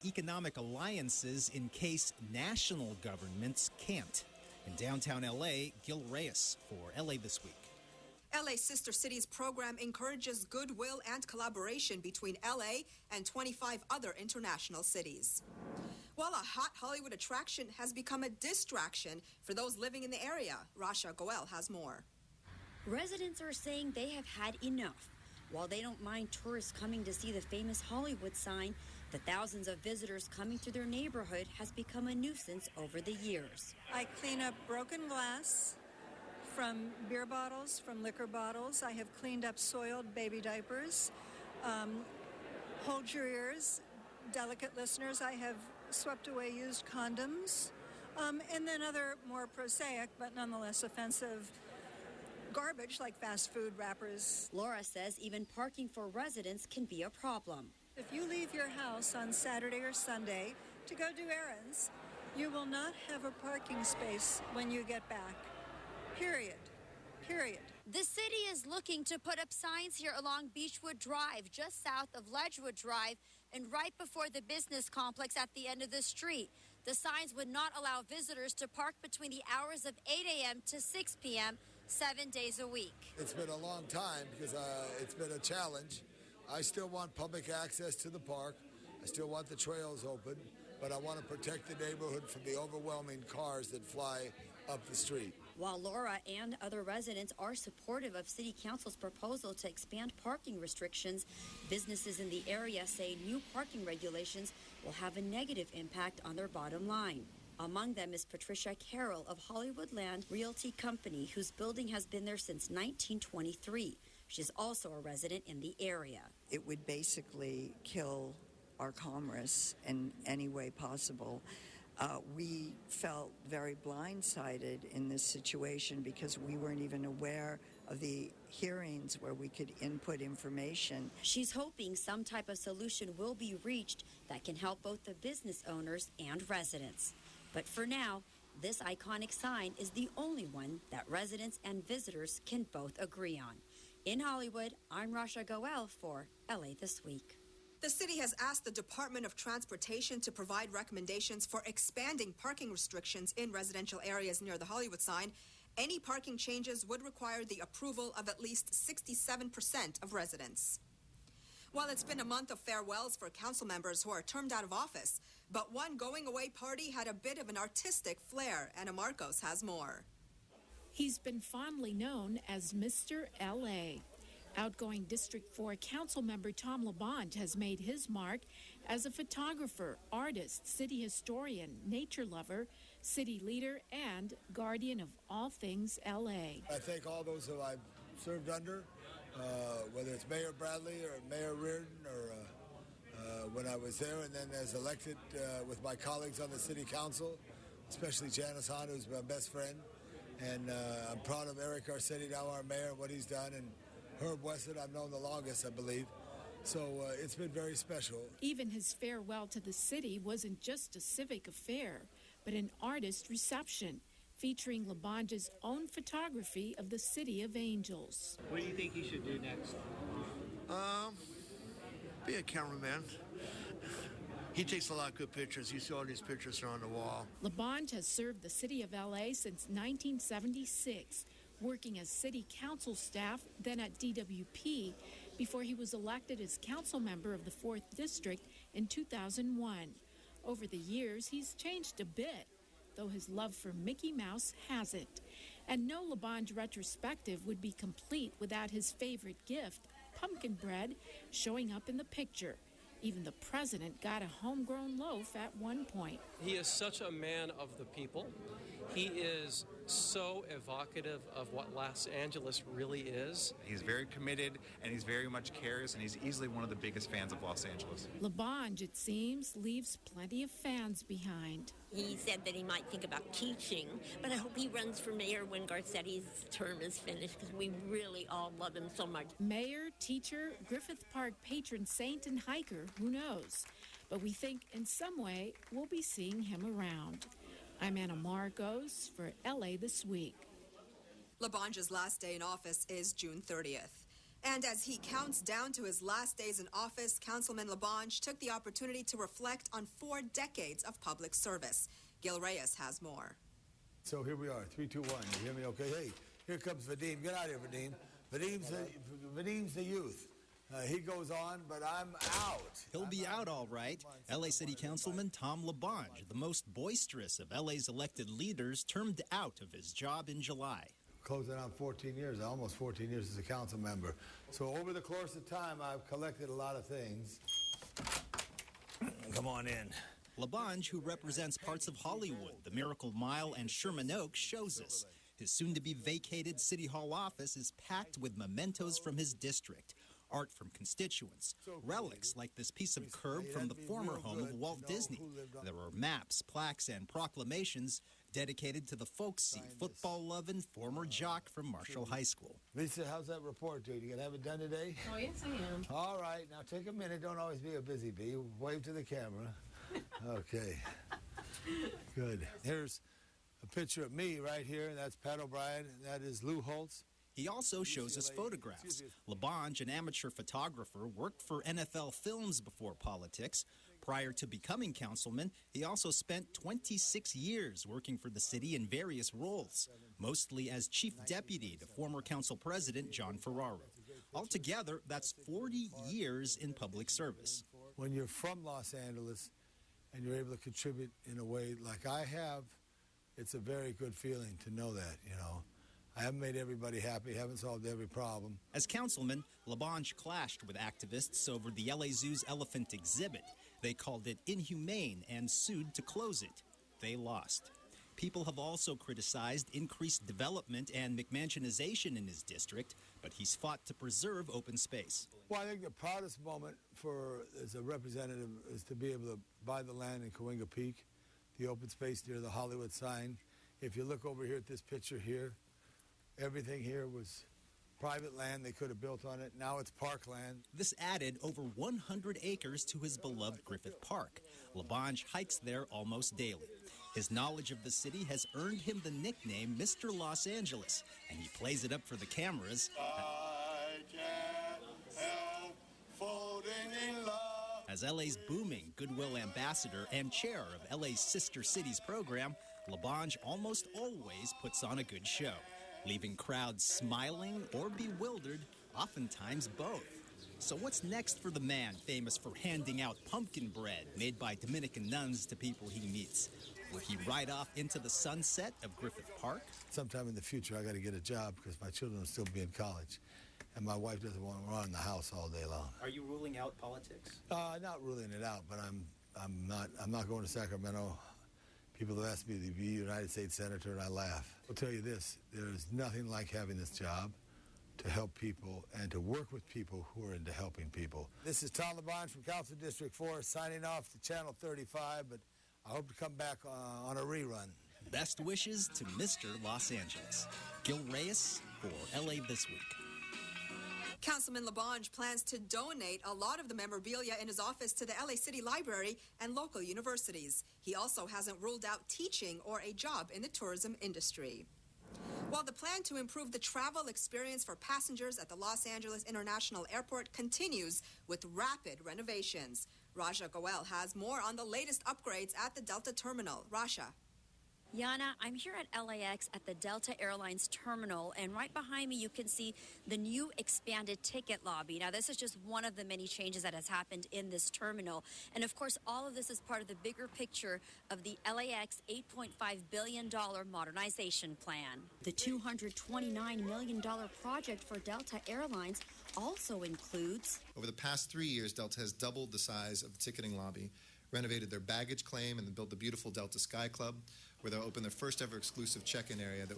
economic alliances in case national governments can't. In downtown LA, Gil Reyes for LA This Week. LA Sister Cities program encourages goodwill and collaboration between LA and 25 other international cities. While a hot Hollywood attraction has become a distraction for those living in the area, Rasha Goel has more. Residents are saying they have had enough. While they don't mind tourists coming to see the famous Hollywood sign, the thousands of visitors coming to their neighborhood has become a nuisance over the years. I clean up broken glass from beer bottles, from liquor bottles. I have cleaned up soiled baby diapers. Hold your ears, delicate listeners. I have swept away used condoms, and then other more prosaic but nonetheless offensive garbage like fast food wrappers. Laura says even parking for residents can be a problem. If you leave your house on Saturday or Sunday to go do errands, you will not have a parking space when you get back. Period. The city is looking to put up signs here along Beechwood Drive, just south of Ledgewood Drive, and right before the business complex at the end of the street. The signs would not allow visitors to park between the hours of 8 a.m. to 6 p.m., 7 days a week. It's been a long time because it's been a challenge. I still want public access to the park. I still want the trails open, but I want to protect the neighborhood from the overwhelming cars that fly up the street. While Laura and other residents are supportive of City Council's proposal to expand parking restrictions, businesses in the area say new parking regulations will have a negative impact on their bottom line. Among them is Patricia Carroll of Hollywood Land Realty Company, whose building has been there since 1923. She's also a resident in the area. It would basically kill our commerce in any way possible. We felt very blindsided in this situation because we weren't even aware of the hearings where we could input information. She's hoping some type of solution will be reached that can help both the business owners and residents. But for now, this iconic sign is the only one that residents and visitors can both agree on. In Hollywood, I'm Rasha Goel for LA This Week. The city has asked the Department of Transportation to provide recommendations for expanding parking restrictions in residential areas near the Hollywood sign. Any parking changes would require the approval of at least 67% of residents. Well, it's been a month of farewells for council members who are termed out of office, but one going-away party had a bit of an artistic flair. Anna Marcos has more. He's been fondly known as Mr. L.A. Outgoing District 4 council member Tom LaBonge has made his mark as a photographer, artist, city historian, nature lover, city leader, and guardian of all things L.A. I thank all those who I've served under, whether it's Mayor Bradley or Mayor Reardon or when I was there, and then as elected with my colleagues on the city council, especially Janice Hahn, who's my best friend. And I'm proud of Eric Garcetti, now our mayor, what he's done, and Herb Weston, I've known the longest, I believe. So it's been very special. Even his farewell to the city wasn't just a civic affair, but an artist reception featuring LaBonge's own photography of the City of Angels. What do you think he should do next? Be a cameraman. He takes a lot of good pictures. You see all these pictures are on the wall. LaBonge has served the city of L.A. since 1976, working as city council staff, then at DWP, before he was elected as council member of the 4th District in 2001. Over the years, he's changed a bit, though his love for Mickey Mouse hasn't. And no LaBonge retrospective would be complete without his favorite gift, pumpkin bread, showing up in the picture. Even the president got a homegrown loaf at one point. He is such a man of the people. He is so evocative of what Los Angeles really is. He's very committed, and he's very much cares, and he's easily one of the biggest fans of Los Angeles. LaBonge, it seems, leaves plenty of fans behind. He said that he might think about teaching, but I hope he runs for mayor when Garcetti's term is finished, because we really all love him so much. Mayor, teacher, Griffith Park patron saint, and hiker, who knows? But we think in some way we'll be seeing him around. I'm Anna Marcos for LA This Week. LaBonge's last day in office is June 30th. And as he counts down to his last days in office, Councilman LaBonge took the opportunity to reflect on 4 decades of public service. Gil Reyes has more. So here we are, 3, 2, 1. You hear me okay? Hey, here comes Vadim. Get out of here, Vadim. Vadim's the youth. He goes on, but I'm out. He'll be out all right. L.A. City Councilman Tom LaBonge, the most boisterous of L.A.'s elected leaders, termed out of his job in July. Closing on 14 years, almost 14 years as a council member. So over the course of time, I've collected a lot of things. Come on in. LaBonge, who represents parts of Hollywood, the Miracle Mile, and Sherman Oaks, shows us. His soon-to-be vacated City Hall office is packed with mementos from his district, art from constituents, relics like this piece of curb from the former home of Walt Disney. There are maps, plaques, and proclamations dedicated to the folksy, football-loving former jock from Marshall High School. Lisa, how's that report, dude? You gonna have it done today? Oh, yes, I am. All right, now take a minute. Don't always be a busy bee. Wave to the camera. Okay. Good. Here's a picture of me right here. That's Pat O'Brien. That is Lou Holtz. He also shows us photographs. LaBonge, an amateur photographer, worked for NFL Films before politics. Prior to becoming councilman, he also spent 26 years working for the city in various roles, mostly as chief deputy to former council president John Ferraro. Altogether, that's 40 years in public service. When you're from Los Angeles and you're able to contribute in a way like I have, it's a very good feeling to know that, you know. I haven't made everybody happy, haven't solved every problem. As councilman, LaBonge clashed with activists over the LA Zoo's elephant exhibit. They called it inhumane and sued to close it. They lost. People have also criticized increased development and McMansionization in his district, but he's fought to preserve open space. Well, I think the proudest moment as a representative is to be able to buy the land in Cahuenga Peak, the open space near the Hollywood sign. If you look over here at this picture here, everything here was private land. They could have built on it. Now it's parkland. This added over 100 acres to his beloved Griffith Park. LaBonge hikes there almost daily. His knowledge of the city has earned him the nickname Mr. Los Angeles, and he plays it up for the cameras. I can't help falling in love. As LA's booming goodwill ambassador and chair of LA's Sister Cities program, LaBonge almost always puts on a good show, leaving crowds smiling or bewildered, oftentimes both. So what's next for the man famous for handing out pumpkin bread made by Dominican nuns to people he meets? Will he ride off into the sunset of Griffith Park? Sometime in the future, I got to get a job because my children will still be in college, and my wife doesn't want to run the house all day long. Are you ruling out politics? Not ruling it out, but I'm not going to Sacramento. People have asked me to be a United States Senator, and I laugh. I'll tell you this, there is nothing like having this job to help people and to work with people who are into helping people. This is Tom LaBonge from Council District 4 signing off to Channel 35, but I hope to come back on a rerun. Best wishes to Mr. Los Angeles. Gil Reyes for LA This Week. Councilman LaBonge plans to donate a lot of the memorabilia in his office to the LA City Library and local universities. He also hasn't ruled out teaching or a job in the tourism industry. While the plan to improve the travel experience for passengers at the Los Angeles International Airport continues with rapid renovations, Raja Goel has more on the latest upgrades at the Delta Terminal. Raja. Yana, I'm here at LAX at the Delta Airlines terminal, and right behind me you can see the new expanded ticket lobby. Now, this is just one of the many changes that has happened in this terminal. And of course, all of this is part of the bigger picture of the LAX $8.5 billion modernization plan. The $229 million project for Delta Airlines also includes... Over the past 3 years, Delta has doubled the size of the ticketing lobby, renovated their baggage claim, and then built the beautiful Delta Sky Club, where they'll open their first ever exclusive check-in area that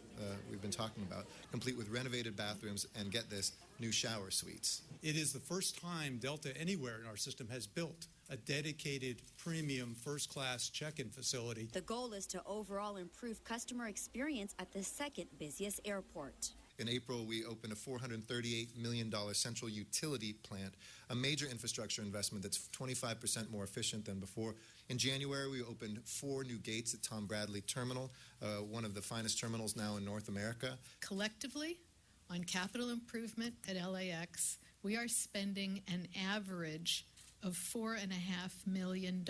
we've been talking about, complete with renovated bathrooms and, get this, new shower suites. It is the first time Delta anywhere in our system has built a dedicated premium first-class check-in facility. The goal is to overall improve customer experience at the second busiest airport. In April, we opened a $438 million central utility plant, a major infrastructure investment that's 25% more efficient than before. In January, we opened 4 new gates at Tom Bradley Terminal, one of the finest terminals now in North America. Collectively, On capital improvement at LAX, we are spending an average of $4.5 million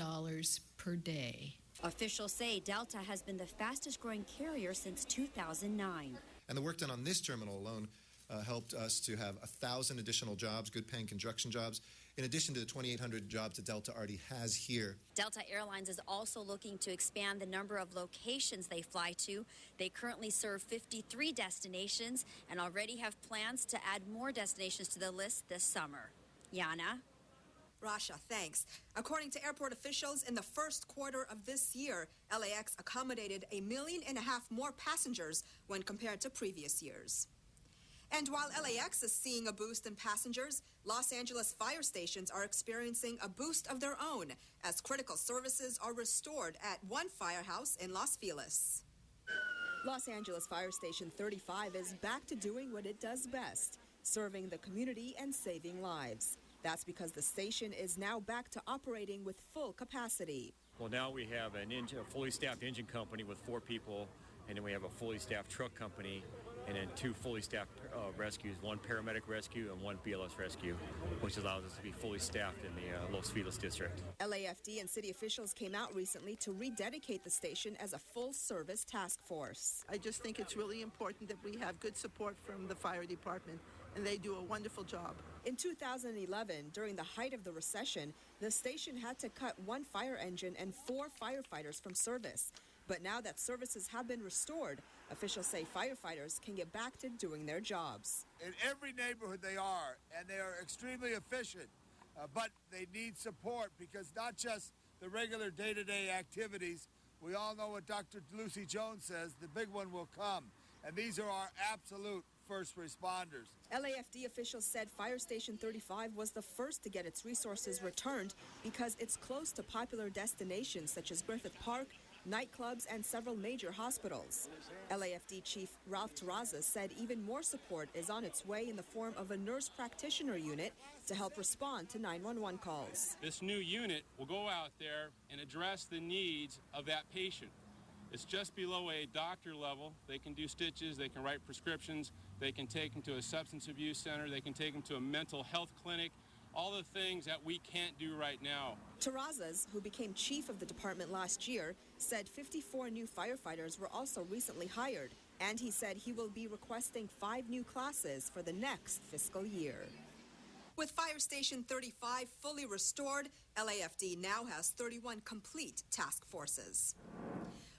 per day. Officials say Delta has been the fastest growing carrier since 2009. And the work done on this terminal alone helped us to have 1,000 additional jobs, good-paying construction jobs, in addition to the 2,800 jobs that Delta already has here. Delta Airlines is also looking to expand the number of locations they fly to. They currently serve 53 destinations and already have plans to add more destinations to the list this summer. Yana? Rasha, thanks. According to airport officials, in the first quarter of this year, LAX accommodated 1.5 million more passengers when compared to previous years. And while LAX is seeing a boost in passengers, Los Angeles fire stations are experiencing a boost of their own as critical services are restored at one firehouse in Los Feliz. Los Angeles Fire Station 35 is back to doing what it does best, serving the community and saving lives. That's because the station is now back to operating with full capacity. Well, now we have a fully staffed engine company with 4 people, and then we have a fully staffed truck company, and then 2 fully staffed rescues, 1 paramedic rescue and 1 BLS rescue, which allows us to be fully staffed in the Los Feliz district. LAFD and city officials came out recently to rededicate the station as a full-service task force. I just think it's really important that we have good support from the fire department, and they do a wonderful job. In 2011, during the height of the recession, the station had to cut 1 fire engine and 4 firefighters from service. But now that services have been restored, officials say firefighters can get back to doing their jobs. In every neighborhood they are, and they are extremely efficient, but they need support because not just the regular day-to-day activities. We all know what Dr. Lucy Jones says, the big one will come, and these are our absolute first responders. LAFD officials said Fire Station 35 was the first to get its resources returned because it's close to popular destinations such as Griffith Park, nightclubs, and several major hospitals. LAFD Chief Ralph Terrazas said even more support is on its way in the form of a nurse practitioner unit to help respond to 911 calls. This new unit will go out there and address the needs of that patient. It's just below a doctor level. They can do stitches, they can write prescriptions, they can take them to a substance abuse center, they can take them to a mental health clinic, all the things that we can't do right now. Terrazas, who became chief of the department last year, said 54 new firefighters were also recently hired, and he said he will be requesting 5 new classes for the next fiscal year. With Fire Station 35 fully restored, LAFD now has 31 complete task forces.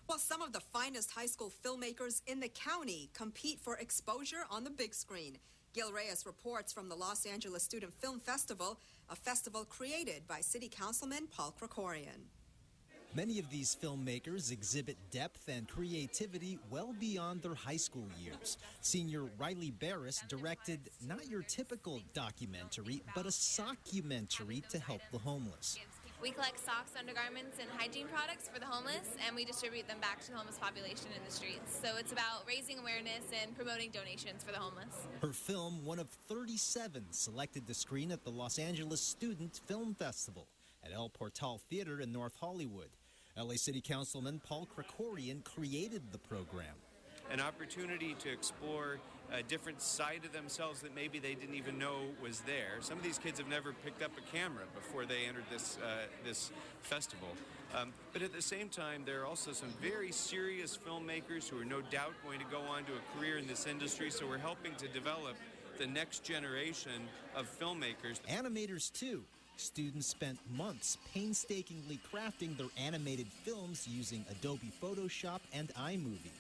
While some of the finest high school filmmakers in the county compete for exposure on the big screen, Gil Reyes reports from the Los Angeles Student Film Festival, a festival created by City Councilman Paul Krikorian. Many of these filmmakers exhibit depth and creativity well beyond their high school years. Senior Riley Barris directed not your typical documentary, but a sockumentary to help the homeless. We collect socks, undergarments, and hygiene products for the homeless, and we distribute them back to the homeless population in the streets. So it's about raising awareness and promoting donations for the homeless. Her film, one of 37, selected to screen at the Los Angeles Student Film Festival at El Portal Theater in North Hollywood. LA City Councilman Paul Krikorian created the program. An opportunity to explore a different side of themselves that maybe they didn't even know was there. Some of these kids have never picked up a camera before they entered this festival. But at the same time, there are also some very serious filmmakers who are no doubt going to go on to a career in this industry, so we're helping to develop the next generation of filmmakers. Animators, too. Students spent months painstakingly crafting their animated films using Adobe Photoshop and iMovie.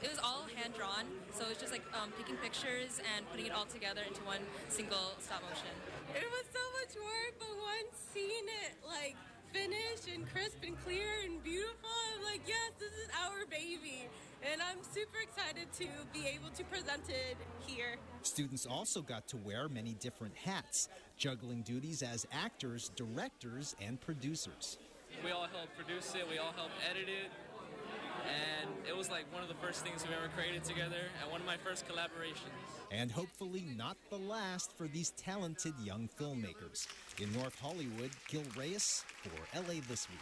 It was all hand-drawn, so it was just like picking pictures and putting it all together into one single stop motion. It was so much work, but once seeing it like finished and crisp and clear and beautiful, I'm like, yes, this is our baby. And I'm super excited to be able to present it here. Students also got to wear many different hats, juggling duties as actors, directors, and producers. We all helped produce it, we all helped edit it. And it was like one of the first things we ever created together and one of my first collaborations. And hopefully not the last for these talented young filmmakers. In North Hollywood, Gil Reyes for LA This Week.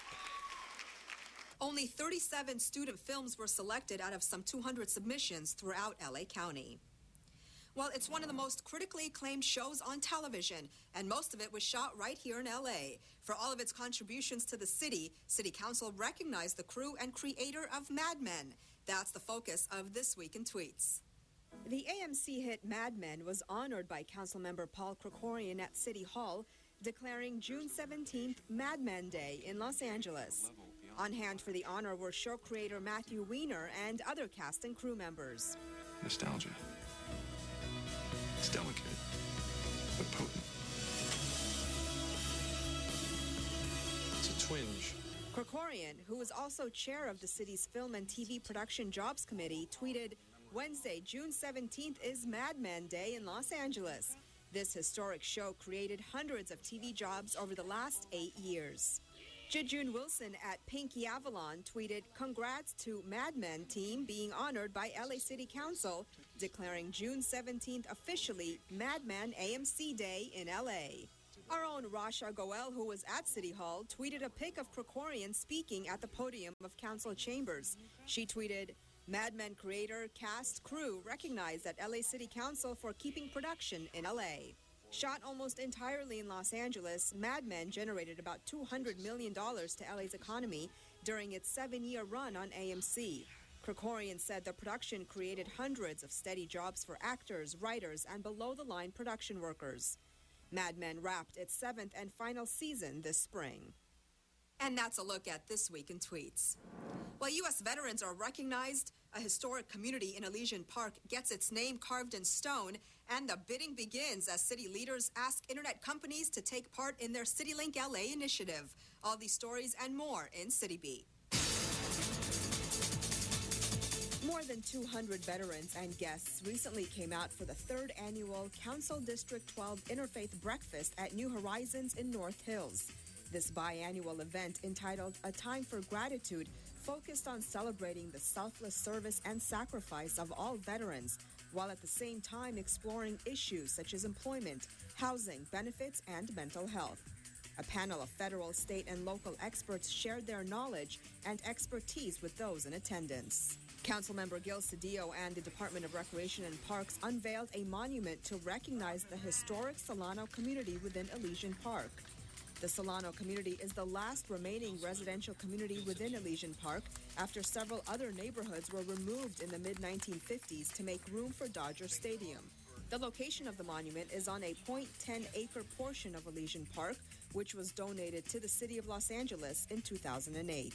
Only 37 student films were selected out of some 200 submissions throughout LA County. Well, it's one of the most critically acclaimed shows on television, and most of it was shot right here in L.A. For all of its contributions to the city, City Council recognized the crew and creator of Mad Men. That's the focus of This Week in Tweets. The AMC hit Mad Men was honored by Councilmember Paul Krikorian at City Hall, declaring June 17th Mad Men Day in Los Angeles. On hand for the honor were show creator Matthew Weiner and other cast and crew members. Nostalgia. It's delicate, but potent. It's a twinge. Krikorian, who is also chair of the city's Film and TV Production Jobs Committee, tweeted, Wednesday, June 17th is Mad Men Day in Los Angeles. This historic show created hundreds of TV jobs over the last 8 years. Jejune Wilson at Pinky Avalon tweeted, congrats to Mad Men team being honored by LA City Council, declaring June 17th officially Mad Men AMC Day in LA. Our own Rasha Goel, who was at City Hall, tweeted a pic of Krikorian speaking at the podium of council chambers. She tweeted, Mad Men creator, cast, crew recognized at LA City Council for keeping production in LA. Shot almost entirely in Los Angeles, Mad Men generated about $200 million to LA's economy during its 7-year run on AMC. Krikorian said the production created hundreds of steady jobs for actors, writers, and below-the-line production workers. Mad Men wrapped its 7th and final season this spring. And that's a look at This Week in Tweets. While U.S. veterans are recognized, a historic community in Elysian Park gets its name carved in stone, and the bidding begins as city leaders ask internet companies to take part in their CityLink LA initiative. All these stories and more in City Beat. More than 200 veterans and guests recently came out for the 3rd annual Council District 12 Interfaith Breakfast at New Horizons in North Hills. This biannual event, entitled A Time for Gratitude, focused on celebrating the selfless service and sacrifice of all veterans, while at the same time exploring issues such as employment, housing, benefits, and mental health. A panel of federal, state, and local experts shared their knowledge and expertise with those in attendance. Councilmember Gil Cedillo and the Department of Recreation and Parks unveiled a monument to recognize the historic Solano community within Elysian Park. The Solano community is the last remaining residential community within Elysian Park after several other neighborhoods were removed in the mid-1950s to make room for Dodger Stadium. The location of the monument is on a 0.10-acre portion of Elysian Park, which was donated to the City of Los Angeles in 2008.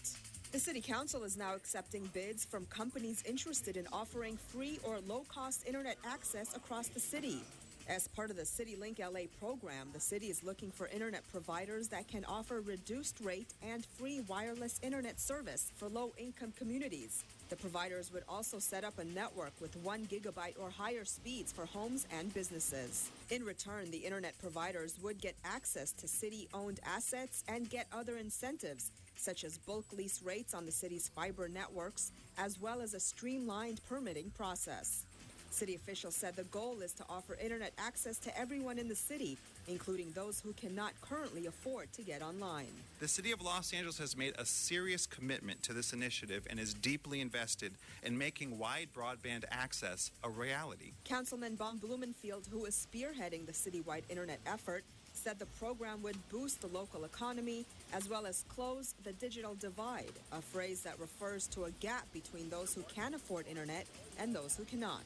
The City Council is now accepting bids from companies interested in offering free or low-cost internet access across the city. As part of the CityLink LA program, the city is looking for internet providers that can offer reduced rate and free wireless internet service for low-income communities. The providers would also set up a network with 1 gigabyte or higher speeds for homes and businesses. In return, the internet providers would get access to city-owned assets and get other incentives, such as bulk lease rates on the city's fiber networks, as well as a streamlined permitting process. City officials said the goal is to offer internet access to everyone in the city, including those who cannot currently afford to get online. The City of Los Angeles has made a serious commitment to this initiative and is deeply invested in making wide broadband access a reality. Councilman Bob Blumenfield, who is spearheading the citywide internet effort, said the program would boost the local economy as well as close the digital divide, a phrase that refers to a gap between those who can afford internet and those who cannot.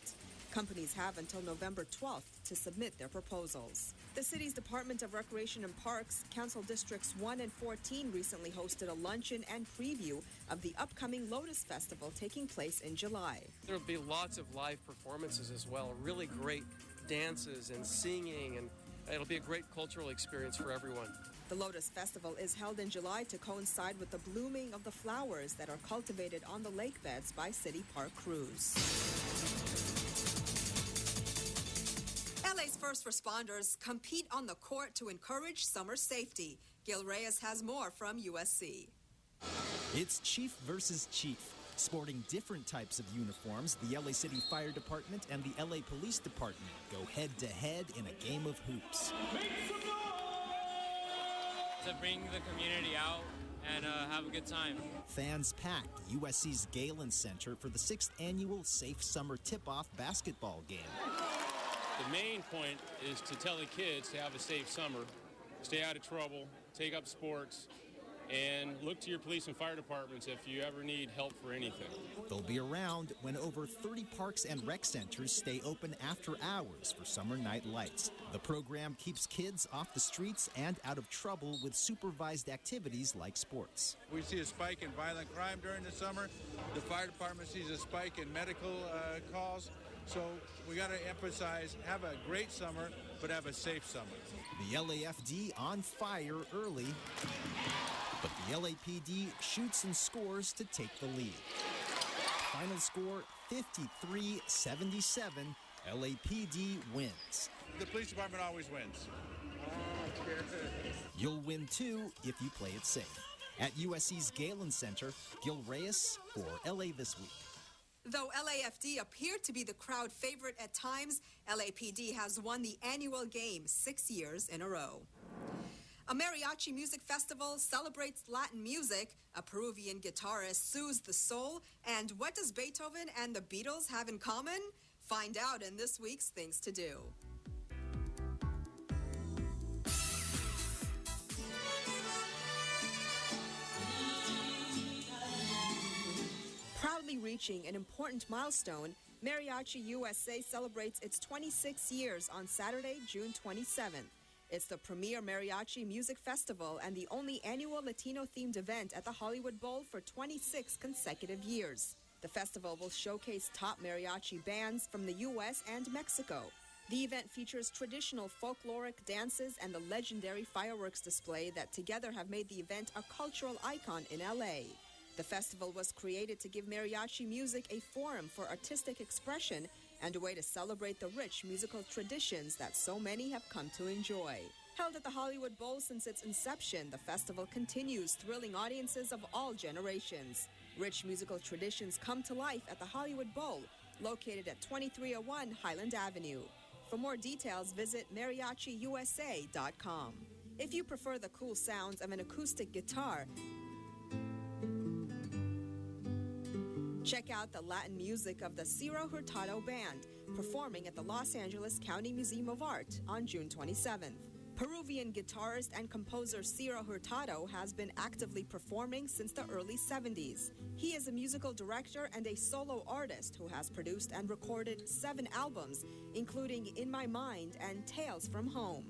Companies have until November 12th to submit their proposals. The city's Department of Recreation and Parks, Council Districts 1 and 14 recently hosted a luncheon and preview of the upcoming Lotus Festival taking place in July. There will be lots of live performances as well, really great dances and singing, and it'll be a great cultural experience for everyone. The Lotus Festival is held in July to coincide with the blooming of the flowers that are cultivated on the lake beds by City Park crews. LA's first responders compete on the court to encourage summer safety. Gil Reyes has more from USC. It's chief versus chief. Sporting different types of uniforms, the LA City Fire Department and the LA Police Department go head-to-head in a game of hoops. To bring the community out and have a good time. Fans packed USC's Galen Center for the 6th annual Safe Summer Tip-Off basketball game. The main point is to tell the kids to have a safe summer, stay out of trouble, take up sports, and look to your police and fire departments if you ever need help for anything. They'll be around when over 30 parks and rec centers stay open after hours for summer night lights. The program keeps kids off the streets and out of trouble with supervised activities like sports. We see a spike in violent crime during the summer. The fire department sees a spike in medical calls. So we got to emphasize, have a great summer, but have a safe summer. The LAFD on fire early, but the LAPD shoots and scores to take the lead. Final score 53-77. LAPD wins. The police department always wins. You'll win too if you play it safe. At USC's Galen Center, Gil Reyes for LA This Week. Though LAFD appeared to be the crowd favorite at times, LAPD has won the annual game 6 years in a row. A mariachi music festival celebrates Latin music, a Peruvian guitarist soothes the soul, and what does Beethoven and the Beatles have in common? Find out in this week's Things to Do. Proudly reaching an important milestone, Mariachi USA celebrates its 26 years on Saturday, June 27th. It's the premier mariachi music festival and the only annual Latino-themed event at the Hollywood Bowl for 26 consecutive years. The festival will showcase top mariachi bands from the U.S. and Mexico. The event features traditional folkloric dances and the legendary fireworks display that together have made the event a cultural icon in L.A. The festival was created to give mariachi music a forum for artistic expression and a way to celebrate the rich musical traditions that so many have come to enjoy. Held at the Hollywood Bowl since its inception, the festival continues thrilling audiences of all generations. Rich musical traditions come to life at the Hollywood Bowl, located at 2301 Highland Avenue. For more details, visit mariachiusa.com. If you prefer the cool sounds of an acoustic guitar, check out the Latin music of the Ciro Hurtado Band, performing at the Los Angeles County Museum of Art on June 27th. Peruvian guitarist and composer Ciro Hurtado has been actively performing since the early 70s. He is a musical director and a solo artist who has produced and recorded 7 albums, including In My Mind and Tales from Home.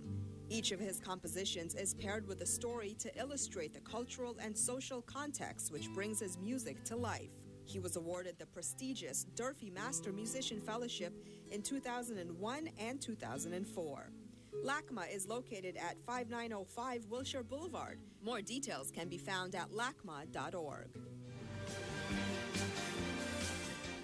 Each of his compositions is paired with a story to illustrate the cultural and social context which brings his music to life. He was awarded the prestigious Durfee Master Musician Fellowship in 2001 and 2004. LACMA is located at 5905 Wilshire Boulevard. More details can be found at lacma.org.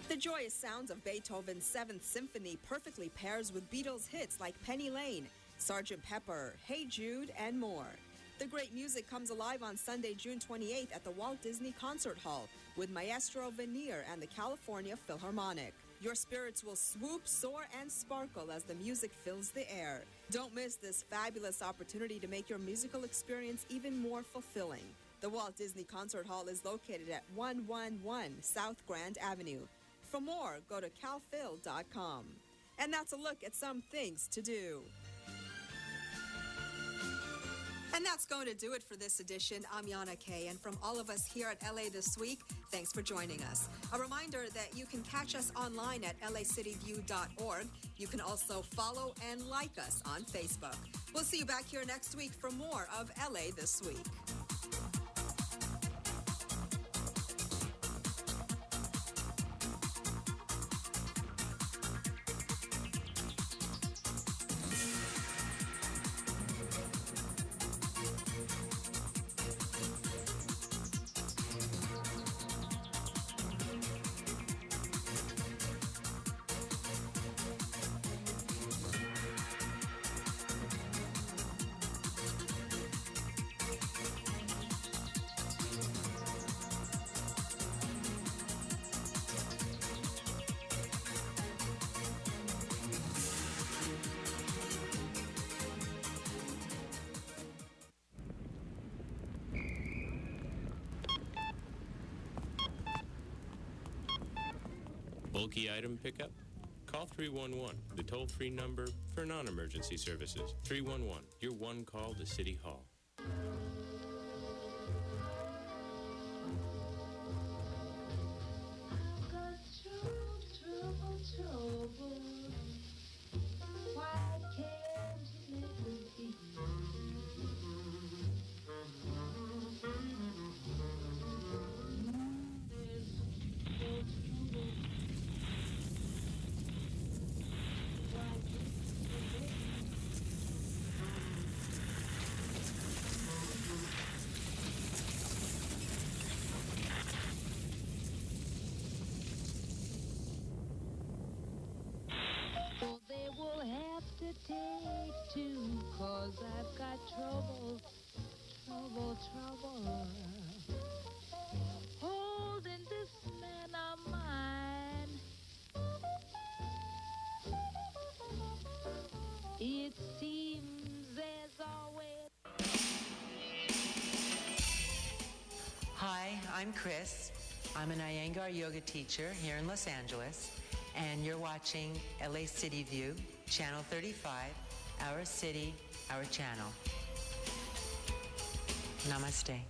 The joyous sounds of Beethoven's 7th Symphony perfectly pairs with Beatles hits like Penny Lane, Sgt. Pepper, Hey Jude, and more. The great music comes alive on Sunday, June 28th at the Walt Disney Concert Hall with Maestro Veneer and the California Philharmonic. Your spirits will swoop, soar, and sparkle as the music fills the air. Don't miss this fabulous opportunity to make your musical experience even more fulfilling. The Walt Disney Concert Hall is located at 111 South Grand Avenue. For more, go to calphil.com. And that's a look at some things to do. And that's going to do it for this edition. I'm Yana Kay, and from all of us here at LA This Week, thanks for joining us. A reminder that you can catch us online at lacityview.org. You can also follow and like us on Facebook. We'll see you back here next week for more of LA This Week. Bulky item pickup? Call 311, the toll-free number for non-emergency services. 311, your one call to City Hall. They will have to take two, 'cause I've got trouble, holding this man of mine. It seems there's always... Hi, I'm Chris. I'm an Iyengar yoga teacher here in Los Angeles, and you're watching LA City View, Channel 35, Our City, Our Channel. Namaste.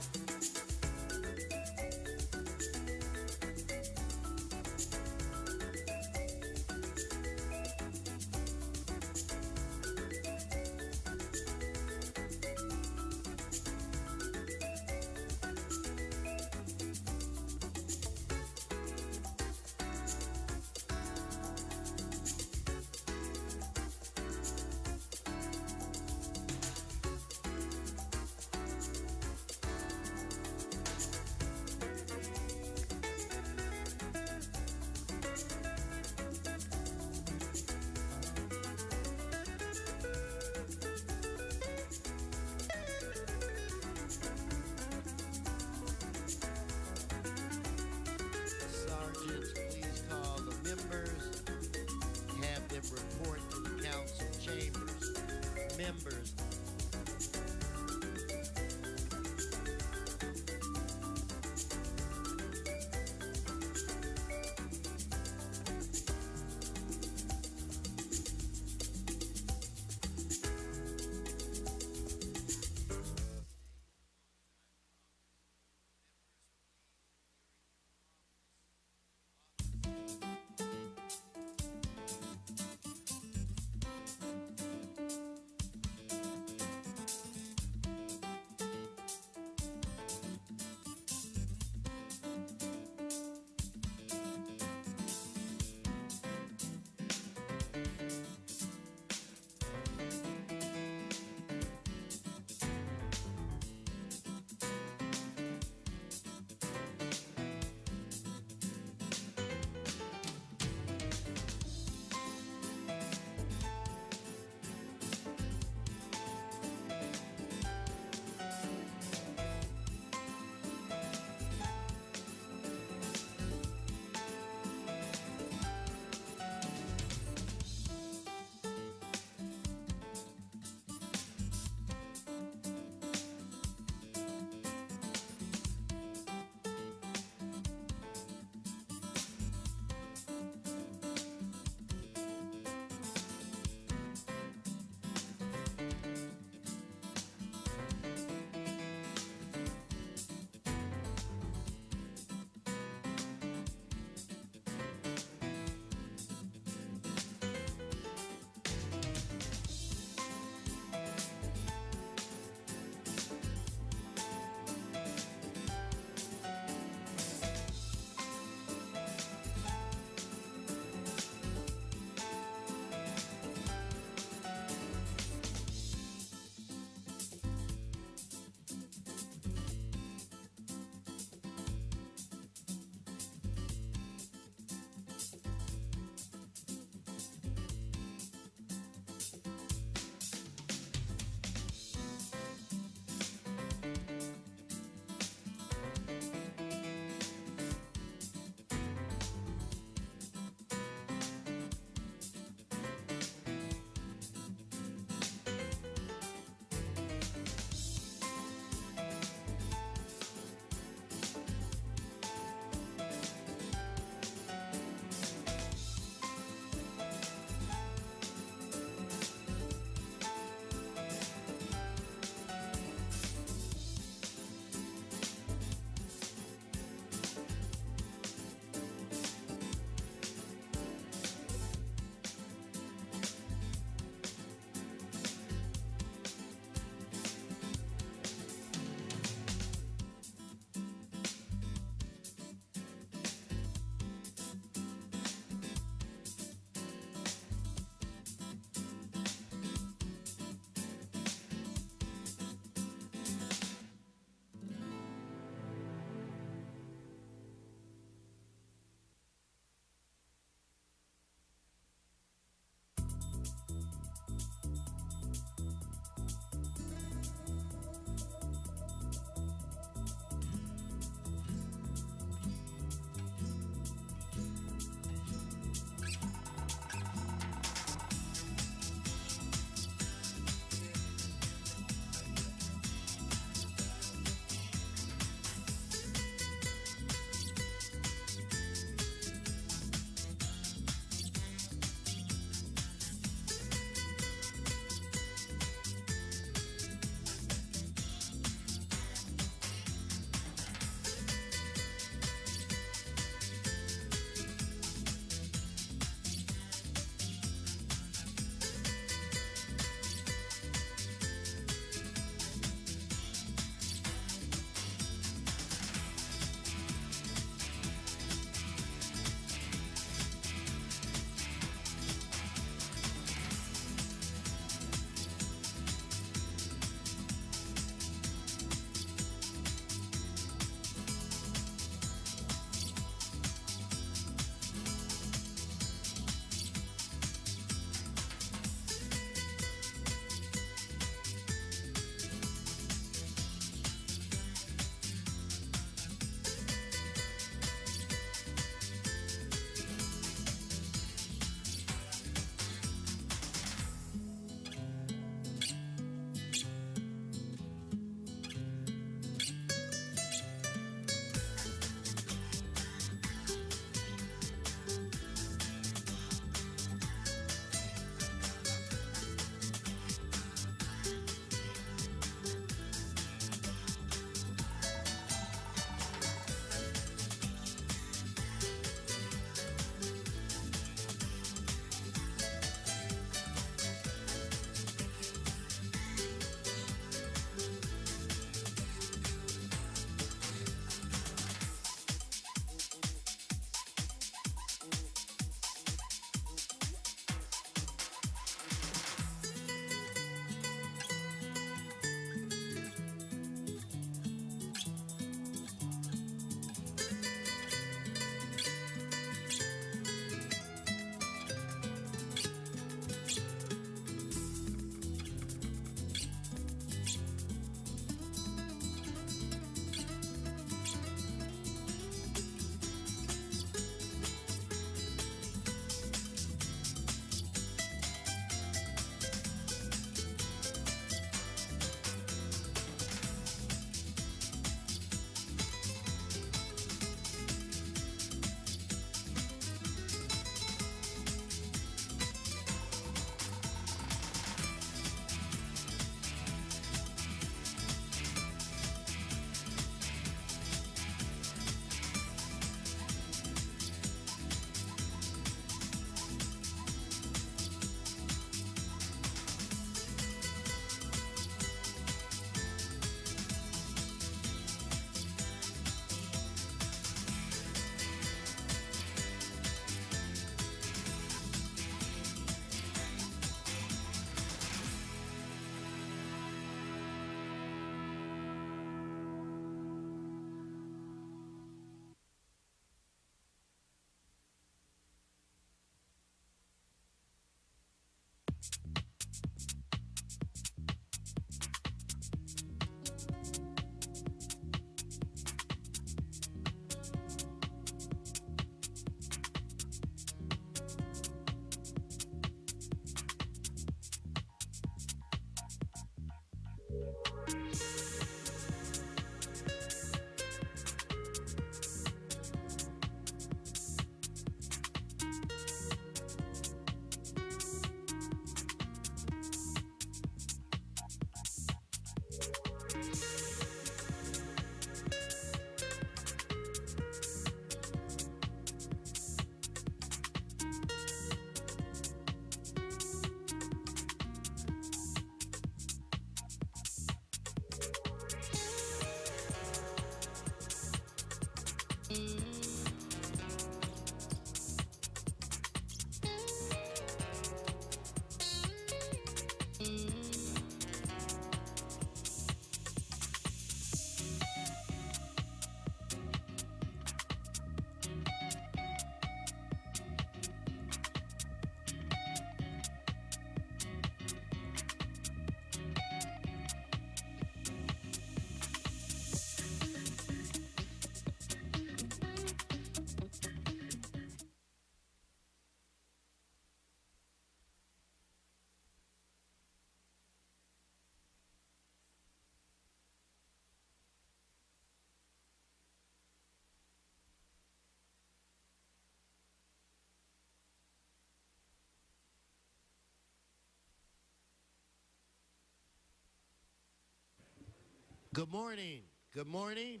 Good morning. Good morning.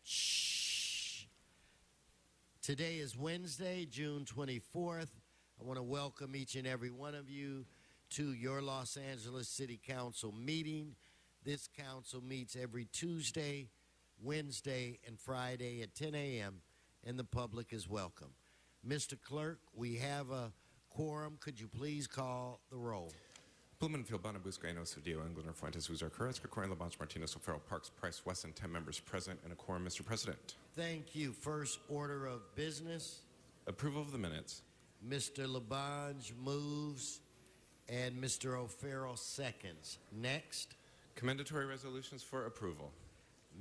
Shh. Today is Wednesday, June 24th. I want to welcome each and every one of you to your Los Angeles City Council meeting. This council meets every Tuesday, Wednesday, and Friday at 10 a.m., and the public is welcome. Mr. Clerk, we have a quorum. Could you please call the roll? Blumenfield, Bonabusca, Enos, Cedillo, Englander, Fuentes, Uzar, Carrasco, Corin, Labange, Martinez, O'Farrell, Parks, Price, Wesson, 10 members present, and a quorum, Mr. President. Thank you. First order of business. Approval of the minutes. Mr. Labange moves, and Mr. O'Farrell seconds. Next. Commendatory resolutions for approval.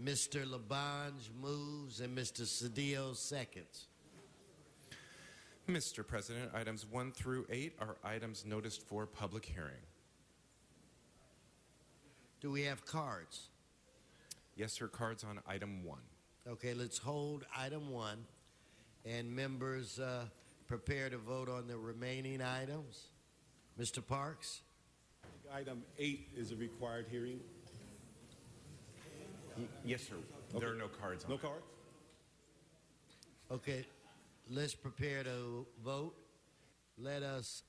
Mr. Labange moves, and Mr. Cedillo seconds. Mr. President, items 1 through 8 are items noticed for public hearing. Do we have cards? Yes, sir. Cards on item 1. Okay, let's hold item 1. And members prepare to vote on the remaining items. Mr. Parks? Item 8 is a required hearing. Yes, sir. Okay. There are no cards on No it. cards? Okay, let's prepare to vote. Let us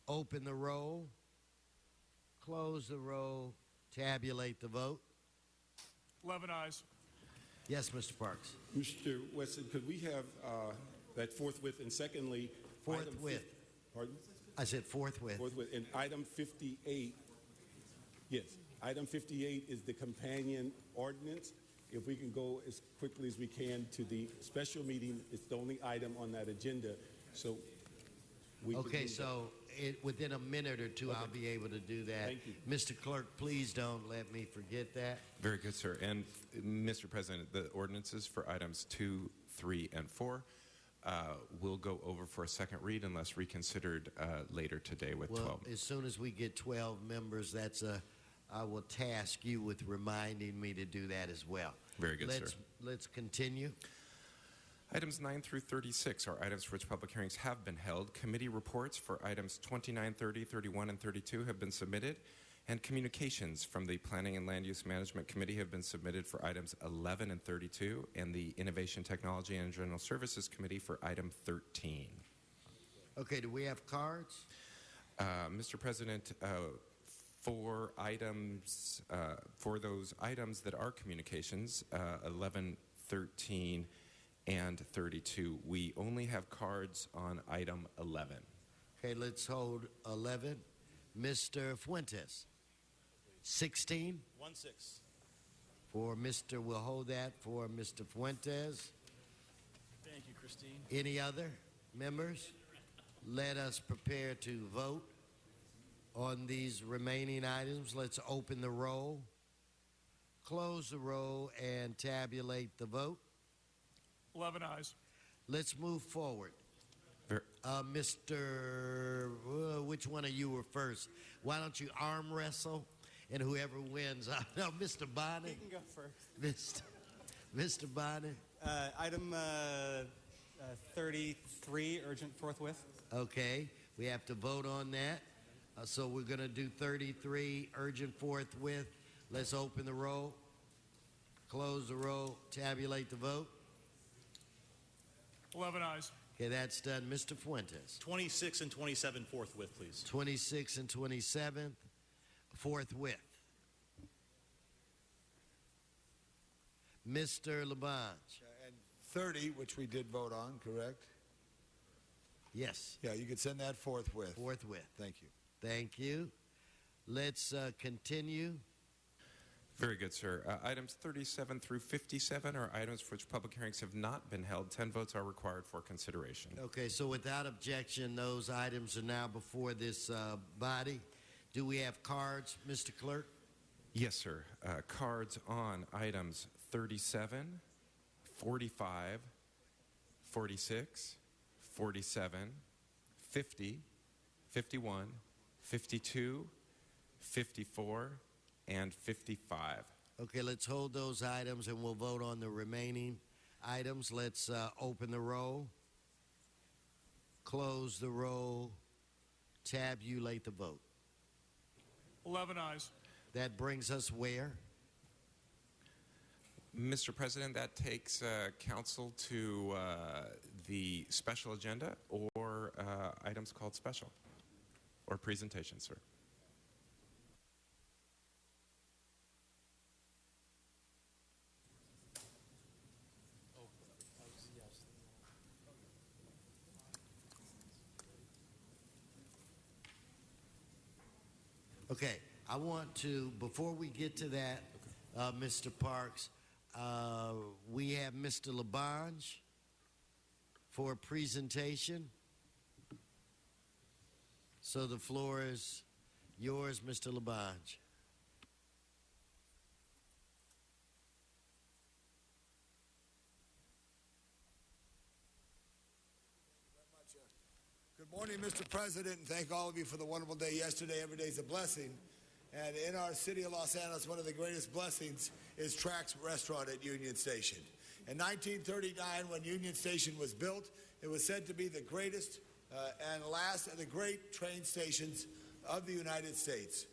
open the roll, close the roll, tabulate the vote. 11 ayes. Yes, Mr. Parks. Mr. Wesson, could we have that forthwith? And secondly, Forthwith. Pardon? I said forthwith. Forthwith. And item 58, yes, item 58 is the companion ordinance. If we can go as quickly as we can to the special meeting, it's the only item on that agenda. So we Okay, can do so within a minute or two, Okay. I'll be able to do that. Thank you. Mr. Clerk, please don't let me forget that. Very good, sir. And, Mr. President, the ordinances for items 2, 3, and 4 will go over for a second read unless reconsidered later today with Well, 12. as soon as we get 12 members, I will task you with reminding me to do that as well. Very good, sir. Let's continue. Items 9 through 36 are items for which public hearings have been held. Committee reports for items 29, 30, 31, and 32 have been submitted, and communications from the Planning and Land Use Management Committee have been submitted for items 11 and 32, and the Innovation, Technology, and General Services Committee for item 13. Okay, do we have cards? Mr. President, for items, for those items that are communications, 11, 13, and 32, we only have cards on item 11. Okay, let's hold 11. Mr. Fuentes. 16. 1-6. We'll hold that for Mr. Fuentes. Thank you, Christine. Any other members? Let us prepare to vote on these remaining items. Let's open the roll, close the roll, and tabulate the vote. 11 ayes. Let's move forward. Mr. Which one of you were first? Why don't you arm wrestle, and whoever wins? No, Mr. Bonner. You can go first. Mr. Bonner. Item 33, urgent forthwith. Okay, we have to vote on that. So we're going to do 33, urgent forthwith. Let's open the roll, close the roll, tabulate the vote. 11 ayes. Okay, that's done. Mr. Fuentes. 26 and 27 forthwith, please. 26 and 27, forthwith. Mr. Labange. And 30, which we did vote on, correct? Yes. Yeah, you could send that forthwith. Forthwith. Thank you. Thank you. Let's continue. Very good, sir. Items 37 through 57 are items for which public hearings have not been held. 10 votes are required for consideration. Okay, so without objection, those items are now before this body. Do we have cards, Mr. Clerk? Yes, sir. Cards on items 37, 45, 46, 47, 50, 51, 52, 54, and 55. Okay, let's hold those items and we'll vote on the remaining items. Let's open the roll, close the roll, tabulate the vote. 11 ayes. That brings us where? Mr. President, that takes council to the special agenda or items called special or presentation, sir. Okay, I want to, before we get to that, Mr. Parks, we have Mr. Labange for a presentation. So the floor is yours, Mr. Labange. Good morning, Mr. President, and thank all of you for the wonderful day yesterday. Every day is a blessing. And in our city of Los Angeles, one of the greatest blessings is Trax Restaurant at Union Station. In 1939, when Union Station was built, it was said to be the greatest and last of the great train stations of the United States.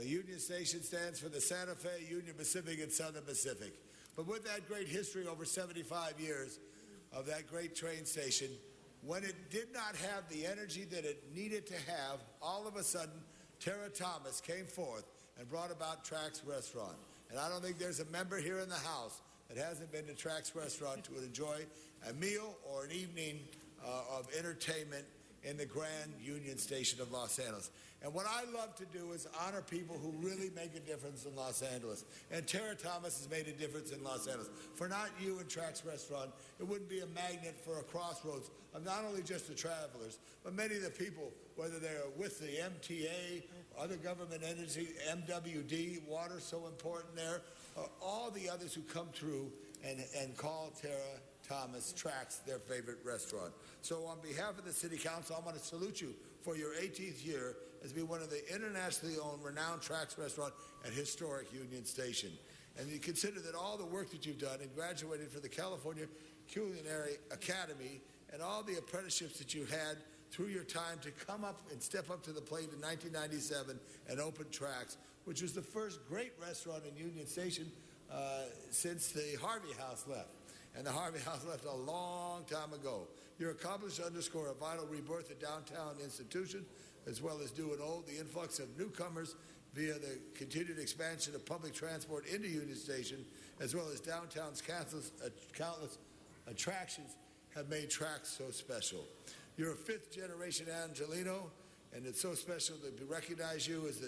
Union Station stands for the Santa Fe, Union Pacific, and Southern Pacific. But with that great history over 75 years of that great train station, when it did not have the energy that it needed to have, all of a sudden, Tara Thomas came forth and brought about Trax Restaurant. And I don't think there's a member here in the House that hasn't been to Trax Restaurant to enjoy a meal or an evening of entertainment in the Grand Union Station of Los Angeles. And what I love to do is honor people who really make a difference in Los Angeles. And Tara Thomas has made a difference in Los Angeles. For not you and Trax Restaurant, it wouldn't be a magnet for a crossroads of not only just the travelers, but many of the people, whether they're with the MTA, other government entities, MWD, water's so important there, all the others who come through and call Tara Thomas Trax their favorite restaurant. So on behalf of the City Council, I want to salute you for your 18th year as being one of the internationally owned renowned Trax restaurant at historic Union Station. And you consider that all the work that you've done and graduated for the California Culinary Academy and all the apprenticeships that you had through your time to come up and step up to the plate in 1997 and open Trax, which was the first great restaurant in Union Station since the Harvey House left. And the Harvey House left a long time ago. Your accomplishments underscore a vital rebirth of downtown institution, as well as new and old, the influx of newcomers via the continued expansion of public transport into Union Station, as well as downtown's countless attractions have made Trax so special. You're a fifth-generation Angelino, and it's so special to recognize you as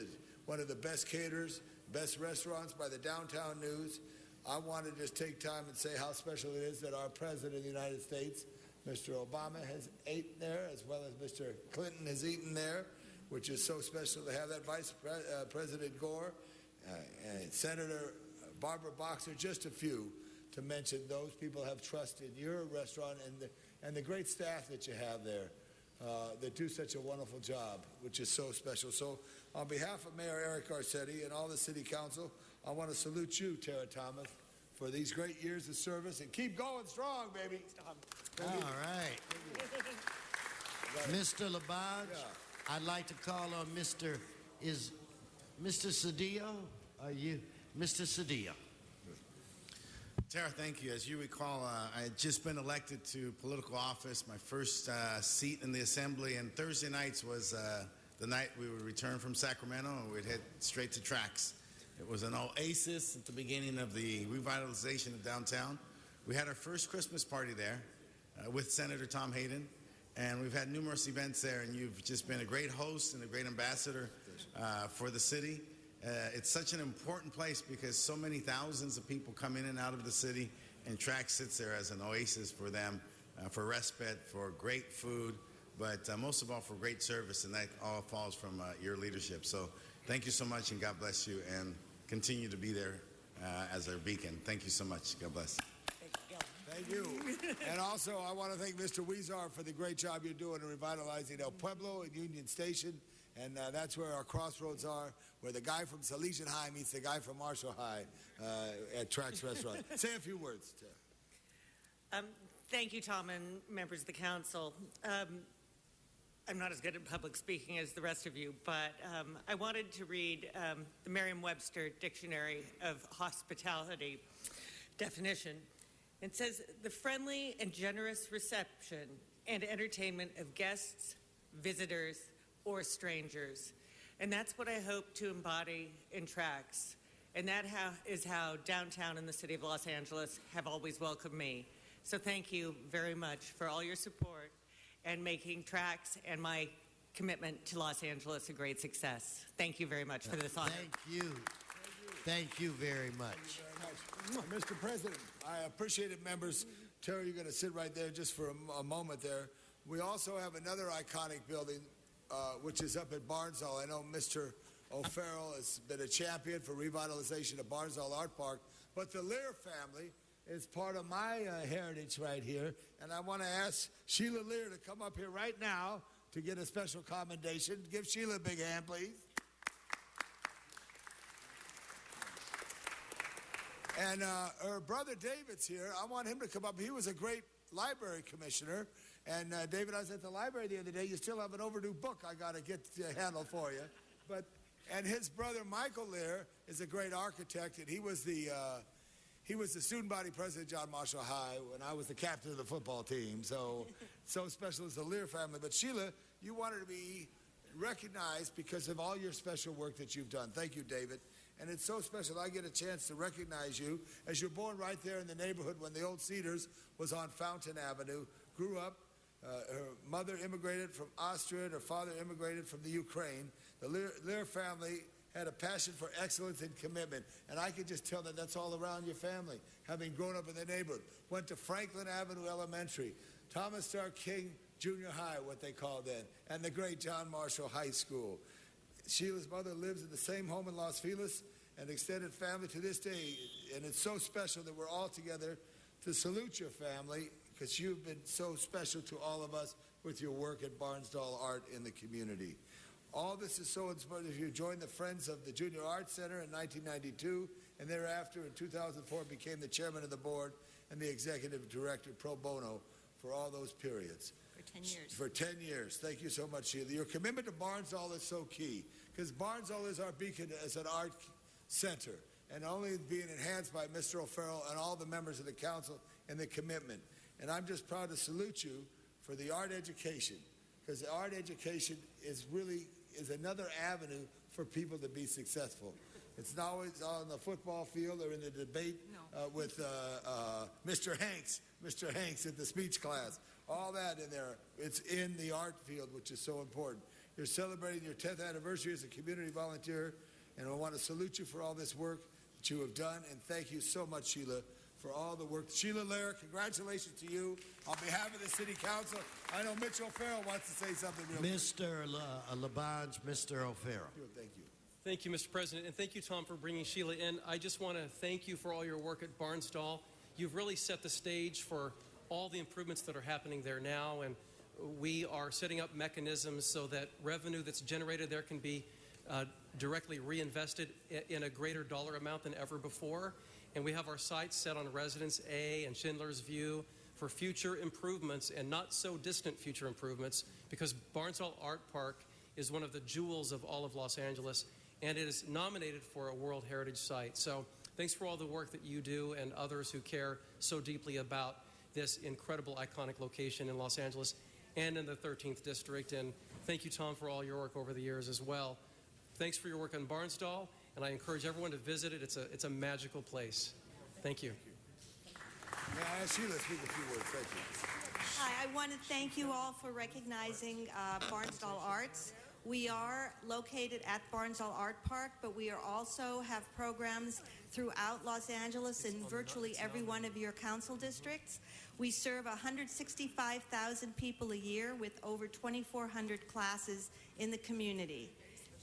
one of the best caterers, best restaurants by the Downtown News. I want to just take time and say how special it is that our President of the United States, Mr. Obama, has eaten there, as well as Mr. Clinton has eaten there, which is so special to have that. Vice President Gore, and Senator Barbara Boxer, just a few to mention. Those people have trusted your restaurant and the great staff that you have there that do such a wonderful job, which is so special. So on behalf of Mayor Eric Garcetti and all the City Council, I want to salute you, Tara Thomas, for these great years of service, and keep going strong, baby. All right. Mr. Labange, I'd like to call on Mr. Cedillo? Are you Mr. Cedillo? Tara, thank you. As you recall, I had just been elected to political office, my first seat in the Assembly, and Thursday nights was the night we would return from Sacramento and we'd head straight to Trax. It was an oasis at the beginning of the revitalization of downtown. We had our first Christmas party there with Senator Tom Hayden, and we've had numerous events there, and you've just been a great host and a great ambassador for the city. It's such an important place because so many thousands of people come in and out of the city, and Trax sits there as an oasis for them, for respite, for great food, but most of all for great service, and that all falls from your leadership. So thank you so much, and God bless you, and continue to be there as our beacon. Thank you so much. God bless. Thank you. And also, I want to thank Mr. Weezar for the great job you're doing in revitalizing El Pueblo and Union Station. And that's where our crossroads are, where the guy from Salesian High meets the guy from Marshall High at Trax Restaurant. Say a few words, Tara. Thank you, Tom, and members of the council. I'm not as good at public speaking as the rest of you, but I wanted to read the Merriam-Webster Dictionary of Hospitality definition. It says, the friendly and generous reception and entertainment of guests, visitors, or strangers. And that's what I hope to embody in Tracks. And that is how downtown and the city of Los Angeles have always welcomed me. So thank you very much for all your support and making Tracks and my commitment to Los Angeles a great success. Thank you very much for this honor. Thank you. Thank you very much. Mr. President, I appreciate it, members. Terry, you're going to sit right there just for a moment there. We also have another iconic building, which is up at Barnsdall. I know Mr. O'Farrell has been a champion for revitalization of Barnsdall Art Park, but the Lear family is part of my heritage right here, and I want to ask Sheila Lear to come up here right now to get a special commendation. Give Sheila a big hand, please. And her brother David's here. I want him to come up. He was a great library commissioner. And David, I was at the library the other day. You still have an overdue book I got to get handled for you. And his brother Michael Lear is a great architect, and he was the student body president of John Marshall High when I was the captain of the football team. So special is the Lear family. But Sheila, you wanted to be recognized because of all your special work that you've done. Thank you, David. And it's so special I get a chance to recognize you as you're born right there in the neighborhood when the old Cedars was on Fountain Avenue. Grew up. Her mother immigrated from Austria and her father immigrated from the Ukraine. The Lear family had a passion for excellence and commitment. And I could just tell that that's all around your family, having grown up in the neighborhood. Went to Franklin Avenue Elementary, Thomas Starr King Junior High, what they called then, and the great John Marshall High School. Sheila's mother lives in the same home in Los Feliz, an extended family to this day. And it's so special that we're all together to salute your family because you've been so special to all of us with your work at Barnsdall Art in the community. All this is so inspiring. You joined the Friends of the Junior Arts Center in 1992, and thereafter in 2004 became the chairman of the board and the executive director pro bono for all those periods. For 10 years. For 10 years. Thank you so much, Sheila. Your commitment to Barnsdall is so key because Barnsdall is our beacon as an art center and only being enhanced by Mr. O'Farrell and all the members of the council and the commitment. And I'm just proud to salute you for the art education because the art education is another avenue for people to be successful. It's not always on the football field or in the debate with Mr. Hanks at the speech class. All that in there. It's in the art field, which is so important. You're celebrating your 10th anniversary as a community volunteer, and I want to salute you for all this work that you have done, and thank you so much, Sheila, for all the work. Sheila Lear, congratulations to you on behalf of the City Council. I know Mitch O'Farrell wants to say something real quick. Mr. Labange, Mr. O'Farrell. Thank you. Thank you, Mr. President, and thank you, Tom, for bringing Sheila in. I just want to thank you for all your work at Barnsdall. You've really set the stage for all the improvements that are happening there now, and we are setting up mechanisms so that revenue that's generated there can be directly reinvested in a greater dollar amount than ever before. And we have our sights set on Residence A and Schindler's View for future improvements and not so distant future improvements because Barnsdall Art Park is one of the jewels of all of Los Angeles, and it is nominated for a World Heritage Site. So thanks for all the work that you do and others who care so deeply about this incredible, iconic location in Los Angeles and in the 13th District. And thank you, Tom, for all your work over the years as well. Thanks for your work on Barnsdall, and I encourage everyone to visit it. It's a magical place. Thank you. May I ask Sheila to speak a few words? Thank you. Hi, I want to thank you all for recognizing Barnsdall Arts. We are located at Barnsdall Art Park, but we are also have programs throughout Los Angeles in virtually every one of your council districts. We serve 165,000 people a year with over 2,400 classes in the community.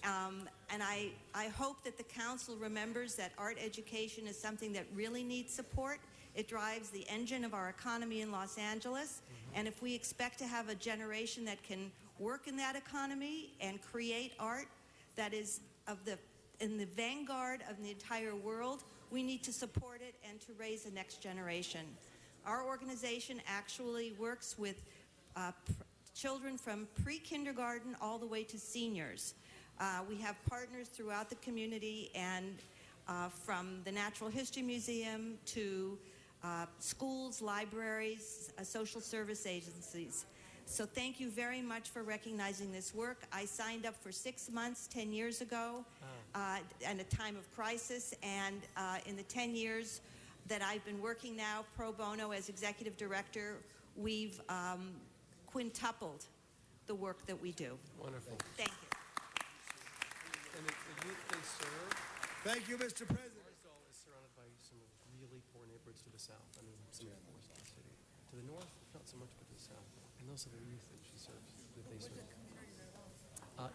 And I hope that the council remembers that art education is something that really needs support. It drives the engine of our economy in Los Angeles. And if we expect to have a generation that can work in that economy and create art that is in the vanguard of the entire world, we need to support it and to raise the next generation. Our organization actually works with children from pre-kindergarten all the way to seniors. We have partners throughout the community, and from the Natural History Museum to schools, libraries, social service agencies. So thank you very much for recognizing this work. I signed up for 6 months 10 years ago in a time of crisis, and in the 10 years that I've been working now pro bono as executive director, we've quintupled the work that we do. Wonderful. Thank you. And the youth they serve. Thank you, Mr. President. Barnsdall is surrounded by some really poor neighborhoods to the south. I mean, some of the poorest in the city. To the north, not so much, but to the south. And those are the youth that she serves, that they serve.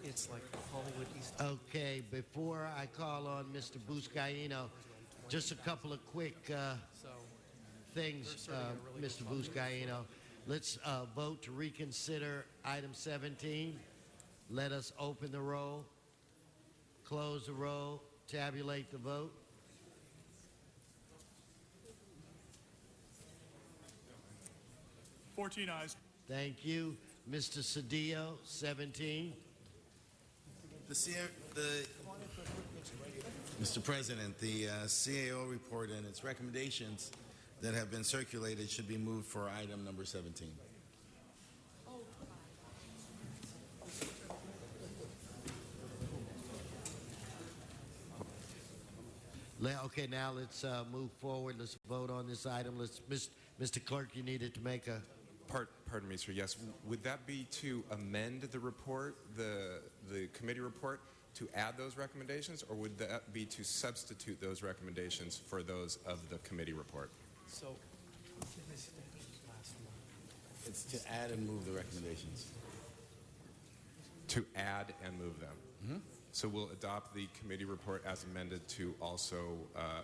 It's like Hollywood East. Okay, before I call on Mr. Buscaino, just a couple of quick things, Mr. Buscaino. Let's vote to reconsider item 17. Let us open the roll, close the roll, tabulate the vote. Ayes. Thank you. Mr. Cedillo, 17. Mr. President, the CAO report and its recommendations that have been circulated should be moved for item number 17. Okay, now let's move forward. Let's vote on this item. Mr. Clerk, you needed to make a... Pardon me, sir. Yes. Would that be to amend the report, the committee report, to add those recommendations, or would that be to substitute those recommendations for those of the committee report? So, It's to add and move the recommendations. To add and move them. So we'll adopt the committee report as amended to also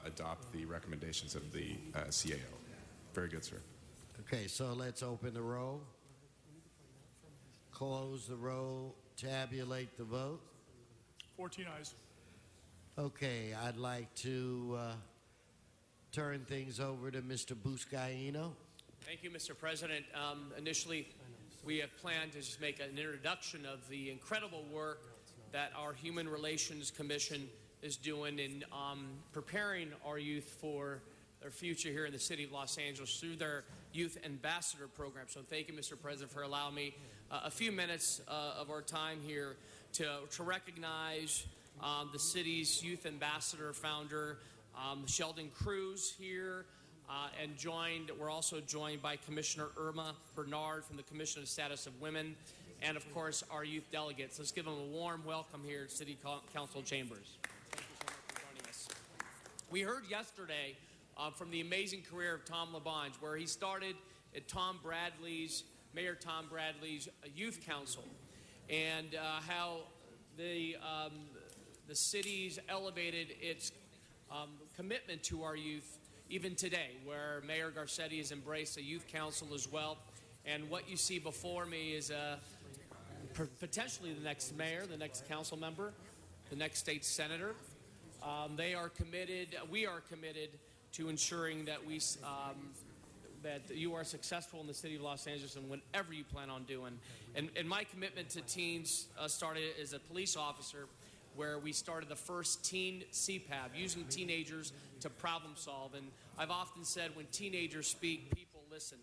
adopt the recommendations of the CAO. Very good, sir. Okay, so let's open the roll, close the roll, tabulate the vote. 14 ayes. Okay, I'd like to turn things over to Mr. Buscaino. Thank you, Mr. President. Initially, we have planned to just make an introduction of the incredible work that our Human Relations Commission is doing in preparing our youth for their future here in the city of Los Angeles through their Youth Ambassador Program. So thank you, Mr. President, for allowing me a few minutes of our time here to recognize the city's Youth Ambassador founder, Sheldon Cruz, here. And we're also joined by Commissioner Irma Bernard from the Commission on the Status of Women, and of course our youth delegates. Let's give them a warm welcome here at City Council chambers. Thank you so much for joining us. We heard yesterday from the amazing career of Tom LaBonge, where he started at Mayor Tom Bradley's Youth Council, and how the city's elevated its commitment to our youth even today, where Mayor Garcetti has embraced a youth council as well. And what you see before me is potentially the next mayor, the next council member, the next state senator. We are committed to ensuring that that you are successful in the city of Los Angeles and whatever you plan on doing. And my commitment to teens started as a police officer, where we started the first teen CPAB, using teenagers to problem solve. And I've often said, when teenagers speak, people listen.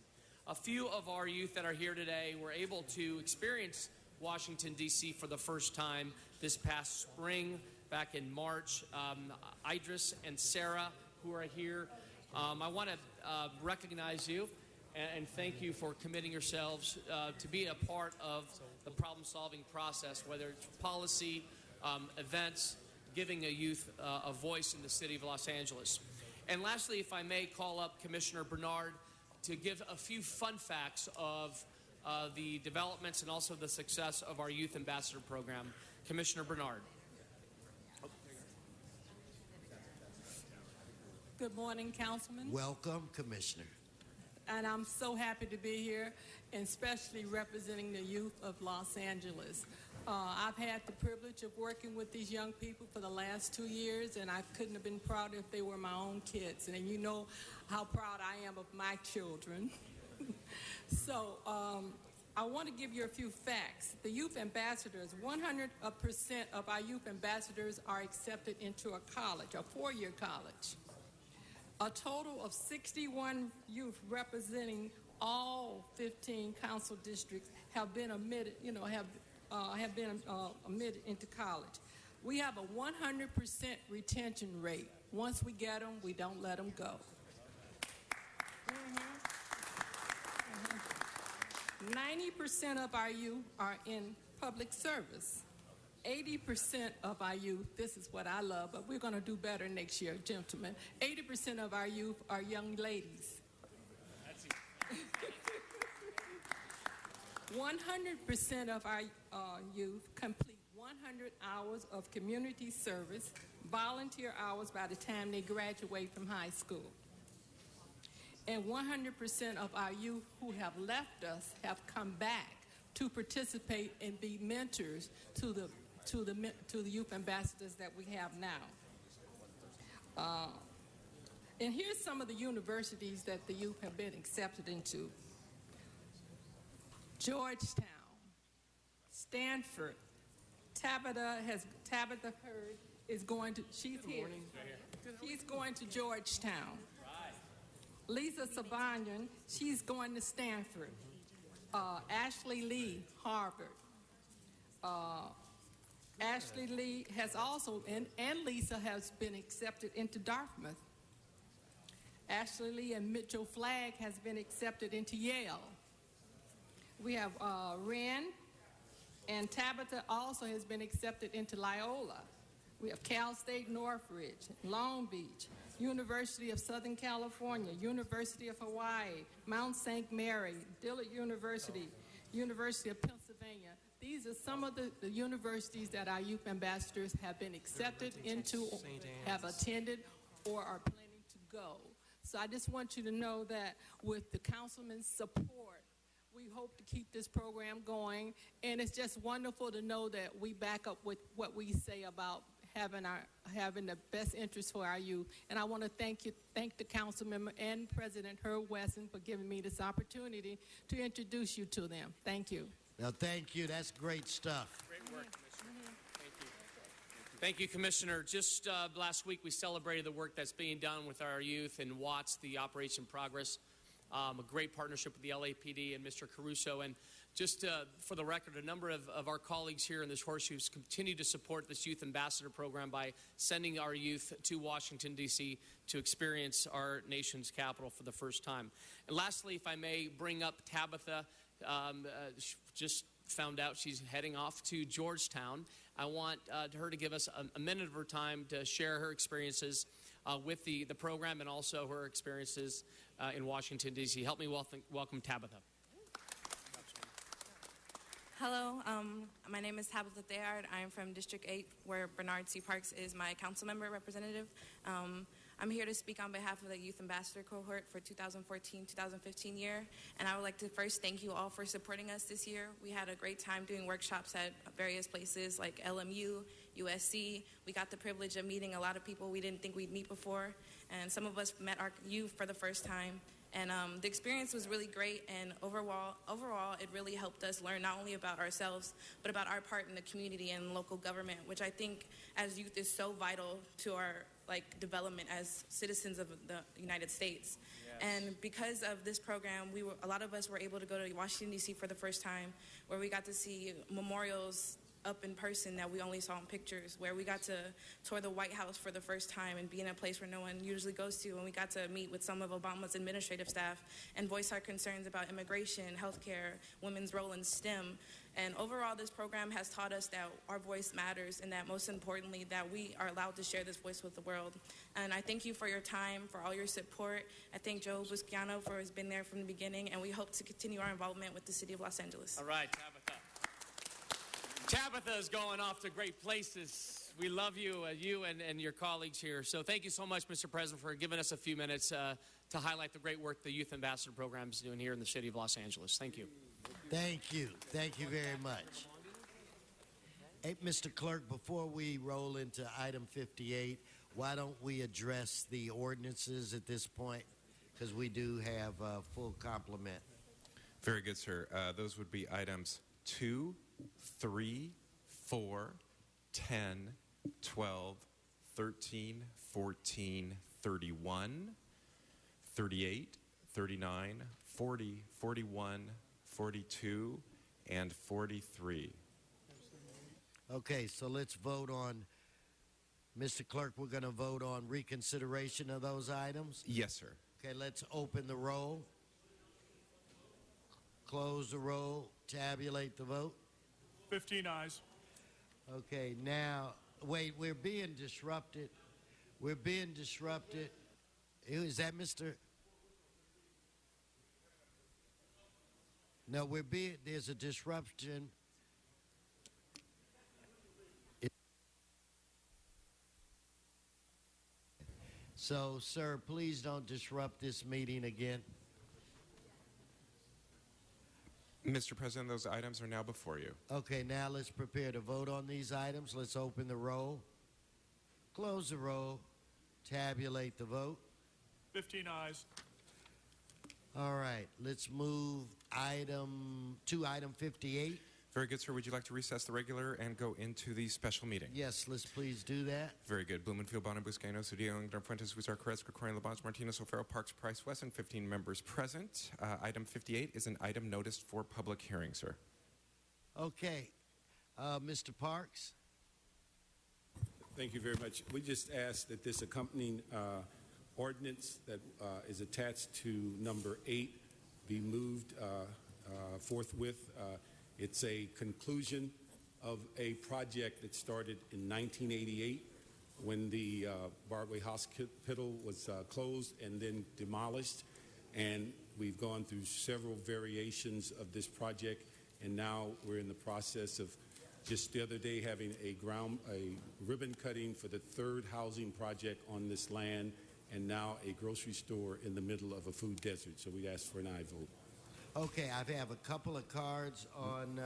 A few of our youth that are here today were able to experience Washington, D.C. for the first time this past spring, back in March. Idris and Sarah, who are here, I want to recognize you and thank you for committing yourselves to be a part of the problem-solving process, whether it's policy, events, giving a youth a voice in the city of Los Angeles. And lastly, if I may call up Commissioner Bernard to give a few fun facts of the developments and also the success of our Youth Ambassador Program. Commissioner Bernard. Good morning, Councilman. Welcome, Commissioner. And I'm so happy to be here, and especially representing the youth of Los Angeles. I've had the privilege of working with these young people for the last 2 years, and I couldn't have been prouder if they were my own kids. And you know how proud I am of my children. So I want to give you a few facts. The youth ambassadors, 100% of our youth ambassadors are accepted into a college, a four-year college. A total of 61 youth representing all 15 council districts have been admitted, admitted into college. We have a 100% retention rate. Once we get them, we don't let them go. 90% of our youth are in public service. 80% of our youth, this is what I love, but we're going to do better next year, gentlemen. 80% of our youth are young ladies. 100% of our youth complete 100 hours of community service, volunteer hours by the time they graduate from high school. And 100% of our youth who have left us have come back to participate and be mentors to the youth ambassadors that we have now. And here's some of the universities that the youth have been accepted into: Georgetown, Stanford. Tabitha Heard is going to. She's here. She's going to Georgetown. Lisa Sabanyan, she's going to Stanford. Ashley Lee, Harvard. Ashley Lee has also, and Lisa has been accepted into Dartmouth. Ashley Lee and Mitchell Flagg has been accepted into Yale. We have Ren, and Tabitha also has been accepted into Loyola. We have Cal State Northridge, Long Beach, University of Southern California, University of Hawaii, Mount St. Mary, Dillard University, University of Pennsylvania. These are some of the universities that our youth ambassadors have been accepted into, have attended, or are planning to go. So I just want you to know that with the councilman's support, we hope to keep this program going. And it's just wonderful to know that we back up with what we say about having the best interest for our youth. And I want to thank the council member and President Herb Wesson for giving me this opportunity to introduce you to them. Thank you. Now, thank you. That's great stuff. Great work, Commissioner. Thank you. Thank you, Commissioner. Just last week, we celebrated the work that's being done with our youth in Watts, the Operation Progress, a great partnership with the LAPD and Mr. Caruso. And just for the record, a number of our colleagues here in this Horseshoes continue to support this Youth Ambassador Program by sending our youth to Washington, D.C. to experience our nation's capital for the first time. And lastly, if I may bring up Tabitha, just found out she's heading off to Georgetown. I want her to give us a minute of her time to share her experiences with the program and also her experiences in Washington, D.C. Help me welcome Tabitha. Hello, my name is Tabitha Thayard. I am from District 8, where Bernard C. Parks is my council member representative. I'm here to speak on behalf of the Youth Ambassador Cohort for 2014-2015 year, and I would like to first thank you all for supporting us this year. We had a great time doing workshops at various places like LMU, USC. We got the privilege of meeting a lot of people we didn't think we'd meet before, and some of us met our youth for the first time. And the experience was really great, and overall, it really helped us learn not only about ourselves, but about our part in the community and local government, which I think as youth is so vital to our development as citizens of the United States. Yes. And because of this program, a lot of us were able to go to Washington, D.C. for the first time, where we got to see memorials up in person that we only saw in pictures, where we got to tour the White House for the first time and be in a place where no one usually goes to, and we got to meet with some of Obama's administrative staff and voice our concerns about immigration, healthcare, women's role in STEM. And overall, this program has taught us that our voice matters, and that most importantly, that we are allowed to share this voice with the world. And I thank you for your time, for all your support. I thank Joe Busciano for his been there from the beginning, and we hope to continue our involvement with the City of Los Angeles. All right, Tabitha. Tabitha is going off to great places. We love you, and your colleagues here. So thank you so much, Mr. President, for giving us a few minutes to highlight the great work the Youth Ambassador Program is doing here in the City of Los Angeles. Thank you. Thank you. Thank you very much. Hey, Mr. Clerk, before we roll into item 58, why don't we address the ordinances at this point? Because we do have a full complement. Very good, sir. Those would be items 2, 3, 4, 10, 12, 13, 14, 31, 38, 39, 40, 41, 42, and 43. Okay, so let's vote on, Mr. Clerk, we're going to vote on reconsideration of those items? Yes, sir. Okay, let's open the roll, close the roll, tabulate the vote. 15 ayes. Okay, now, wait, we're being disrupted. We're being disrupted. Is that Mr.? No, there's a disruption. So, sir, please don't disrupt this meeting again. Mr. President, those items are now before you. Okay, now let's prepare to vote on these items. Let's open the roll, close the roll, tabulate the vote. 15 ayes. All right, let's move item 58. Very good, sir. Would you like to recess the regular and go into the special meeting? Yes, let's please do that. Very good. Blumenfield, Bonner, Buscaino, Cedillo, Ingler, Fuentes, Wizar, Carrasco, Correa, LaBonge, Martinez, O'Farrell, Parks, Price, Wesson, 15 members present. Item 58 is an item noticed for public hearing, sir. Okay, Mr. Parks. Thank you very much. We just ask that this accompanying ordinance that is attached to number 8 be moved forthwith. It's a conclusion of a project that started in 1988 when the Broadway Hospital was closed and then demolished. And we've gone through several variations of this project, and now we're in the process of just the other day having a ribbon cutting for the 3rd housing project on this land, and now a grocery store in the middle of a food desert. So we ask for an aye vote. Okay, I have a couple of cards on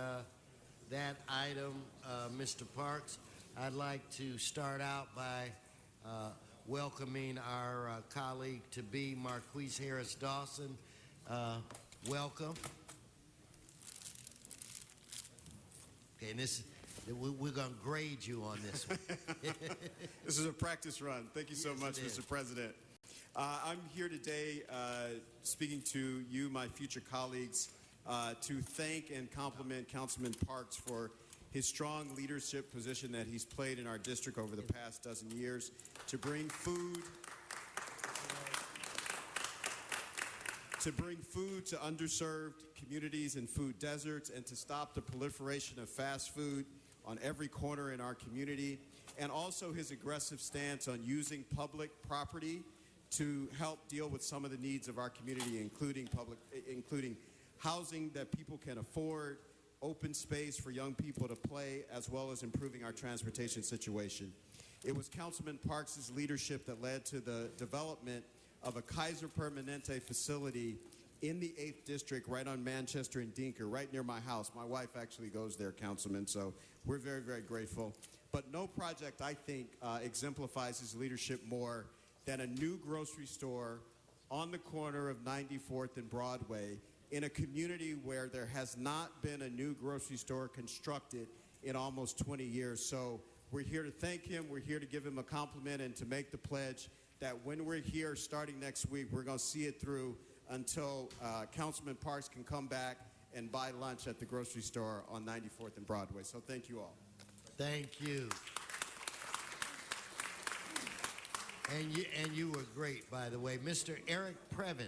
that item, Mr. Parks. I'd like to start out by welcoming our colleague-to-be, Marquise Harris Dawson. Welcome. Okay, and we're going to grade you on this one. This is a practice run. Thank you so much, Mr. President. I'm here today speaking to you, my future colleagues, to thank and compliment Councilman Parks for his strong leadership position that he's played in our district over the past dozen years to bring food to underserved communities and food deserts, and to stop the proliferation of fast food on every corner in our community, and also his aggressive stance on using public property to help deal with some of the needs of our community, including housing that people can afford, open space for young people to play, as well as improving our transportation situation. It was Councilman Parks' leadership that led to the development of a Kaiser Permanente facility in the 8th District right on Manchester and Dinker, right near my house. My wife actually goes there, Councilman, so we're very, very grateful. But no project, I think, exemplifies his leadership more than a new grocery store on the corner of 94th and Broadway in a community where there has not been a new grocery store constructed in almost 20 years. So we're here to thank him. We're here to give him a compliment and to make the pledge that when we're here starting next week, we're going to see it through until Councilman Parks can come back and buy lunch at the grocery store on 94th and Broadway. So thank you all. Thank you. And you were great, by the way. Mr. Eric Previn.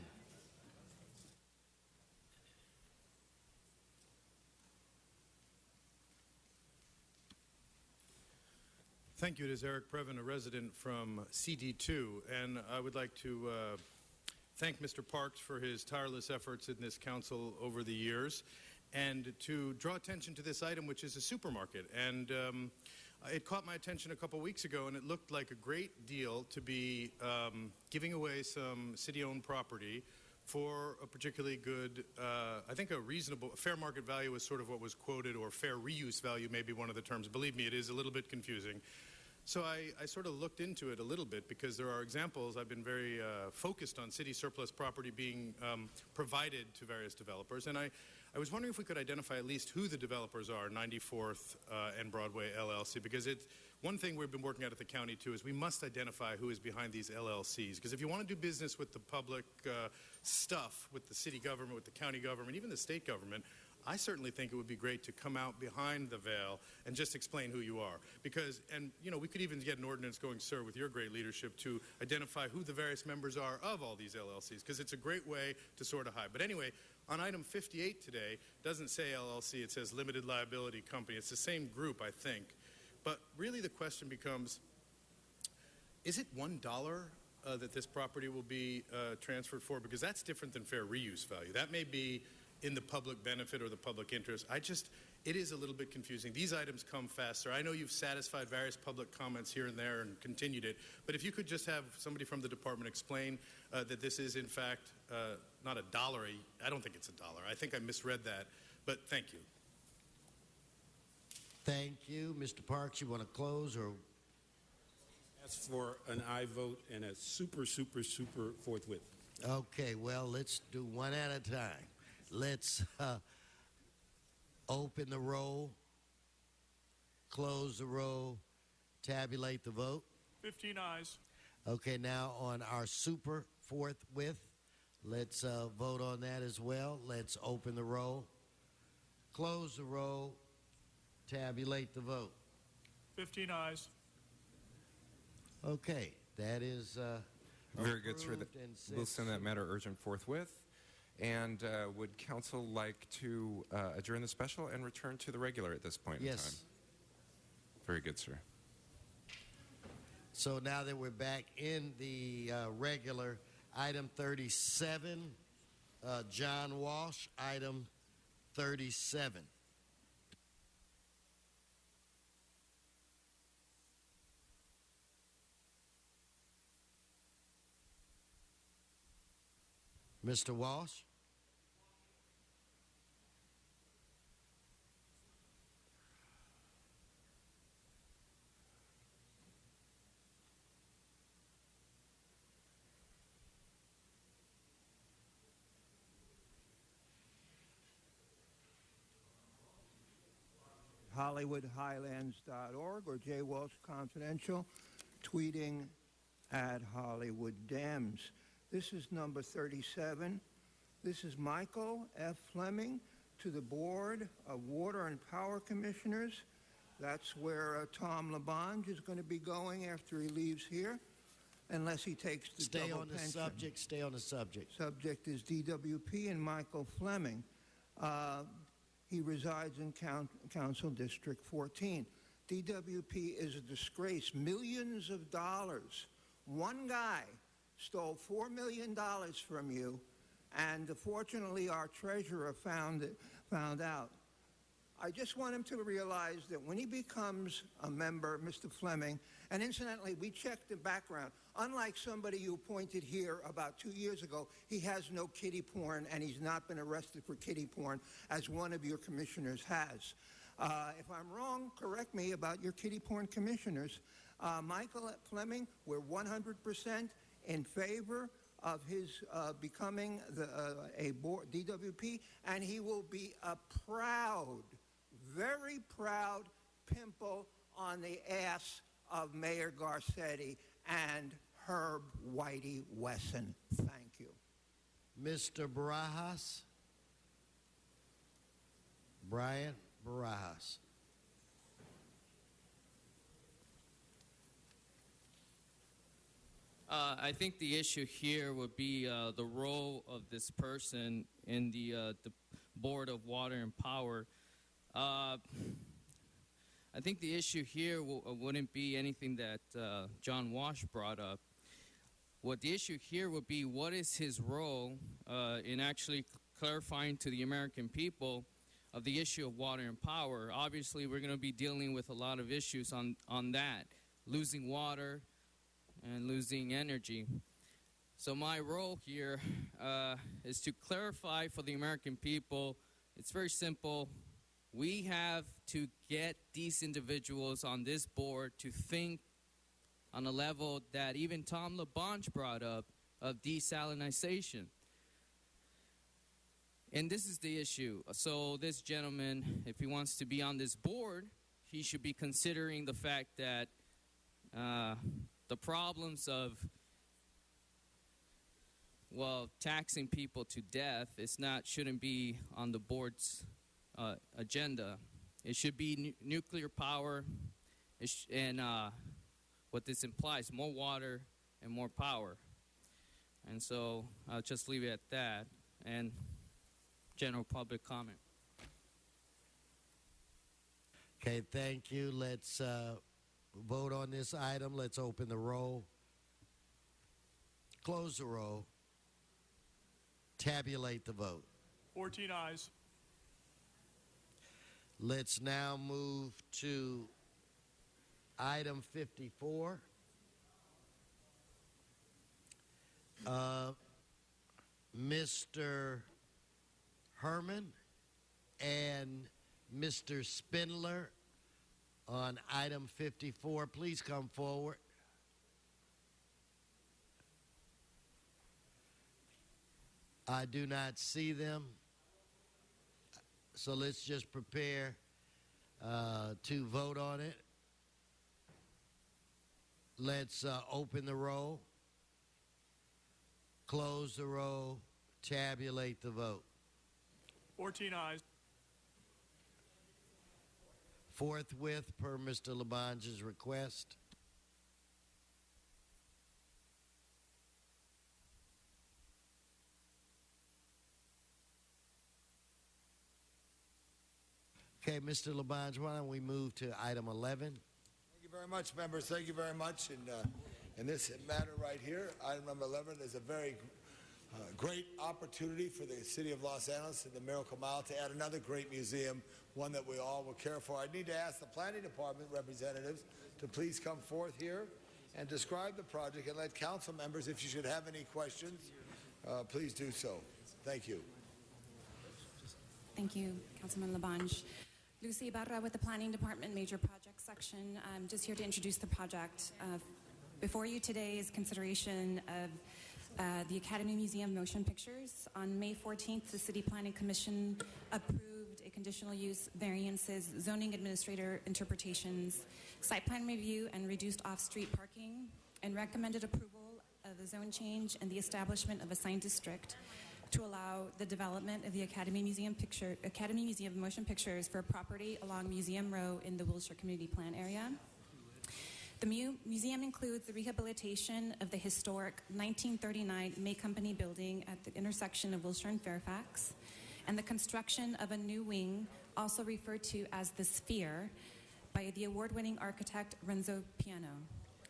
Thank you. It is Eric Previn, a resident from CD2, and I would like to thank Mr. Parks for his tireless efforts in this council over the years, and to draw attention to this item, which is a supermarket. And it caught my attention a couple weeks ago, and it looked like a great deal to be giving away some city-owned property for a particularly good, I think a reasonable, fair market value is sort of what was quoted, or fair reuse value may be one of the terms. Believe me, it is a little bit confusing. So I sort of looked into it a little bit because there are examples. I've been very focused on city surplus property being provided to various developers. And I was wondering if we could identify at least who the developers are, 94th and Broadway LLC, because it's one thing we've been working at the county too is we must identify who is behind these LLCs. Because if you want to do business with the public stuff, with the city government, with the county government, even the state government, I certainly think it would be great to come out behind the veil and just explain who you are. Because, and you know, we could even get an ordinance going, sir, with your great leadership to identify who the various members are of all these LLCs, because it's a great way to sort of hide. But anyway, on item 58 today, doesn't say LLC, it says limited liability company. It's the same group, I think. But really the question becomes, is it $1 that this property will be transferred for? Because that's different than fair reuse value. That may be in the public benefit or the public interest. It is a little bit confusing. These items come faster. I know you've satisfied various public comments here and there and continued it, but if you could just have somebody from the department explain that this is in fact not $1. I don't think it's $1. I think I misread that, but thank you. Thank you. Mr. Parks, you want to close or? Ask for an aye vote and a super forthwith. Okay, well, let's do one at a time. Let's open the roll, close the roll, tabulate the vote. 15 ayes. Okay, now on our super forthwith, let's vote on that as well. Let's open the roll, close the roll, tabulate the vote. 15 ayes. Okay, that is very good, sir. and We'll send that matter urgent forthwith. And would council like to adjourn the special and return to the regular at this point in time? Yes. Very good, sir. So now that we're back in the regular, item 37, John Walsh, item 37. Mr. Walsh? HollywoodHighlands.org or J. Walsh Confidential, tweeting at Hollywood Dems. This is number 37. This is Michael F. Fleming to the Board of Water and Power Commissioners. That's where Tom LaBonge is going to be going after he leaves here, unless he takes the Stay double on the pension. subject. Stay on the subject. Subject is DWP and Michael Fleming. He resides in Council District 14. DWP is a disgrace. Millions of dollars. One guy stole $4 million from you, and fortunately our treasurer found out. I just want him to realize that when he becomes a member, Mr. Fleming, and incidentally, we checked the background. Unlike somebody you appointed here about 2 years ago, he has no kiddie porn, and he's not been arrested for kiddie porn, as one of your commissioners has. If I'm wrong, correct me about your kiddie porn commissioners. Michael Fleming, we're 100% in favor of his becoming a board, DWP, and he will be a proud, very proud pimple on the ass of Mayor Garcetti and Herb Whitey Wesson. Thank you. Mr. Barajas? Brian Barajas. I think the issue here would be the role of this person in the Board of Water and Power. I think the issue here wouldn't be anything that John Walsh brought up. What the issue here would be, what is his role in actually clarifying to the American people of the issue of water and power? Obviously, we're going to be dealing with a lot of issues on that, losing water and losing energy. So my role here is to clarify for the American people. It's very simple. We have to get these individuals on this board to think on a level that even Tom LaBonge brought up of desalinization. And this is the issue. So this gentleman, if he wants to be on this board, he should be considering the fact that the problems of, well, taxing people to death shouldn't be on the board's agenda. It should be nuclear power, and what this implies, more water and more power. And so I'll just leave it at that. And general public comment. Okay, thank you. Let's vote on this item. Let's open the roll. Close the roll. Tabulate the vote. 14 ayes. Let's now move to item 54. Mr. Herman and Mr. Spindler on item 54. Please come forward. I do not see them. So let's just prepare to vote on it. Let's open the roll, close the roll, tabulate the vote. 14 ayes. Forthwith, per Mr. LaBonge's request. Okay, Mr. LaBonge, why don't we move to item 11? Thank you very much, members. Thank you very much. And in this matter right here, item number 11 is a very great opportunity for the city of Los Angeles and the Miracle Mile to add another great museum, one that we all will care for. I need to ask the planning department representatives to please come forth here and describe the project, and let council members, if you should have any questions, please do so. Thank you. Thank you, Councilman LaBonge. Lucy Ibarra with the Planning Department Major Projects Section. I'm just here to introduce the project. Before you today is consideration of the Academy Museum Motion Pictures. On May 14th, the City Planning Commission approved a conditional use variances, zoning administrator interpretations, site plan review, and reduced off-street parking, and recommended approval of the zone change and the establishment of a sign district to allow the development of the Academy Museum Motion Pictures for property along Museum Row in the Wilshire Community Plan area. The museum includes the rehabilitation of the historic 1939 May Company building at the intersection of Wilshire and Fairfax, and the construction of a new wing, also referred to as the Sphere, by the award-winning architect Renzo Piano.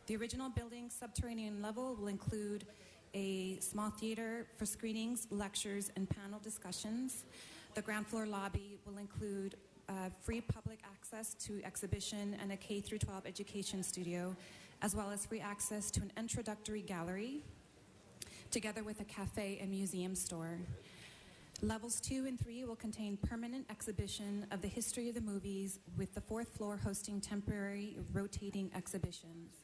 The original building's subterranean level will include a small theater for screenings, lectures, and panel discussions. The ground floor lobby will include free public access to exhibition and a K-12 education studio, as well as free access to an introductory gallery, together with a cafe and museum store. Levels 2 and 3 will contain permanent exhibition of the history of the movies, with the 4th floor hosting temporary rotating exhibitions.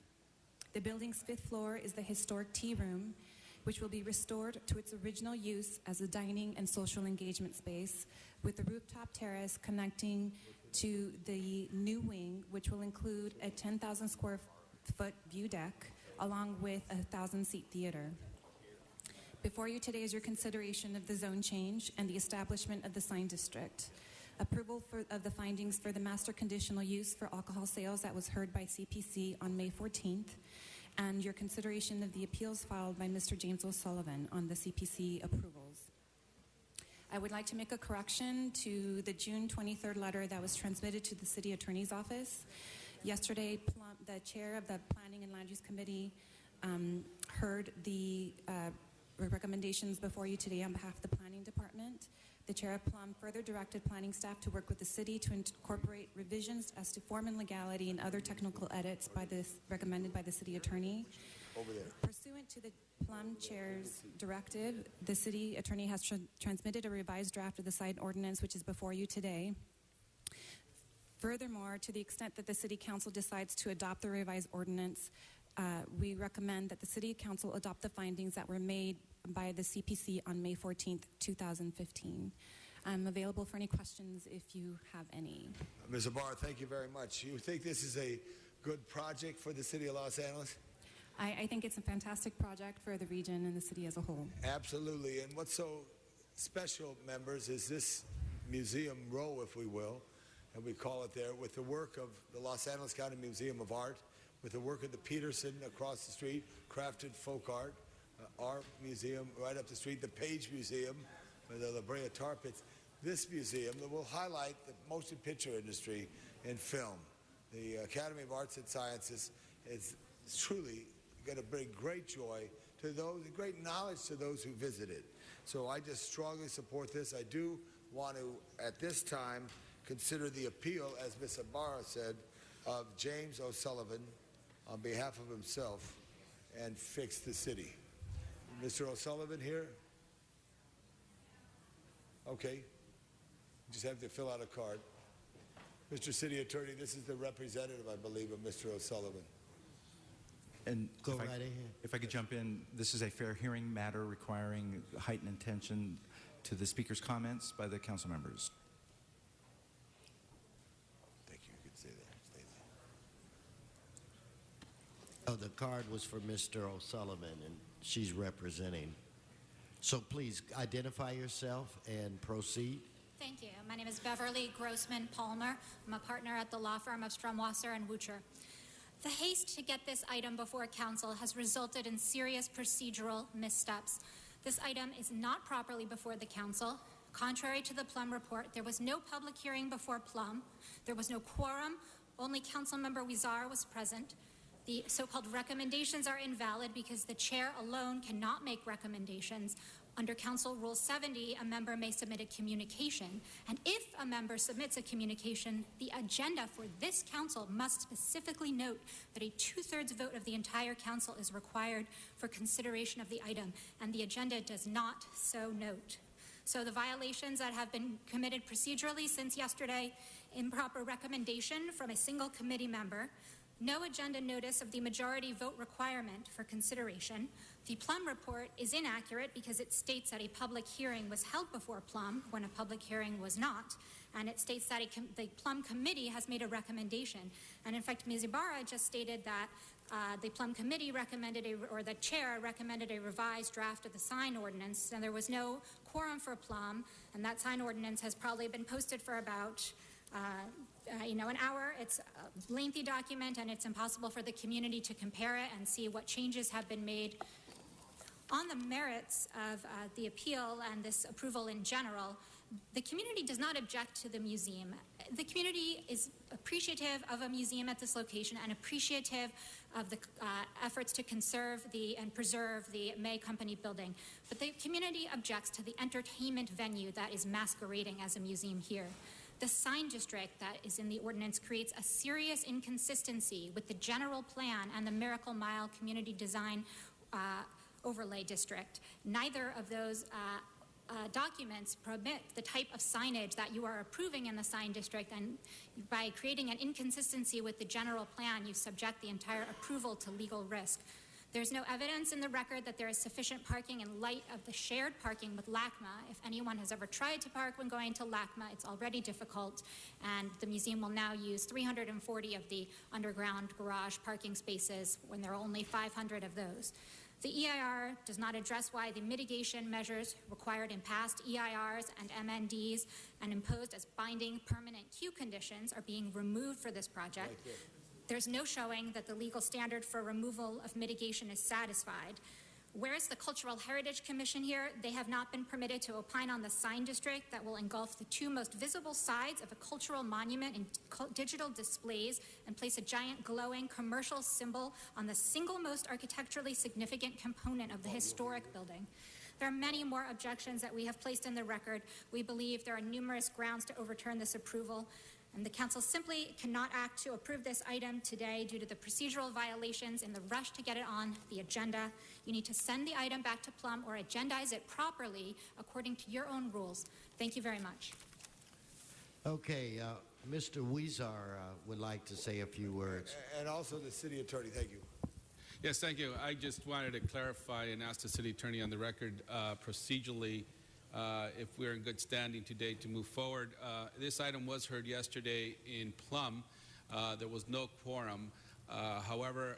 The building's 5th floor is the historic tea room, which will be restored to its original use as a dining and social engagement space, with the rooftop terrace connecting to the new wing, which will include a 10,000 square foot view deck, along with a 1,000-seat theater. Before you today is your consideration of the zone change and the establishment of the sign district. Approval of the findings for the master conditional use for alcohol sales that was heard by CPC on May 14th, and your consideration of the appeals filed by Mr. James O'Sullivan on the CPC approvals. I would like to make a correction to the June 23rd letter that was transmitted to the City Attorney's Office. Yesterday, the chair of the Planning and Land Use Committee heard the recommendations before you today on behalf of the Planning Department. The Chair of Plum further directed planning staff to work with the city to incorporate revisions as to form and legality and other technical edits recommended by the City Attorney. Over there. Pursuant to the Plum Chair's directive, the City Attorney has transmitted a revised draft of the sign ordinance, which is before you today. Furthermore, to the extent that the City Council decides to adopt the revised ordinance, we recommend that the City Council adopt the findings that were made by the CPC on May 14th, 2015. I'm available for any questions if you have any. Ms. Ibarra, thank you very much. You think this is a good project for the city of Los Angeles? I think it's a fantastic project for the region and the city as a whole. Absolutely. And what's so special, members, is this museum row, if we will, and we call it there, with the work of the Los Angeles County Museum of Art, with the work of the Peterson across the street, Crafted Folk Art, our museum right up the street, the Page Museum, with the La Brea Tar Pits. This museum that will highlight the motion picture industry in film. The Academy of Arts and Sciences is truly going to bring great joy to those, great knowledge to those who visited. So I just strongly support this. I do want to, at this time, consider the appeal, as Ms. Ibarra said, of James O'Sullivan on behalf of himself and Fix the City. Mr. O'Sullivan here? Okay. Just have to fill out a card. Mr. City Attorney, this is the representative, I believe, of Mr. O'Sullivan. And Go right ahead. If I could jump in, this is a fair hearing matter requiring heightened attention to the speaker's comments by the council members. Thank you. You can stay there. Stay there. Oh, the card was for Mr. O'Sullivan, and she's representing. So please identify yourself and proceed. Thank you. My name is Beverly Grossman Palmer. I'm a partner at the law firm of Strumwasser and Wucher. The haste to get this item before council has resulted in serious procedural missteps. This item is not properly before the council. Contrary to the Plum report, there was no public hearing before Plum. There was no quorum. Only Councilmember Huizar was present. The so-called recommendations are invalid because the chair alone cannot make recommendations. Under Council Rule 70, a member may submit a communication, and if a member submits a communication, the agenda for this council must specifically note that a 2/3 vote of the entire council is required for consideration of the item, and the agenda does not so note. So the violations that have been committed procedurally since yesterday: improper recommendation from a single committee member, no agenda notice of the majority vote requirement for consideration. The Plum report is inaccurate because it states that a public hearing was held before Plum when a public hearing was not, and it states that the Plum committee has made a recommendation. And in fact, Ms. Ibarra just stated that the Plum committee recommended, or the chair recommended, a revised draft of the sign ordinance, and there was no quorum for Plum, and that sign ordinance has probably been posted for about an hour. It's a lengthy document, and it's impossible for the community to compare it and see what changes have been made. On the merits of the appeal and this approval in general, the community does not object to the museum. The community is appreciative of a museum at this location and appreciative of the efforts to conserve and preserve the May Company building. But the community objects to the entertainment venue that is masquerading as a museum here. The sign district that is in the ordinance creates a serious inconsistency with the general plan and the Miracle Mile community design overlay district. Neither of those documents permit the type of signage that you are approving in the sign district, and by creating an inconsistency with the general plan, you subject the entire approval to legal risk. There's no evidence in the record that there is sufficient parking in light of the shared parking with LACMA. If anyone has ever tried to park when going to LACMA, it's already difficult, and the museum will now use 340 of the underground garage parking spaces when there are only 500 of those. The EIR does not address why the mitigation measures required in past EIRs and MNDs and imposed as binding permanent queue conditions are being removed for this project. There's no showing that the legal standard for removal of mitigation is satisfied. Where's the Cultural Heritage Commission here? They have not been permitted to opine on the sign district that will engulf the two most visible sides of a cultural monument in digital displays and place a giant glowing commercial symbol on the single most architecturally significant component of the historic building. There are many more objections that we have placed in the record. We believe there are numerous grounds to overturn this approval, and the council simply cannot act to approve this item today due to the procedural violations in the rush to get it on the agenda. You need to send the item back to Plum or agendize it properly according to your own rules. Thank you very much. Okay, Mr. Huizar would like to say a few words. And also the city attorney, thank you. Yes, thank you. I just wanted to clarify and ask the city attorney on the record procedurally if we're in good standing today to move forward. This item was heard yesterday in Plum. There was no quorum. However,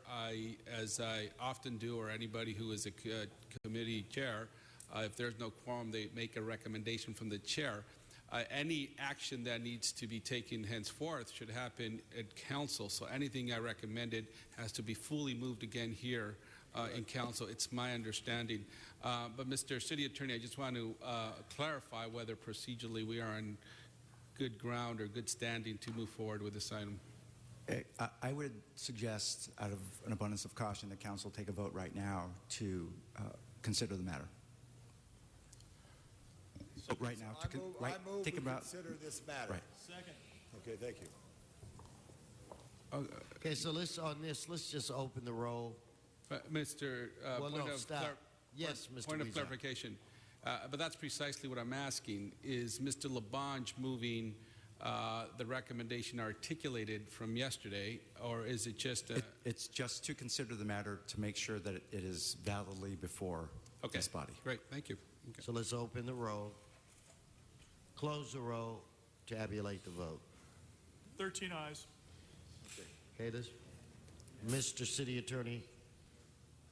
as I often do, or anybody who is a committee chair, if there's no quorum, they make a recommendation from the chair. Any action that needs to be taken henceforth should happen at council. So anything I recommended has to be fully moved again here in council. It's my understanding. But Mr. City Attorney, I just want to clarify whether procedurally we are on good ground or good standing to move forward with this item. I would suggest, out of an abundance of caution, that council take a vote right now to consider the matter. Right now, I move take we about consider this matter. Right. Second. Okay, thank you. Okay, so let's just open the roll. Mr. Well, no, stop. Yes, Mr. Point of Weezer. clarification. But that's precisely what I'm asking. Is Mr. Labange moving the recommendation articulated from yesterday, or is it just It's just to consider the matter to make sure that it is validly before this body. Great, thank you. Okay. So let's open the roll, close the roll, tabulate the vote. 13 ayes. Okay, Mr. City Attorney.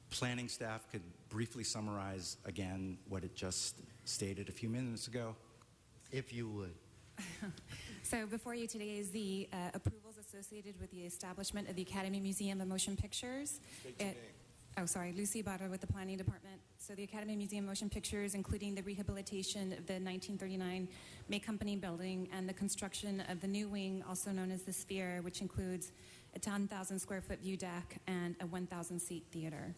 Planning staff could briefly summarize again what it just stated a few minutes ago. If you would. So before you today is the approvals associated with the establishment of the Academy Museum of Motion Pictures. Lucy Barra with the Planning Department. So the Academy Museum of Motion Pictures, including the rehabilitation of the 1939 May Company building and the construction of the new wing, also known as the Sphere, which includes a 10,000 square foot view deck and a 1,000 seat theater.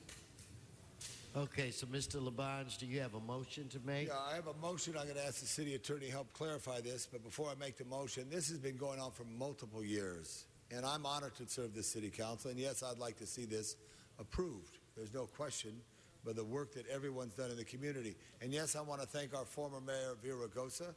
Okay, so Mr. Labange, do you have a motion to make? Yeah, I have a motion. I'm going to ask the city attorney to help clarify this. But before I make the motion, this has been going on for multiple years. And I'm honored to serve the city council. And yes, I'd like to see this approved. There's no question, but the work that everyone's done in the community. And yes, I want to thank our former mayor, Vera Gosa,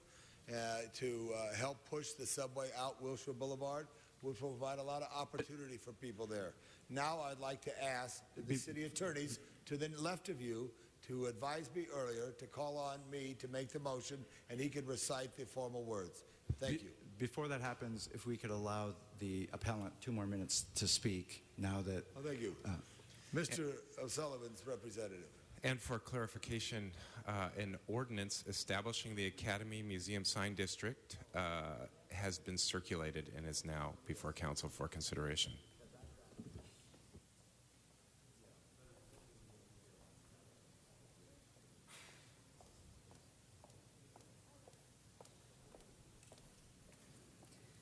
to help push the subway out Wilshire Boulevard, which will provide a lot of opportunity for people there. Now I'd like to ask the city attorneys to the left of you to advise me earlier to call on me to make the motion, and he can recite the formal words. Thank you. Before that happens, if we could allow the appellant 2 more minutes to speak now that... Oh, thank you. Mr. O'Sullivan's representative. And for clarification, an ordinance establishing the Academy Museum Sign District has been circulated and is now before council for consideration.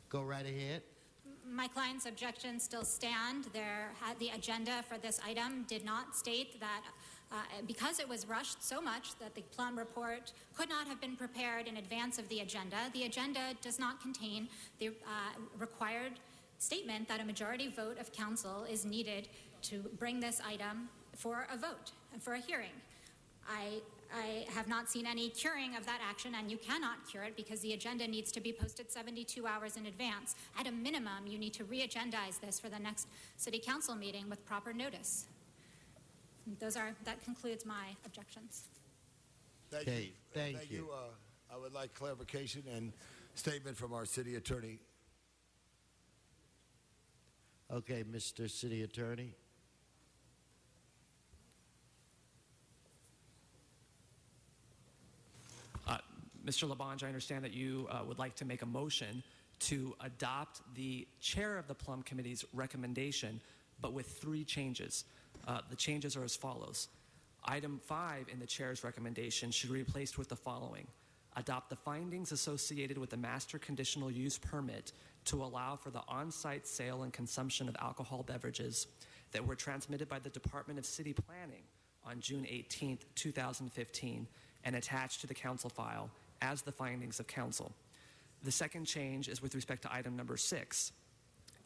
Go right ahead. My client's objections still stand. The agenda for this item did not state that because it was rushed so much that the Plum report could not have been prepared in advance of the agenda does not contain the required statement that a majority vote of council is needed to bring this item for a vote, for a hearing. I have not seen any curing of that action, and you cannot cure it because the agenda needs to be posted 72 hours in advance. At a minimum, you need to re-agendize this for the next city council meeting with proper notice. That concludes my objections. Thank you. Thank you. I would like clarification and statement from our city attorney. Okay, Mr. City Attorney. Mr. Labange, I understand that you would like to make a motion to adopt the chair of the Plum Committee's recommendation, but with 3 changes. The changes are as follows. Item 5 in the chair's recommendation should be replaced with the following. Adopt the findings associated with the master conditional use permit to allow for the on-site sale and consumption of alcohol beverages that were transmitted by the Department of City Planning on June 18, 2015, and attached to the council file as the findings of council. The second change is with respect to item number 6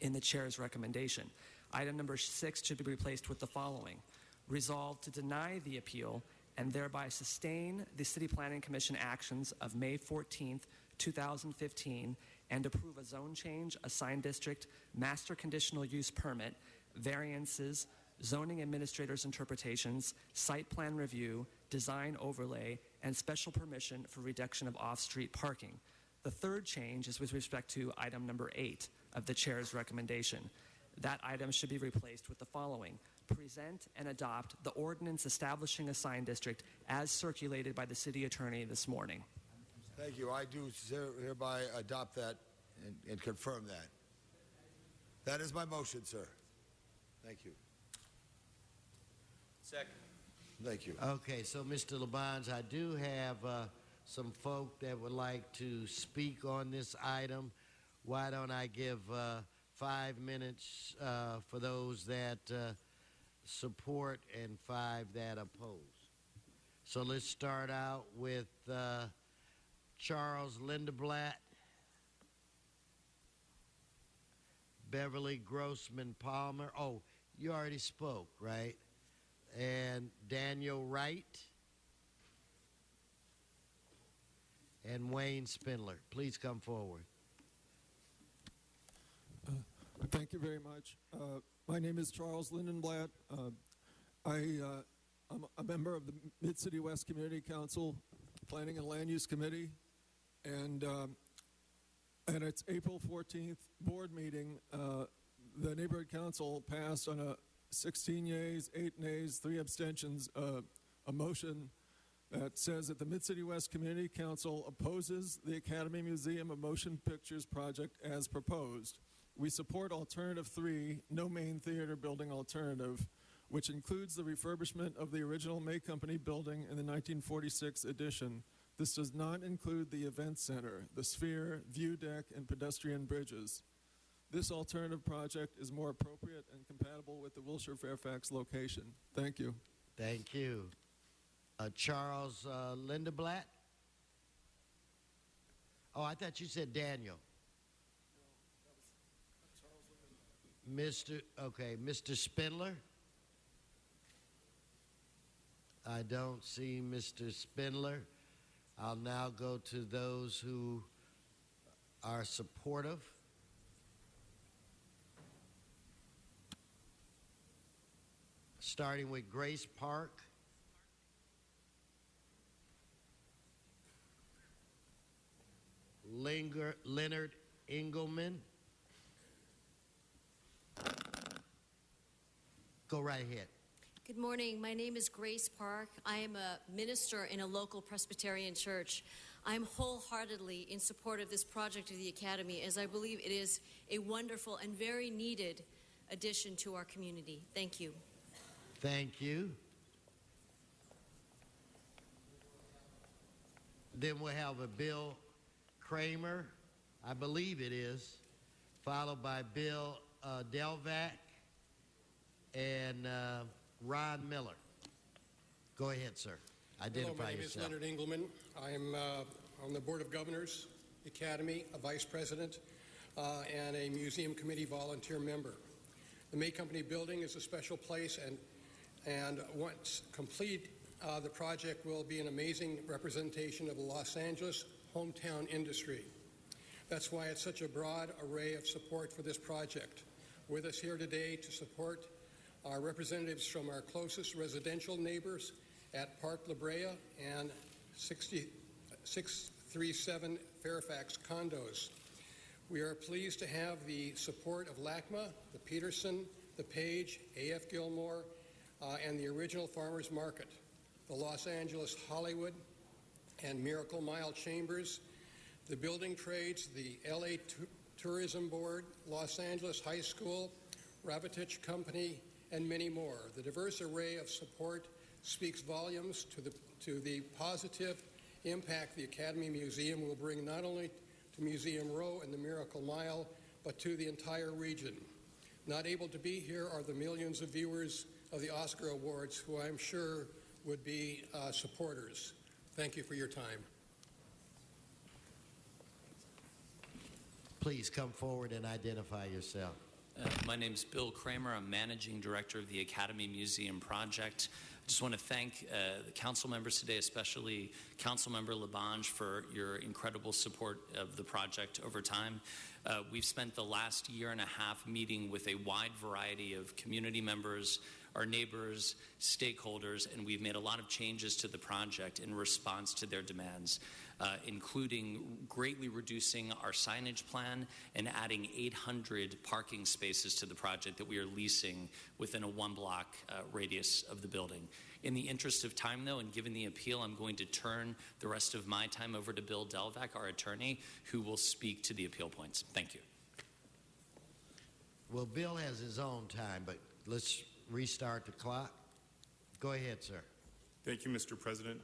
in the chair's recommendation. Item number 6 should be replaced with the following. Resolve to deny the appeal and thereby sustain the City Planning Commission actions of May 14, 2015, and approve a zone change, a sign district, master conditional use permit, variances, zoning administrator's interpretations, site plan review, design overlay, and special permission for reduction of off-street parking. The third change is with respect to item number 8 of the chair's recommendation. That item should be replaced with the following: present and adopt the ordinance establishing a sign district as circulated by the city attorney this morning. Thank you. I do hereby adopt that and confirm that. That is my motion, sir. Thank you. Second. Thank you. Okay, so Mr. Labange, I do have some folk that would like to speak on this item. Why don't I give 5 minutes for those that support and 5 that oppose. So let's start out with Charles Lindblad, Beverly Grossman Palmer. Oh, you already spoke, right? And Daniel Wright and Wayne Spindler. Please come forward. Thank you very much. My name is Charles Lindenblatt. I'm a member of the Mid-City West Community Council Planning and Land Use Committee, and at its April 14th board meeting, the Neighborhood Council passed on a 16 yeas, 8 nays, 3 abstentions, a motion that says that the Mid-City West Community Council opposes the Academy Museum of Motion Pictures project as proposed. We support Alternative 3, no main theater building alternative, which includes the refurbishment of the original May Company building in the 1946 edition. This does not include the event center, the Sphere, view deck, and pedestrian bridges. This alternative project is more appropriate and compatible with the Wilshire-Fairfax location. Thank you. Thank you. Charles Lindblad? Oh, I thought you said Daniel. Mr. Spindler? I don't see Mr. Spindler. I'll now go to those who are supportive. Starting with Grace Park. Leonard Engelman. Go right ahead. Good morning. My name is Grace Park. I am a minister in a local Presbyterian church. I'm wholeheartedly in support of this project of the Academy, as I believe it is a wonderful and very needed addition to our community. Thank you. Thank you. Then we'll have a Bill Kramer, I believe it is, followed by Bill Delvac and Ron Miller. Go ahead, sir. Identify Hello, my name yourself. is Leonard Engelman. I'm on the Board of Governors, Academy, a vice president, and a museum committee volunteer member. The May Company building is a special place, and once complete, the project will be an amazing representation of the Los Angeles hometown industry. That's why it's such a broad array of support for this project. With us here today to support are representatives from our closest residential neighbors at Park La Brea and 637 Fairfax condos. We are pleased to have the support of LACMA, the Peterson, the Page, A.F. Gilmore, and the original Farmers Market, the Los Angeles Hollywood and Miracle Mile Chambers, the building trades, the L.A. Tourism Board, Los Angeles High School, Ravitich Company, and many more. The diverse array of support speaks volumes to the positive impact the Academy Museum will bring not only to Museum Row and the Miracle Mile, but to the entire region. Not able to be here are the millions of viewers of the Oscar Awards who I'm sure would be supporters. Thank you for your time. Please come forward and identify yourself. My name is Bill Kramer. I'm Managing Director of the Academy Museum Project. I just want to thank the council members today, especially Councilmember Labange, for your incredible support of the project over time. We've spent the last year and a half meeting with a wide variety of community members, our neighbors, stakeholders, and we've made a lot of changes to the project in response to their demands, including greatly reducing our signage plan and adding 800 parking spaces to the project that we are leasing within a one-block radius of the building. In the interest of time, though, and given the appeal, I'm going to turn the rest of my time over to Bill Delvac, our attorney, who will speak to the appeal points. Thank you. Well, Bill has his own time, but let's restart the clock. Go ahead, sir. Thank you, Mr. President.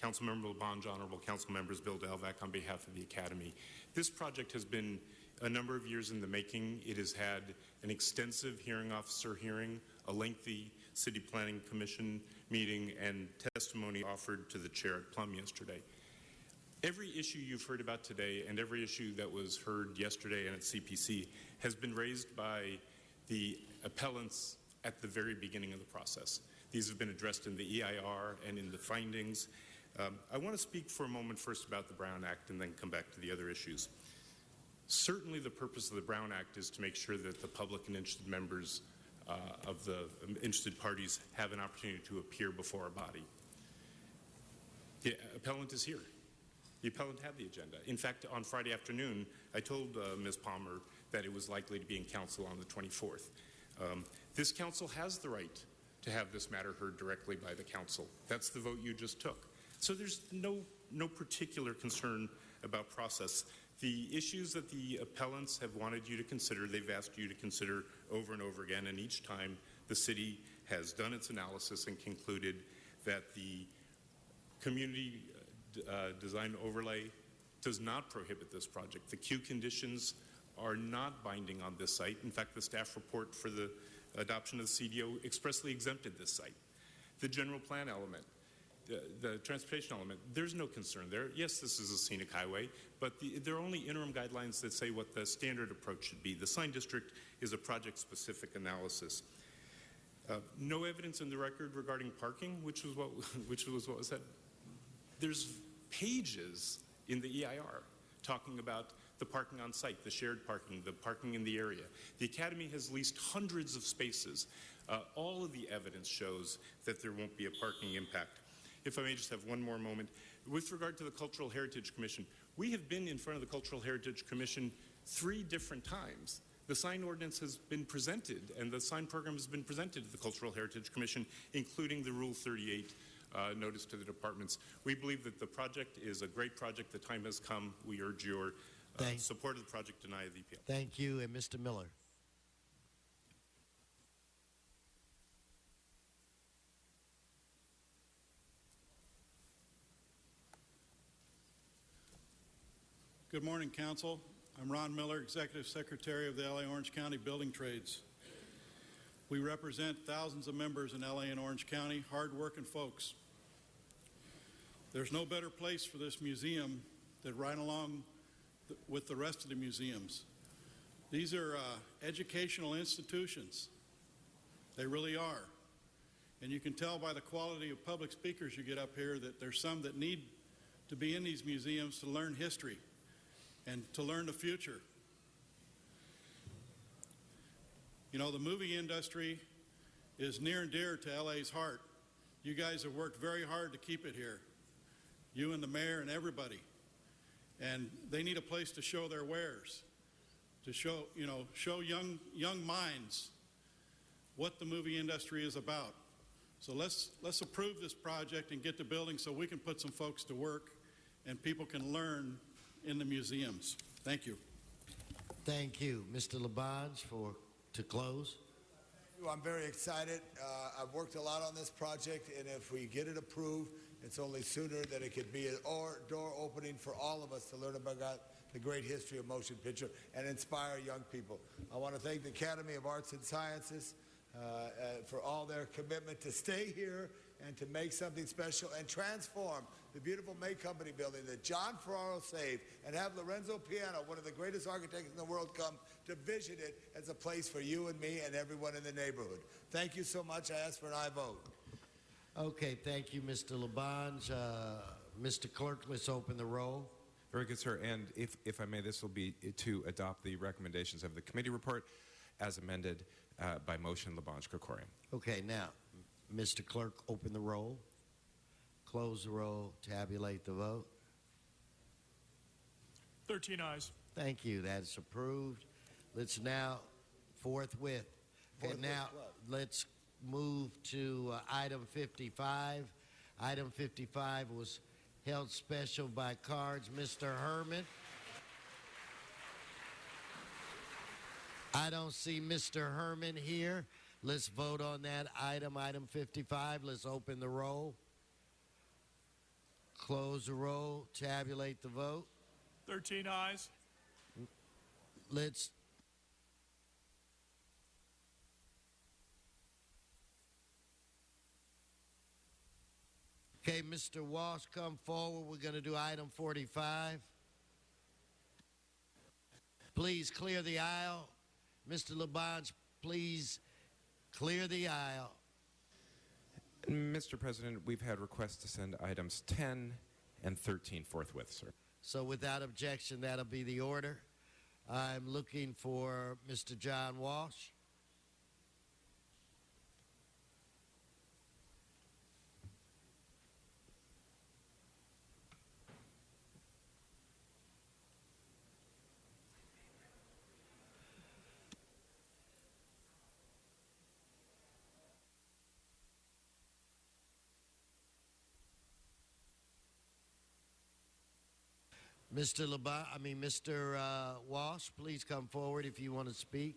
Councilmember LaBonge, honorable council members, Bill Delvac on behalf of the Academy. This project has been a number of years in the making. It has had an extensive hearing officer hearing, a lengthy City Planning Commission meeting, and testimony offered to the chair at Plum yesterday. Every issue you've heard about today and every issue that was heard yesterday and at CPC has been raised by the appellants at the very beginning of the process. These have been addressed in the EIR and in the findings. I want to speak for a moment first about the Brown Act and then come back to the other issues. Certainly the purpose of the Brown Act is to make sure that the public and interested members of the interested parties have an opportunity to appear before a body. The appellant is here. The appellant had the agenda. In fact, on Friday afternoon, I told Ms. Palmer that it was likely to be in council on the 24th. This council has the right to have this matter heard directly by the council. That's the vote you just took. So there's no particular concern about process. The issues that the appellants have wanted you to consider, they've asked you to consider over and over again, and each time the city has done its analysis and concluded that the community design overlay does not prohibit this project. The queue conditions are not binding on this site. In fact, the staff report for the adoption of the CDO expressly exempted this site. The general plan element, the transportation element, there's no concern there. Yes, this is a scenic highway, but there are only interim guidelines that say what the standard approach should be. The sign district is a project-specific analysis. No evidence in the record regarding parking, which was what was said. There's pages in the EIR talking about the parking on site, the shared parking, the parking in the area. The Academy has leased hundreds of spaces. All of the evidence shows that there won't be a parking impact. If I may just have one more moment. With regard to the Cultural Heritage Commission, we have been in front of the Cultural Heritage Commission 3 different times. The sign ordinance has been presented, and the sign program has been presented to the Cultural Heritage Commission, including the Rule 38 notice to the departments. We believe that the project is a great project. The time has come. We urge your support of the project, deny the appeal. Thank you. And Mr. Miller. Good morning, Council. I'm Ron Miller, Executive Secretary of the LA Orange County Building Trades. We represent thousands of members in LA and Orange County, hard-working folks. There's no better place for this museum than right along with the rest of the museums. These are educational institutions. They really are. And you can tell by the quality of public speakers you get up here that there's some that need to be in these museums to learn history and to learn the future. You know, the movie industry is near and dear to LA's heart. You guys have worked very hard to keep it here. You and the mayor and everybody. And they need a place to show their wares, to show young minds what the movie industry is about. So let's approve this project and get the building so we can put some folks to work and people can learn in the museums. Thank you. Thank you. Mr. LaBonge to close. I'm very excited. I've worked a lot on this project, and if we get it approved, it's only sooner that it could be a door opening for all of us to learn about the great history of motion picture and inspire young people. I want to thank the Academy of Arts and Sciences for all their commitment to stay here and to make something special and transform the beautiful May Company building that John Ferraro saved, and have Lorenzo Piano, one of the greatest architects in the world, come to visit it as a place for you and me and everyone in the neighborhood. Thank you so much. I ask for an aye vote. Okay, thank you, Mr. LaBonge. Mr. Clerk, let's open the roll. Very good, sir. And if I may, this will be to adopt the recommendations of the committee report as amended. By motion, Labange Krikorian. Okay, now, Mr. Clerk, open the roll, close the roll, tabulate the vote. 13 ayes. Thank you. That's approved. Let's now forthwith. Okay, Forthwith now what? let's move to item 55. Item 55 was held special by cards. Mr. Herman. I don't see Mr. Herman here. Let's vote on that item 55. Let's open the roll. Close the roll. Tabulate the vote. 13 ayes. Let's Okay, Mr. Walsh, come forward. We're going to do item 45. Please clear the aisle. Mr. Labange, please clear the aisle. Mr. President, we've had requests to send items 10 and 13 forthwith, sir. So without objection, that'll be the order. I'm looking for Mr. John Walsh. Mr. Walsh, please come forward if you want to speak.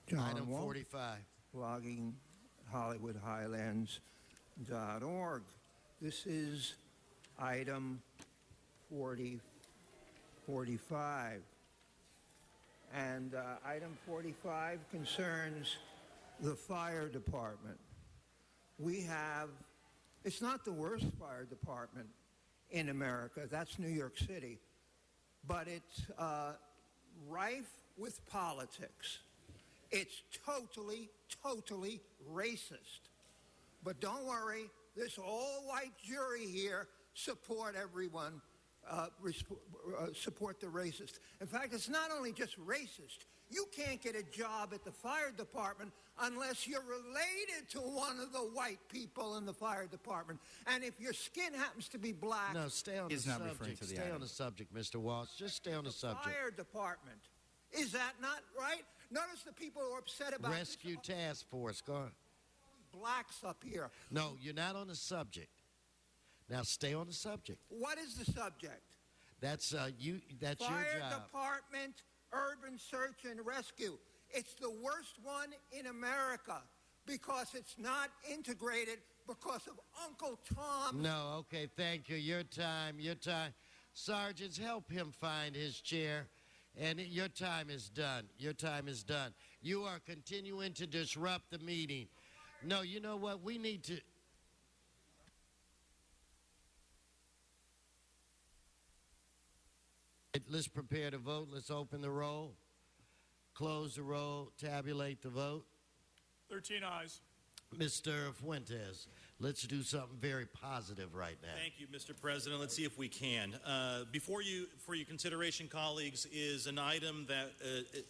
John Item Walsh, 45. Blogging HollywoodHighlands.org. This is item 45. And item 45 concerns the fire department. We have, it's not the worst fire department in America, that's New York City, but it's rife with politics. It's totally racist. But don't worry, this all-white jury here support everyone, support the racist. In fact, it's not only just racist. You can't get a job at the fire department unless you're related to one of the white people in the fire department. And if your skin happens to be black... No, stay on the He's not referring subject. to the Stay item. on the subject, Mr. Walsh. Just stay on the subject. Fire department. Is that not right? Notice the people who are upset about Rescue Task Force. Go on. blacks up here. No, you're not on the subject. Now stay on the subject. What is the subject? That's you. That's Fire your job. department, urban search and rescue. It's the worst one in America because it's not integrated because of Uncle Tom. No, okay, thank you. Your time. Sergeants, help him find his chair. And your time is done. Your time is done. You are continuing to disrupt the meeting. No, you know what? We need to... Let's prepare to vote. Let's open the roll. Close the roll. Tabulate the vote. 13 ayes. Mr. Fuentes, let's do something very positive right now. Thank you, Mr. President. Let's see if we can. Before you, for your consideration, colleagues, is an item that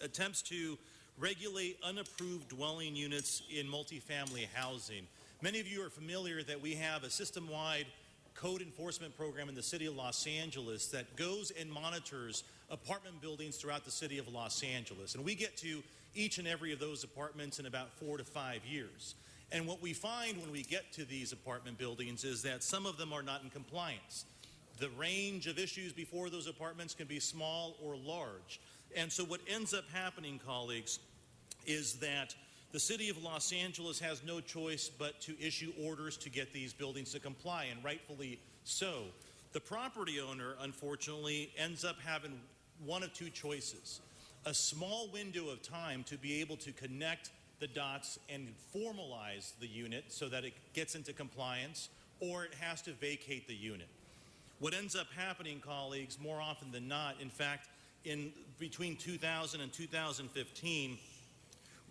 attempts to regulate unapproved dwelling units in multifamily housing. Many of you are familiar that we have a system-wide code enforcement program in the city of Los Angeles that goes and monitors apartment buildings throughout the city of Los Angeles. And we get to each and every of those apartments in about 4 to 5 years. And what we find when we get to these apartment buildings is that some of them are not in compliance. The range of issues before those apartments can be small or large. And so what ends up happening, colleagues, is that the city of Los Angeles has no choice but to issue orders to get these buildings to comply, and rightfully so. The property owner, unfortunately, ends up having one of two choices: a small window of time to be able to connect the dots and formalize the unit so that it gets into compliance, or it has to vacate the unit. What ends up happening, colleagues, more often than not, in fact, in between 2000 and 2015,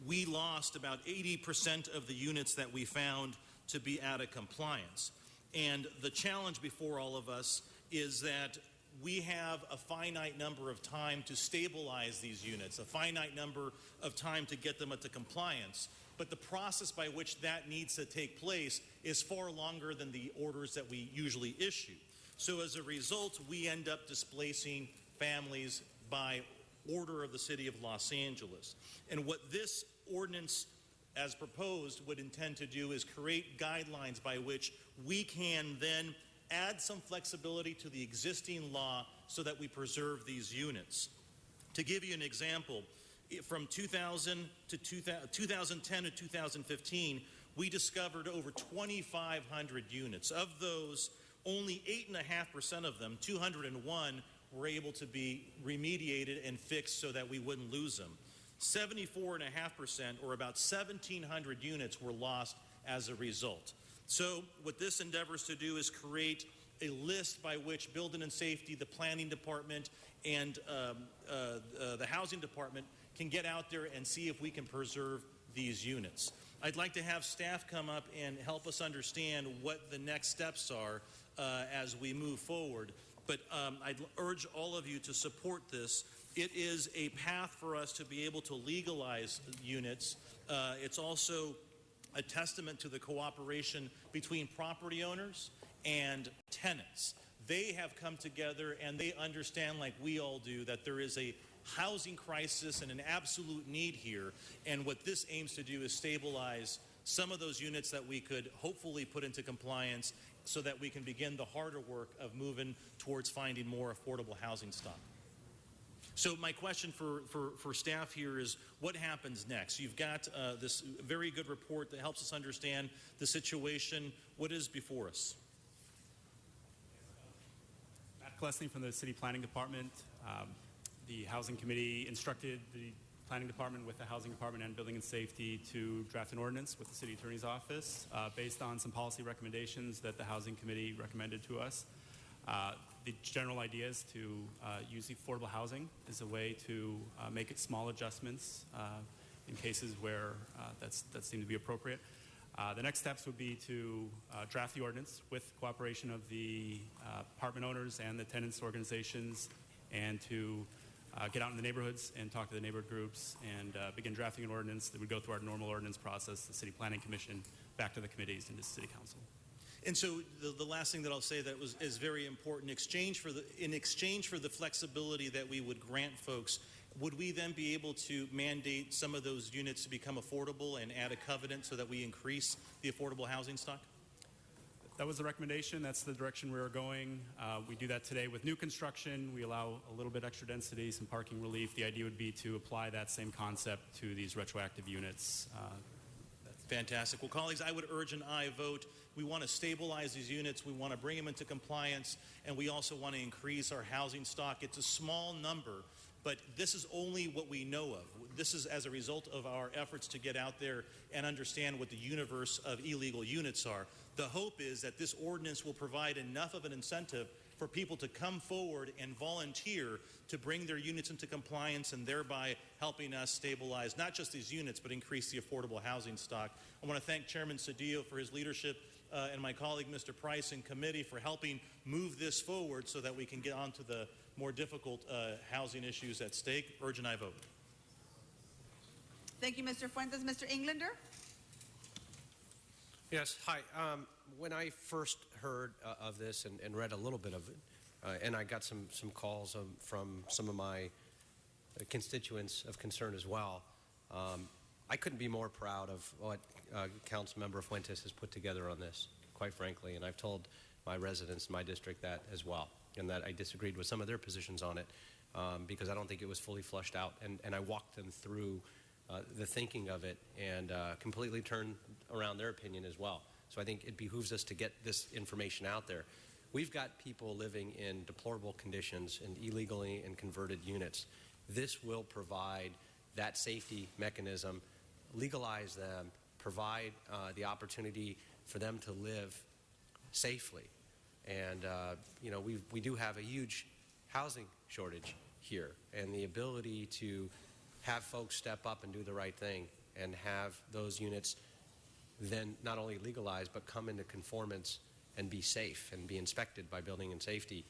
we lost about 80% of the units that we found to be out of compliance. And the challenge before all of us is that we have a finite number of time to stabilize these units, a finite number of time to get them into compliance. But the process by which that needs to take place is far longer than the orders that we usually issue. So as a result, we end up displacing families by order of the City of Los Angeles. And what this ordinance, as proposed, would intend to do is create guidelines by which we can then add some flexibility to the existing law so that we preserve these units. To give you an example, from 2010 to 2015, we discovered over 2,500 units. Of those, only 8.5% of them, 201, were able to be remediated and fixed so that we wouldn't lose them. 74.5%, or about 1,700 units, were lost as a result. So what this endeavors to do is create a list by which Building and Safety, the Planning Department, and the Housing Department can get out there and see if we can preserve these units. I'd like to have staff come up and help us understand what the next steps are as we move forward. But I'd urge all of you to support this. It is a path for us to be able to legalize units. It's also a testament to the cooperation between property owners and tenants. They have come together and they understand, like we all do, that there is a housing crisis and an absolute need here. And what this aims to do is stabilize some of those units that we could hopefully put into compliance so that we can begin the harder work of moving towards finding more affordable housing stock. So my question for staff here is, what happens next? You've got this very good report that helps us understand the situation. What is before us? Matt Klesny from the City Planning Department. The Housing Committee instructed the Planning Department with the Housing Department and Building and Safety to draft an ordinance with the City Attorney's Office based on some policy recommendations that the Housing Committee recommended to us. The general idea is to use affordable housing as a way to make it small adjustments in cases where that seem to be appropriate. The next steps would be to draft the ordinance with cooperation of the apartment owners and the tenants organizations, and to get out in the neighborhoods and talk to the neighborhood groups and begin drafting an ordinance that would go through our normal ordinance process, the City Planning Commission, back to the committees and to City Council. And so the last thing that I'll say that is very important, in exchange for the flexibility that we would grant folks, would we then be able to mandate some of those units to become affordable and add a covenant so that we increase the affordable housing stock? That was the recommendation. That's the direction we are going. We do that today with new construction. We allow a little bit extra density, some parking relief. The idea would be to apply that same concept to these retroactive units. Fantastic. Well, colleagues, I would urge an aye vote. We want to stabilize these units. We want to bring them into compliance, and we also want to increase our housing stock. It's a small number, but this is only what we know of. This is as a result of our efforts to get out there and understand what the universe of illegal units are. The hope is that this ordinance will provide enough of an incentive for people to come forward and volunteer to bring their units into compliance, and thereby helping us stabilize not just these units, but increase the affordable housing stock. I want to thank Chairman Cedillo for his leadership and my colleague, Mr. Price, in committee for helping move this forward so that we can get on to the more difficult housing issues at stake. Urge an aye vote. Thank you, Mr. Fuentes. Mr. Englander? Yes, hi. When I first heard of this and read a little bit of it, and I got some calls from some of my constituents of concern as well, I couldn't be more proud of what Councilmember Fuentes has put together on this, quite frankly, and I've told my residents in my district that as well, and that I disagreed with some of their positions on it because I don't think it was fully flushed out, and I walked them through the thinking of it and completely turned around their opinion as well. So I think it behooves us to get this information out there. We've got people living in deplorable conditions in illegally and converted units. This will provide that safety mechanism, legalize them, provide the opportunity for them to live safely. And you know, we do have a huge housing shortage here, and the ability to have folks step up and do the right thing and have those units then not only legalized but come into conformance and be safe and be inspected by Building and Safety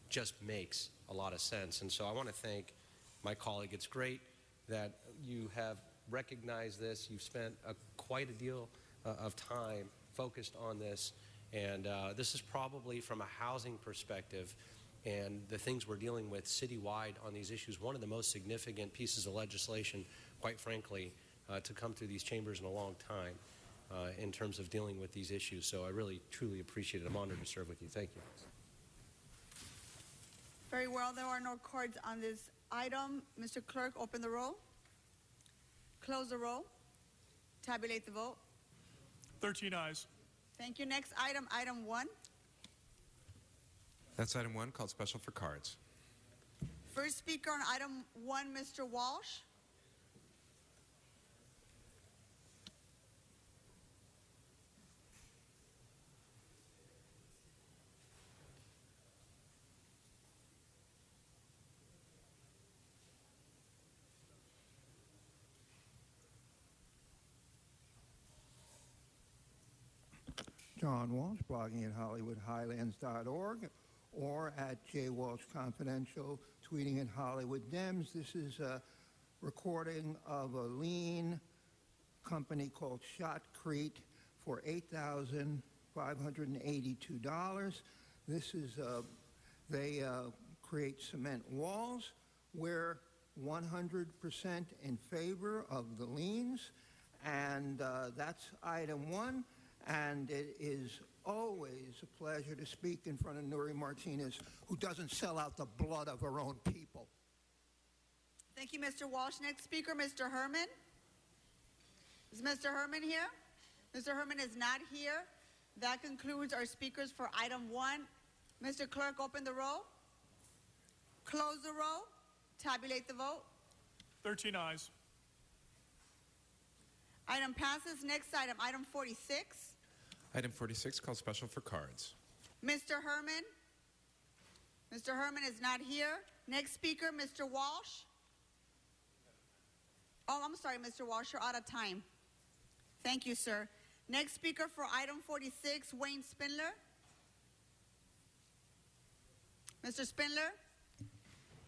just makes a lot of sense. And so I want to thank my colleague. It's great that you have recognized this. You've spent quite a deal of time focused on this. And this is probably, from a housing perspective and the things we're dealing with citywide on these issues, one of the most significant pieces of legislation, quite frankly, to come through these chambers in a long time in terms of dealing with these issues. So I really, truly appreciate it. I'm honored to serve with you. Thank you. Very well. There are no cards on this item. Mr. Clerk, open the roll. Close the roll. Tabulate the vote. 13 ayes. Thank you. Next item, item 1. That's item 1, called special for cards. First speaker on item 1, Mr. Walsh. John Walsh, blogging at HollywoodHighlands.org or at J. Walsh Confidential, tweeting at Hollywood Dems. This is a recording of a lien company called Shotcrete for $8,582. This is, they create cement walls. We're 100% in favor of the liens, and that's item 1. And it is always a pleasure to speak in front of Nuri Martinez, who doesn't sell out the blood of her own people. Thank you, Mr. Walsh. Next speaker, Mr. Herman. Is Mr. Herman here? Mr. Herman is not here. That concludes our speakers for item 1. Mr. Clerk, open the roll. Close the roll. Tabulate the vote. 13 ayes. Item passes. Next item, item 46. Item 46, called special for cards. Mr. Herman. Mr. Herman is not here. Next speaker, Mr. Walsh. Oh, I'm sorry, Mr. Walsh, you're out of time. Thank you, sir. Next speaker for item 46, Wayne Spindler. Mr. Spindler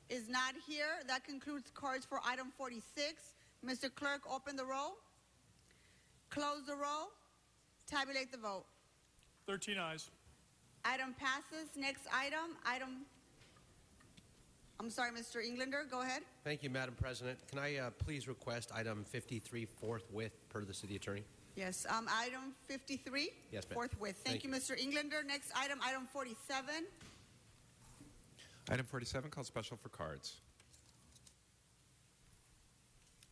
is not here. That concludes cards for item 46. Mr. Clerk, open the roll. Close the roll. Tabulate the vote. 13 ayes. Item passes. Next item, I'm sorry, Mr. Englander, go ahead. Thank you, Madam President. Can I please request item 53 forthwith per the City Attorney? Yes, item 53. Yes, ma'am. Forthwith. Thank you, Mr. Englander. Next item, item 47. Item 47, called special for cards.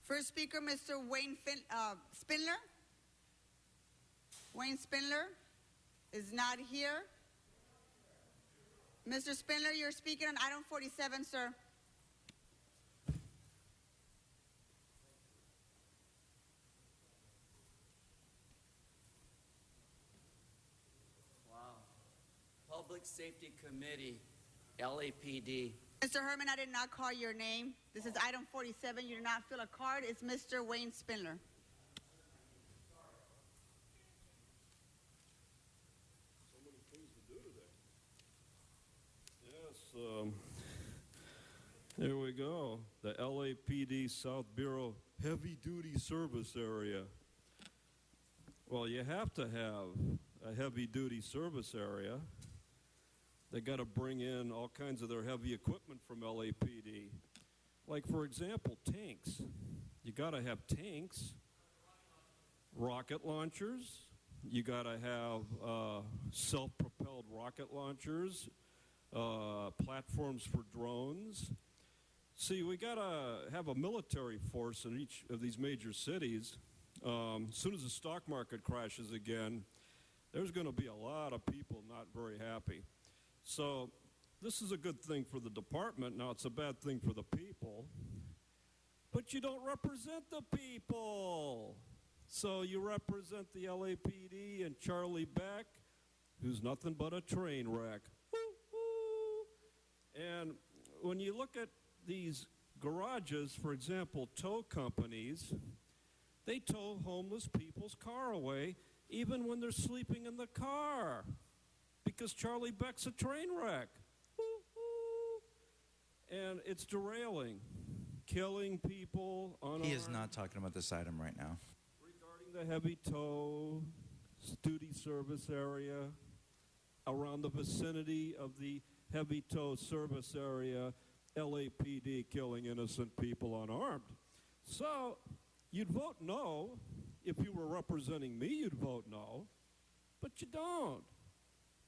First speaker, Mr. Wayne Spindler. Wayne Spindler is not here. Mr. Spindler, you're speaking on item 47, sir. Wow. Public Safety Committee, LAPD. Mr. Herman, I did not call your name. This is item 47. You did not fill a card. It's Mr. Wayne Spindler. Here we go. The LAPD South Bureau Heavy Duty Service Area. Well, you have to have a heavy duty service area. They got to bring in all kinds of their heavy equipment from LAPD. Like, for example, tanks. You got to have tanks, rocket launchers. You got to have self-propelled rocket launchers, platforms for drones. See, we got to have a military force in each of these major cities. As soon as the stock market crashes again, there's going to be a lot of people not very happy. So this is a good thing for the department. Now, it's a bad thing for the people. But you don't represent the people. So you represent the LAPD and Charlie Beck, who's nothing but a train wreck. And when you look at these garages, for example, tow companies, they tow homeless people's car away even when they're sleeping in the car because Charlie Beck's a train wreck. and it's derailing, killing people on. He is not talking about this item right now. The heavy tow duty service area, around the vicinity of the heavy tow service area, LAPD killing innocent people unarmed. So you'd vote no. If you were representing me, you'd vote no. But you don't.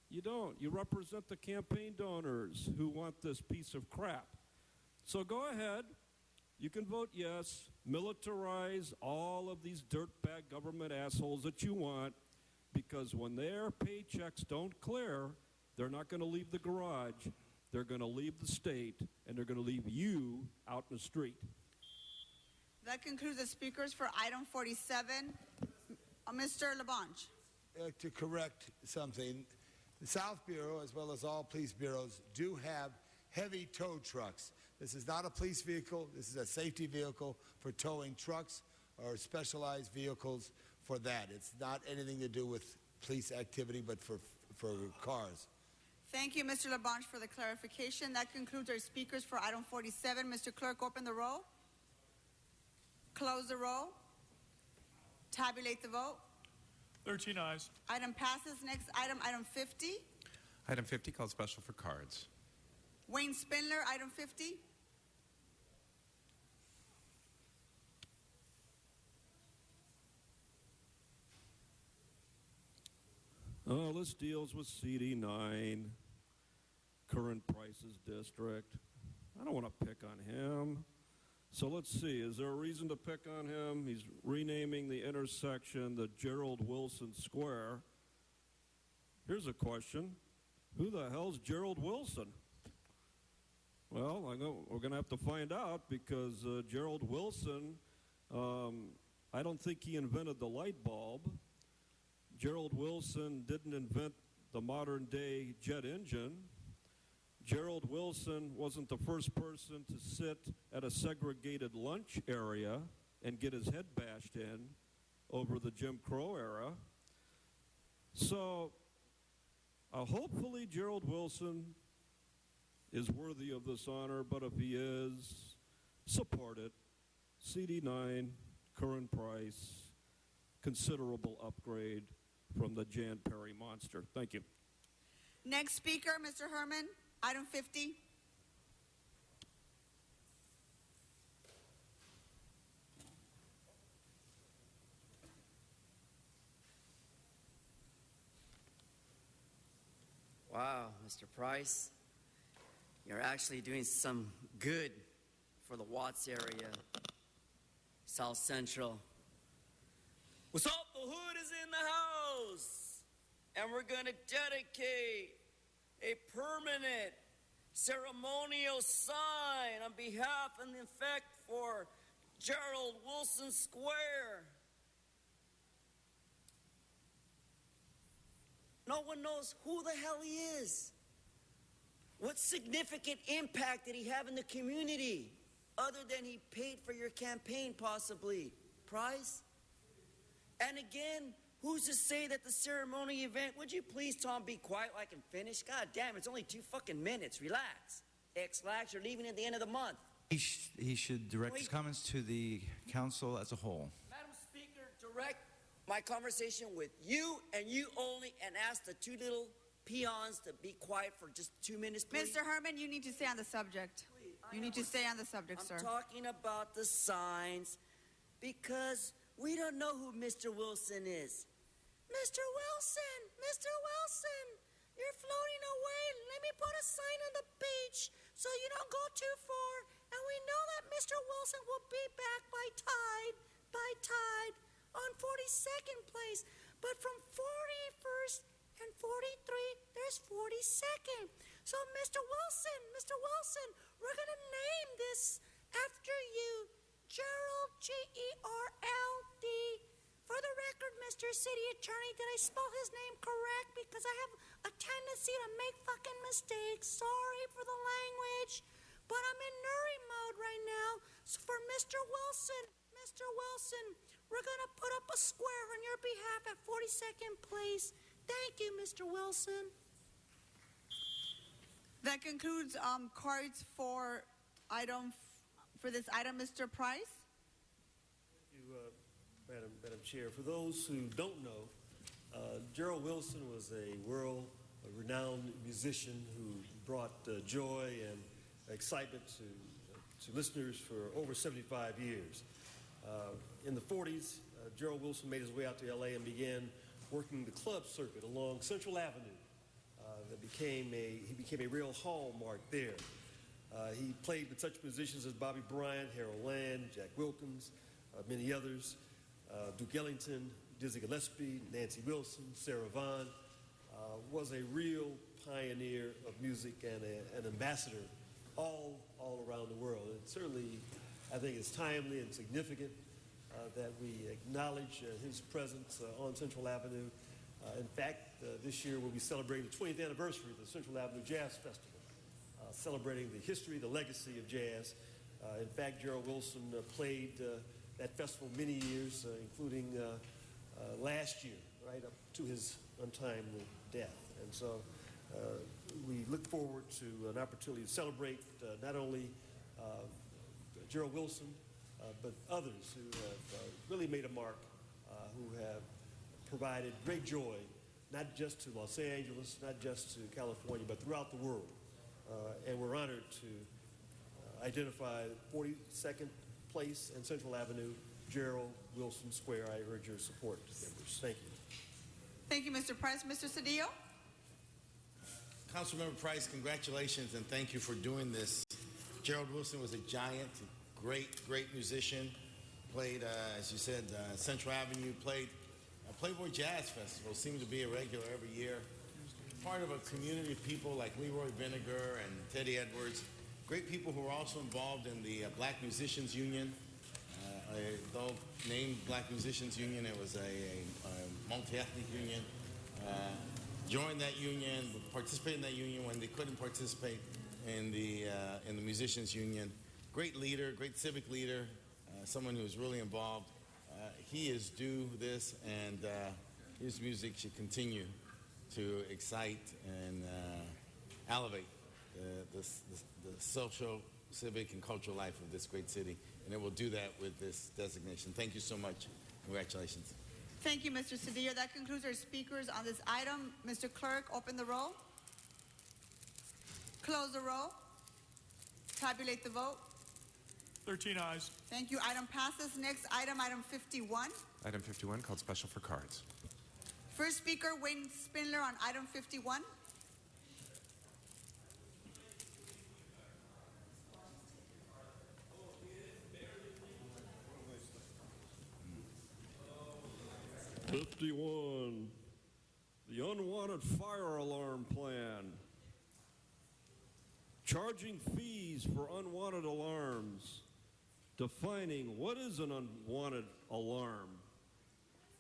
You don't. You represent the campaign donors who want this piece of crap. So go ahead. You can vote yes, militarize all of these dirtbag government assholes that you want, because when their paychecks don't clear, they're not going to leave the garage, they're going to leave the state, and they're going to leave you out in the street. That concludes the speakers for item 47. Mr. Labange. To correct something, the South Bureau, as well as all police bureaus, do have heavy tow trucks. This is not a police vehicle. This is a safety vehicle for towing trucks or specialized vehicles for that. It's not anything to do with police activity, but for cars. Thank you, Mr. Labange, for the clarification. That concludes our speakers for item 47. Mr. Clerk, open the roll. Close the roll. Tabulate the vote. 13 ayes. Item passes. Next item, item 50. Item 50 called special for cards. Wayne Spindler, item 50. Oh, this deals with CD9, current prices district. I don't want to pick on him. So let's see, is there a reason to pick on him? He's renaming the intersection the Gerald Wilson Square. Here's a question. Who the hell's Gerald Wilson? Well, we're going to have to find out, because Gerald Wilson, I don't think he invented the light bulb. Gerald Wilson didn't invent the modern-day jet engine. Gerald Wilson wasn't the first person to sit at a segregated lunch area and get his head bashed in over the Jim Crow era. So hopefully Gerald Wilson is worthy of this honor, but if he is, support it. CD9, current price, considerable upgrade from the Jan Perry monster. Thank you. Next speaker, Mr. Herman, item 50. Wow, Mr. Price, you're actually doing some good for the Watts area, South Central. What's up? The hood is in the house, and we're going to dedicate a permanent ceremonial sign on behalf and in effect for Gerald Wilson Square. No one knows who the hell he is. What significant impact did he have in the community, other than he paid for your campaign, possibly? Price? And again, who's to say that the ceremony event, would you please, Tom, be quiet so I can finish? God damn, it's only 2 fucking minutes. Relax. X-Lax, you're leaving at the end of the month. He should direct his comments to the council as a whole. Madam Speaker, direct my conversation with you and you only, and ask the two little peons to be quiet for just 2 minutes, please. Mr. Herman, you need to stay on the subject. You need to stay on the subject, sir. I'm talking about the signs, because we don't know who Mr. Wilson is. Mr. Wilson, you're floating away. Let me put a sign on the beach so you don't go too far. And we know that Mr. Wilson will be back by tide on 42nd place. But from 41st and 43, there's 42nd. So Mr. Wilson, we're going to name this after you, Gerald, G-E-R-L-D. For the record, Mr. City Attorney, did I spell his name correct? Because I have a tendency to make fucking mistakes. Sorry for the language, but I'm in Nuri mode right now. So for Mr. Wilson, we're going to put up a square on your behalf at 42nd place. Thank you, Mr. Wilson. That concludes cards for for this item, Mr. Price. Thank you, Madam Chair. For those who don't know, Gerald Wilson was a world-renowned musician who brought joy and excitement to listeners for over 75 years. In the 40s, Gerald Wilson made his way out to L.A. and began working the club circuit along Central Avenue. He became a real hallmark there. He played with such musicians as Bobby Bryant, Harold Land, Jack Wilkins, many others, Duke Ellington, Dizzy Gillespie, Nancy Wilson, Sarah Vaughan. Was a real pioneer of music and an ambassador all around the world. And certainly, I think it's timely and significant that we acknowledge his presence on Central Avenue. In fact, this year we'll be celebrating the 20th anniversary of the Central Avenue Jazz Festival, celebrating the history, the legacy of jazz. In fact, Gerald Wilson played that festival many years, including last year, right up to his untimely death. And so we look forward to an opportunity to celebrate not only Gerald Wilson, but others who have really made a mark, who have provided great joy, not just to Los Angeles, not just to California, but throughout the world. And we're honored to identify 42nd Place and Central Avenue, Gerald Wilson Square. I urge your support, members. Thank you. Thank you, Mr. Price. Mr. Cedillo? Councilmember Price, congratulations and thank you for doing this. Gerald Wilson was a giant, great musician. Played, as you said, Central Avenue, played Playboy Jazz Festival, seemed to be a regular every year. Part of a community of people like Leroy Vinegar and Teddy Edwards. Great people who were also involved in the Black Musicians Union. Though named Black Musicians Union, it was a multi-ethnic union. Joined that union, participated in that union when they couldn't participate in the Musicians Union. Great leader, great civic leader, someone who was really involved. He is due this, and his music should continue to excite and elevate the social, civic, and cultural life of this great city. And it will do that with this designation. Thank you so much. Congratulations. Thank you, Mr. Cedillo. That concludes our speakers on this item. Mr. Clerk, open the roll. Close the roll. Tabulate the vote. 13 ayes. Thank you. Item passes. Next item, item 51. Item 51, called special for cards. First speaker, Wayne Spindler on item 51. The unwanted fire alarm plan. Charging fees for unwanted alarms. Defining what is an unwanted alarm.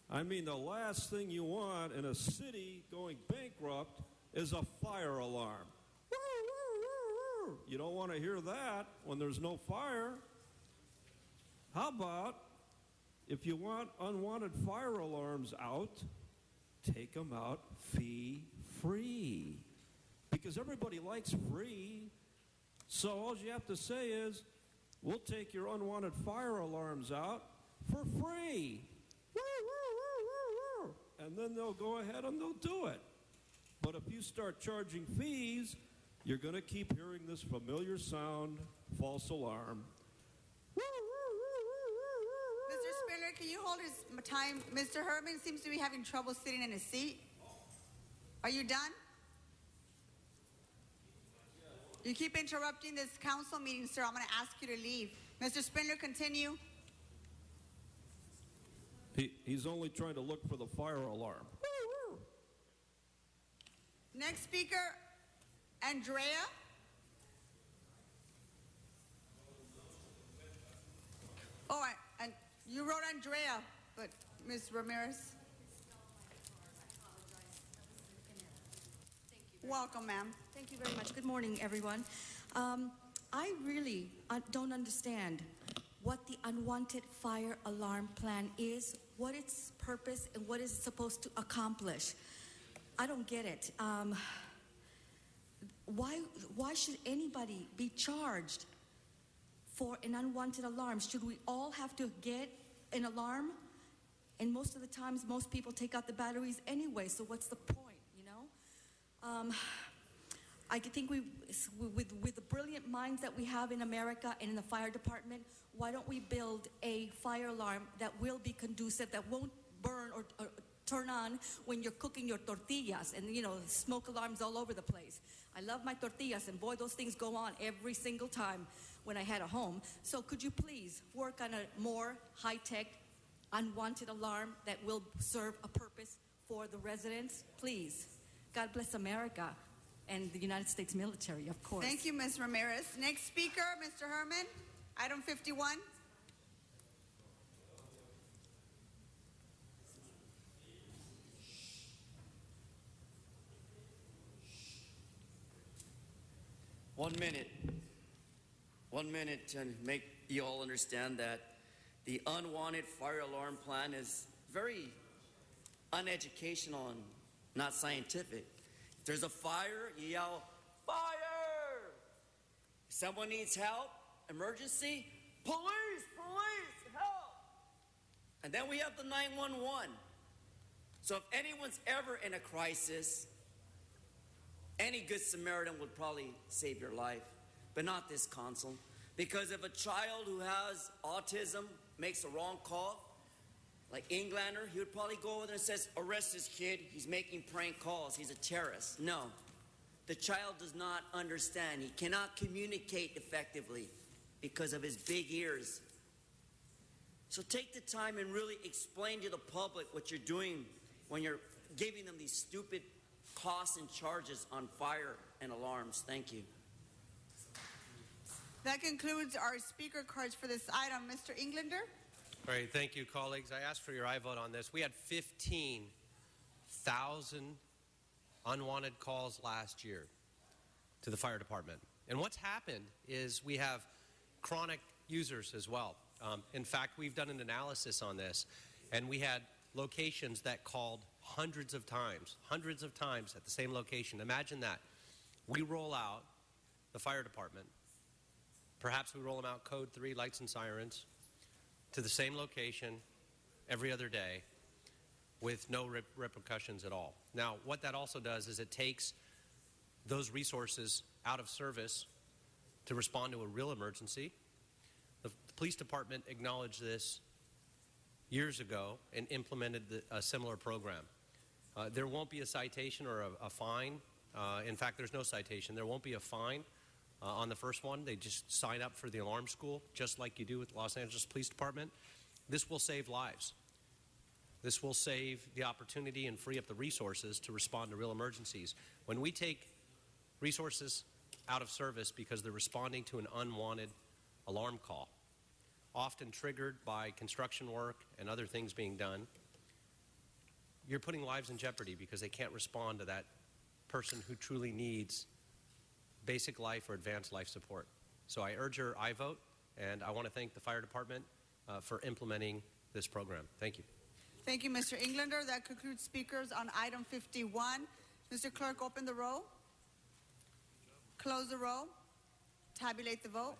I mean, the last thing you want in a city going bankrupt is a fire alarm. You don't want to hear that when there's no fire. How about if you want unwanted fire alarms out, take them out fee-free. Because everybody likes free. So all you have to say is, we'll take your unwanted fire alarms out for free. And then they'll go ahead and they'll do it. But if you start charging fees, you're going to keep hearing this familiar sound, false alarm. Mr. Spindler, can you hold his time? Mr. Herman seems to be having trouble sitting in his seat. Are you done? You keep interrupting this council meeting, sir. I'm going to ask you to leave. Mr. Spindler, continue. He's only trying to look for the fire alarm. Next speaker, Andrea. Oh, and you wrote Andrea, but Ms. Ramirez. Welcome, ma'am. Thank you very much. Good morning, everyone. I really don't understand what the unwanted fire alarm plan is, what its purpose, and what it's supposed to accomplish. I don't get it. Why should anybody be charged for an unwanted alarm? Should we all have to get an alarm? And most of the times, most people take out the batteries anyway, so what's the point, you know? I think with the brilliant minds that we have in America and in the fire department, why don't we build a fire alarm that will be conducive, that won't burn or turn on when you're cooking your tortillas and, you know, smoke alarms all over the place. I love my tortillas, and boy, those things go on every single time when I head home. So could you please work on a more high-tech, unwanted alarm that will serve a purpose for the residents? Please. God bless America and the United States military, of course. Thank you, Ms. Ramirez. Next speaker, Mr. Herman, item 51. One minute to make you all understand that the unwanted fire alarm plan is very uneducational and not scientific. If there's a fire, you yell, fire! If someone needs help, emergency, police, help! And then we have the 911. So if anyone's ever in a crisis, any good Samaritan would probably save your life, but not this consul. Because if a child who has autism makes a wrong call, like Englander, he would probably go over there and says, arrest this kid, he's making prank calls, he's a terrorist. No, the child does not understand. He cannot communicate effectively because of his big ears. So take the time and really explain to the public what you're doing when you're giving them these stupid costs and charges on fire and alarms. Thank you. That concludes our speaker cards for this item. Mr. Englander? Great. Thank you, colleagues. I asked for your aye vote on this. We had 15,000 unwanted calls last year to the fire department. And what's happened is we have chronic users as well. In fact, we've done an analysis on this, and we had locations that called hundreds of times at the same location. Imagine that. We roll out the fire department. Perhaps we roll them out code 3, lights and sirens, to the same location every other day with no repercussions at all. Now, what that also does is it takes those resources out of service to respond to a real emergency. The police department acknowledged this years ago and implemented a similar program. There won't be a citation or a fine. In fact, there's no citation. There won't be a fine on the first one. They just sign up for the alarm school, just like you do with the Los Angeles Police Department. This will save lives. This will save the opportunity and free up the resources to respond to real emergencies. When we take resources out of service because they're responding to an unwanted alarm call, often triggered by construction work and other things being done, you're putting lives in jeopardy because they can't respond to that person who truly needs basic life or advanced life support. So I urge your aye vote, and I want to thank the fire department for implementing this program. Thank you. Thank you, Mr. Englander. That concludes speakers on item 51. Mr. Clerk, open the roll. Close the roll. Tabulate the vote.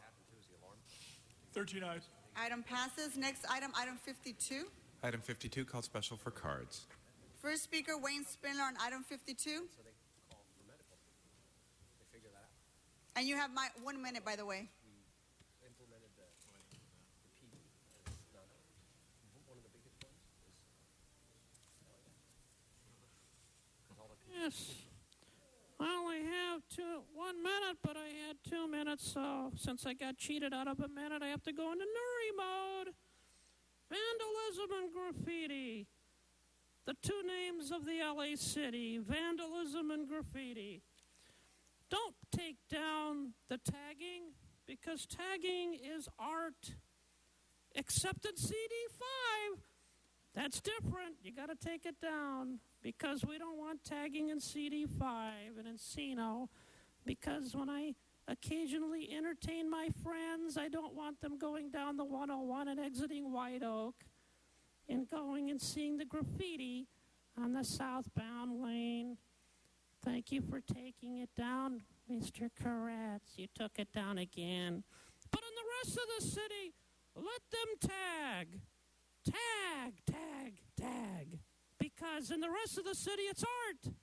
13 ayes. Item passes. Next item, item 52. Item 52, called special for cards. First speaker, Wayne Spindler on item 52. And you have 1 minute, by the way. Yes. I only have 1 minute, but I had 2 minutes, so since I got cheated out of a minute, I have to go into Nuri mode. Vandalism and graffiti. The two names of the LA city, vandalism and graffiti. Don't take down the tagging, because tagging is art. Except in CD5, that's different. You got to take it down, because we don't want tagging in CD5 and Encino, because when I occasionally entertain my friends, I don't want them going down the 101 and exiting White Oak and going and seeing the graffiti on the southbound lane. Thank you for taking it down, Mr. Koretz. You took it down again. But in the rest of the city, let them tag. Tag, tag, tag. Because in the rest of the city, it's art.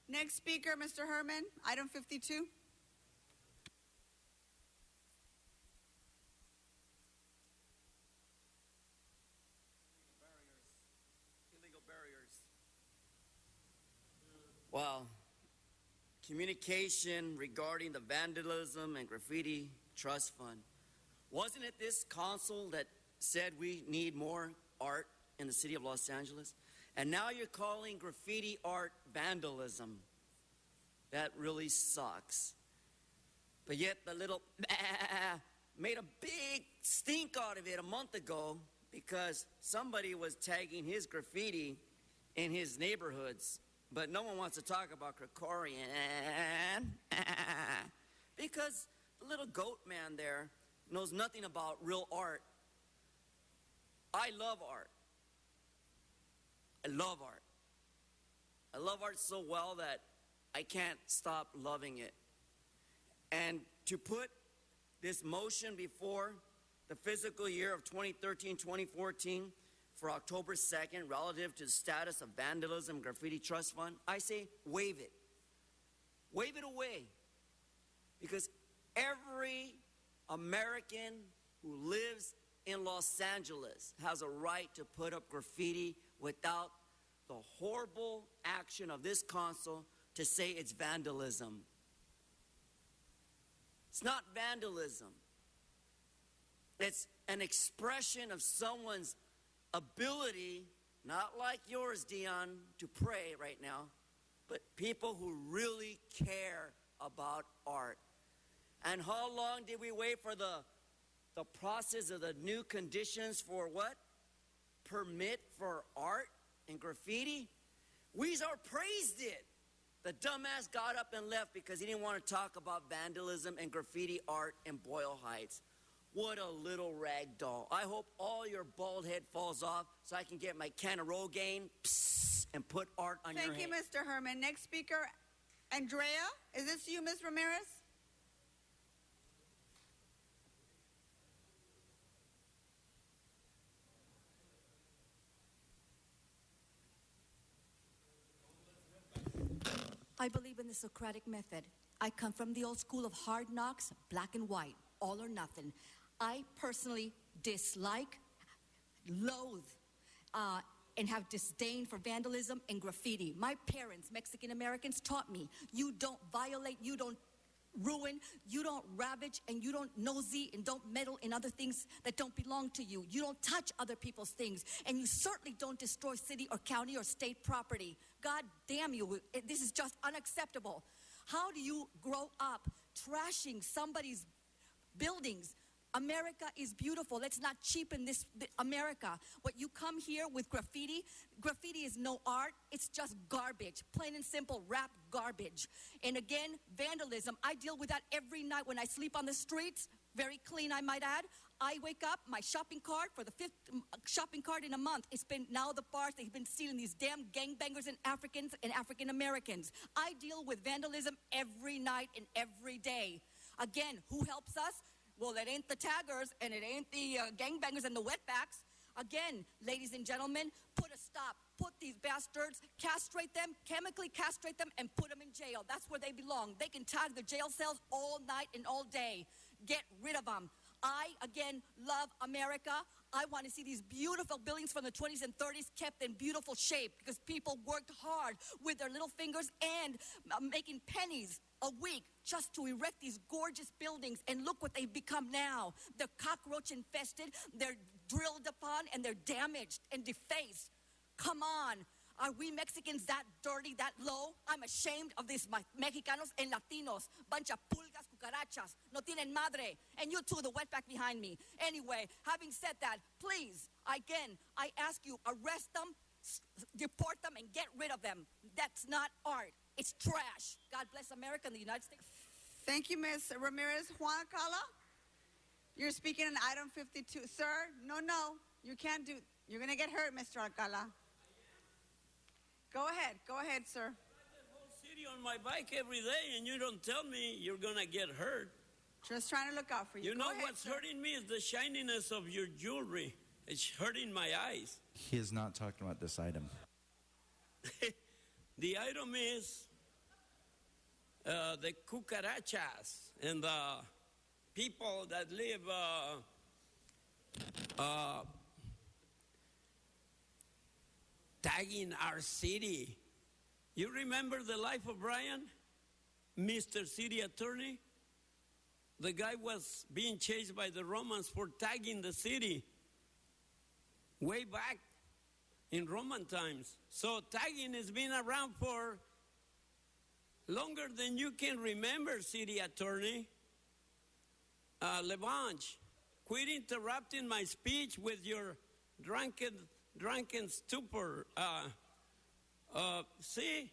Next speaker, Mr. Herman, item 52. Illegal barriers. Well, communication regarding the vandalism and graffiti trust fund. Wasn't it this council that said we need more art in the city of Los Angeles? And now you're calling graffiti art vandalism. That really sucks. But yet the little made a big stink out of it a month ago because somebody was tagging his graffiti in his neighborhoods. But no one wants to talk about Krikorian because the little goat man there knows nothing about real art. I love art. I love art. I love art so well that I can't stop loving it. And to put this motion before the fiscal year of 2013-2014 for October 2nd relative to the status of vandalism graffiti trust fund, I say waive it. Waive it away. Because every American who lives in Los Angeles has a right to put up graffiti without the horrible action of this council to say it's vandalism. It's not vandalism. It's an expression of someone's ability, not like yours, Dion, to pray right now, but people who really care about art. And how long did we wait for the process of the new conditions for what? Permit for art and graffiti? Weezer praised it. The dumbass got up and left because he didn't want to talk about vandalism and graffiti art in Boyle Heights. What a little rag doll. I hope all your bald head falls off so I can get my can of Rogaine and put art on your head. Thank you, Mr. Herman. Next speaker, Andrea. Is this you, Ms. Ramirez? I believe in the Socratic method. I come from the old school of hard knocks, black and white, all or nothing. I personally dislike, loathe, and have disdain for vandalism and graffiti. My parents, Mexican Americans, taught me you don't violate, you don't ruin, you don't ravage, and you don't nosy and don't meddle in other things that don't belong to you. You don't touch other people's things, and you certainly don't destroy city or county or state property. God damn you, this is just unacceptable. How do you grow up trashing somebody's buildings? America is beautiful. Let's not cheapen this America. What you come here with graffiti is no art. It's just garbage. Plain and simple, rap garbage. And again, vandalism. I deal with that every night when I sleep on the streets. Very clean, I might add. I wake up, my shopping cart for the 5th shopping cart in a month. It's been now the bars. They've been stealing these damn gangbangers and Africans and African Americans. I deal with vandalism every night and every day. Again, who helps us? Well, it ain't the taggers, and it ain't the gangbangers and the wetbacks. Again, ladies and gentlemen, put a stop. Put these bastards, castrate them, chemically castrate them, and put them in jail. That's where they belong. They can tag the jail cells all night and all day. Get rid of them. I, again, love America. I want to see these beautiful buildings from the 20s and 30s kept in beautiful shape because people worked hard with their little fingers and making pennies a week just to erect these gorgeous buildings, and look what they've become now. They're cockroach infested, they're drilled upon, and they're damaged and defaced. Come on. Are we Mexicans that dirty, that low? I'm ashamed of these Mexicanos and Latinos. Bunch of pulgas, cucarachas. No tienen madre. And you too, the wetback behind me. Anyway, having said that, please, again, I ask you, arrest them, deport them, and get rid of them. That's not art. It's trash. God bless America and the United States. Thank you, Ms. Ramirez. Juan Alcala, you're speaking on item 52. Sir, no, you can't do. You're going to get hurt, Mr. Alcala. Go ahead, sir. I ride the whole city on my bike every day, and you don't tell me you're going to get hurt. Just trying to look out for you. You Go know ahead, what's sir. hurting me is the shininess of your jewelry. It's hurting my eyes. He is not talking about this item. The item is the cucarachas and the people that live tagging our city. You remember the life of Brian, Mr. City Attorney? The guy was being chased by the Romans for tagging the city way back in Roman times. So tagging has been around for longer than you can remember, City Attorney. Labange, quit interrupting my speech with your drunken stupor. See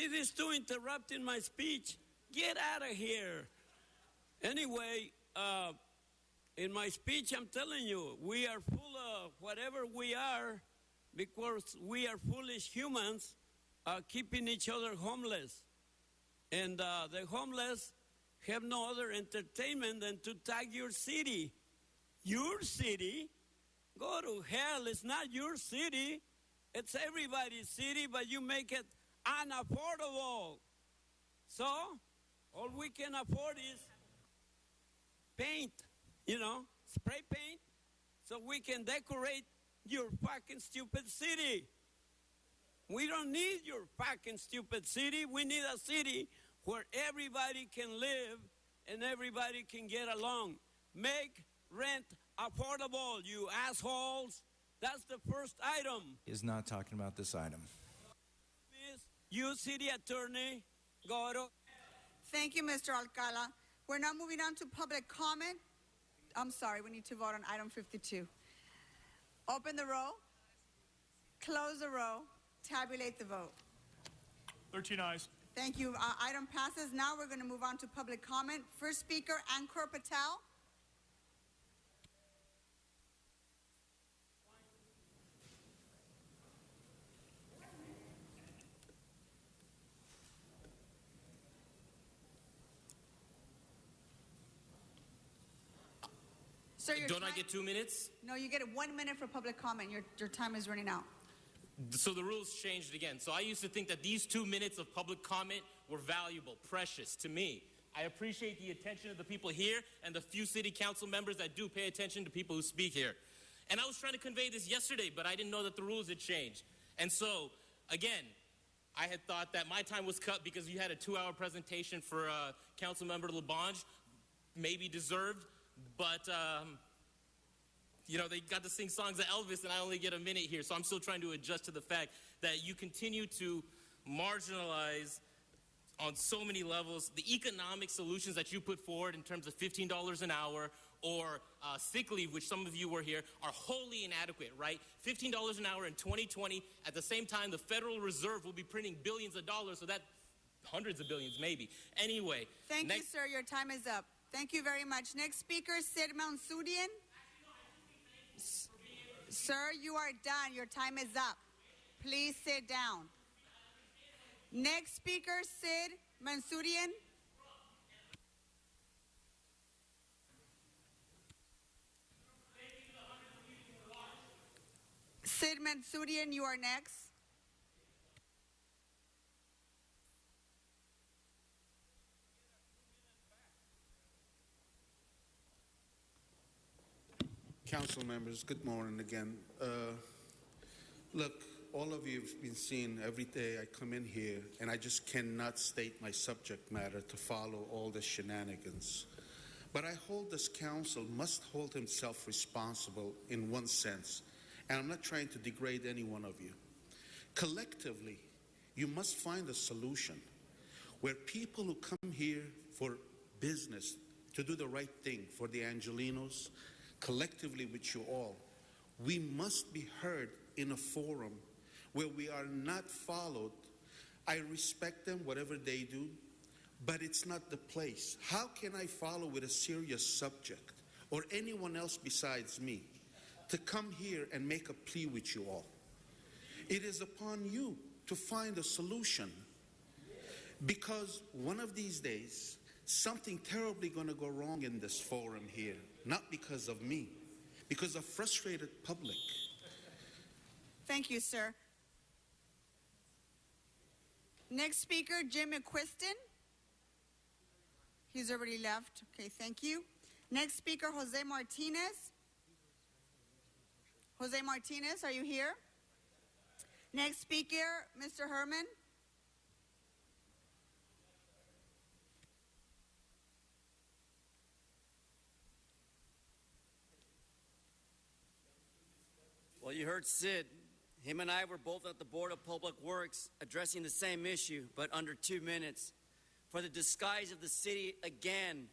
these two interrupting my speech? Get out of here. Anyway, in my speech, I'm telling you, we are full of whatever we are because we are foolish humans keeping each other homeless. And the homeless have no other entertainment than to tag your city. Your city? Go to hell. It's not your city. It's everybody's city, but you make it unaffordable. So, all we can afford is paint, spray paint, so we can decorate your fucking stupid city. We don't need your fucking stupid city. We need a city where everybody can live and everybody can get along. Make rent affordable, you assholes. That's the first item. He is not talking about this item. You, City Attorney, go to... Thank you, Mr. Alcala. We're now moving on to public comment. I'm sorry, we need to vote on item 52. Open the row, close the row, tabulate the vote. 13 ayes. Thank you. Item passes. Now we're going to move on to public comment. First speaker, Ankur Patel. Sir, Don't I get 2 minutes? No, you get 1 minute for public comment. Your time is running out. So the rules changed again. So I used to think that these 2 minutes of public comment were valuable, precious to me. I appreciate the attention of the people here and the few city council members that do pay attention to people who speak here. And I was trying to convey this yesterday, but I didn't know that the rules had changed. And so, again, I had thought that my time was cut because you had a 2-hour presentation for Council Member Labange, maybe deserved, but they got to sing songs of Elvis and I only get a minute here. So I'm still trying to adjust to the fact that you continue to marginalize on so many levels the economic solutions that you put forward in terms of $15 an hour or sick leave, which some of you were here, are wholly inadequate, right? $15 an hour in 2020. At the same time, the Federal Reserve will be printing billions of dollars, so that hundreds of billions maybe. Anyway. Thank you, sir. Your time is up. Thank you very much. Next speaker, Sid Mansourian. Sir, you are done. Your time is up. Please sit down. Next speaker, Sid Mansourian. Sid Mansourian, you are next. Council members, good morning again. Look, all of you have been seeing every day I come in here, and I just cannot state my subject matter to follow all the shenanigans. But I hold this council must hold himself responsible in one sense, and I'm not trying to degrade any one of you. Collectively, you must find a solution where people who come here for business, to do the right thing for the Angelenos, collectively with you all, we must be heard in a forum where we are not followed. I respect them, whatever they do, but it's not the place. How can I follow with a serious subject, or anyone else besides me, to come here and make a plea with you all? It is upon you to find a solution, because one of these days, something terribly going to go wrong in this forum here, not because of me, because of frustrated public. Thank you, sir. Next speaker, Jim McQuiston. He's already left. Okay, thank you. Next speaker, Jose Martinez. Jose Martinez, are you here? Next speaker, Mr. Herman. Well, you heard Sid. Him and I were both at the Board of Public Works addressing the same issue, but under 2 minutes. For the disguise of the city again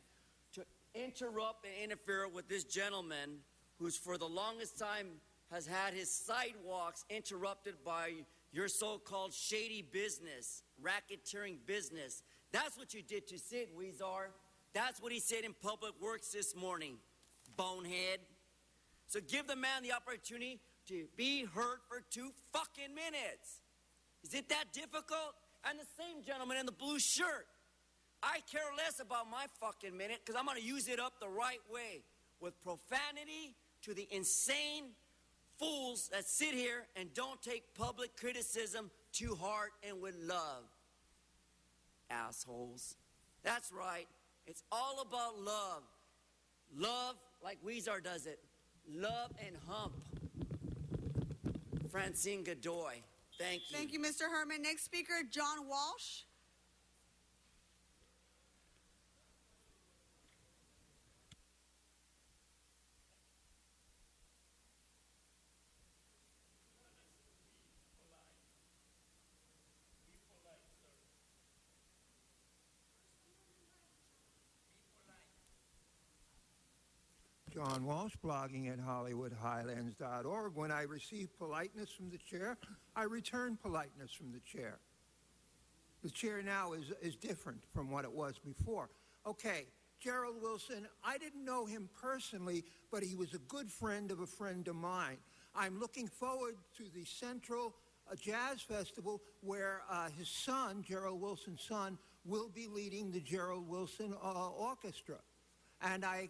to interrupt and interfere with this gentleman who's for the longest time has had his sidewalks interrupted by your so-called shady business, racketeering business. That's what you did to Sid, Weezar. That's what he said in Public Works this morning, bonehead. So give the man the opportunity to be heard for 2 fucking minutes. Is it that difficult? And the same gentleman in the blue shirt. I care less about my fucking minute because I'm going to use it up the right way with profanity to the insane fools that sit here and don't take public criticism too hard and with love. Assholes. That's right. It's all about love. Love like Weezar does it. Love and hump. Francine Godoy. Thank you. Thank you, Mr. Herman. Next speaker, John Walsh. John Walsh, blogging at HollywoodHighlands.org. When I receive politeness from the chair, I return politeness from the chair. The chair now is different from what it was before. Okay, Gerald Wilson, I didn't know him personally, but he was a good friend of a friend of mine. I'm looking forward to the Central Jazz Festival where his son, Gerald Wilson's son, will be leading the Gerald Wilson Orchestra. And I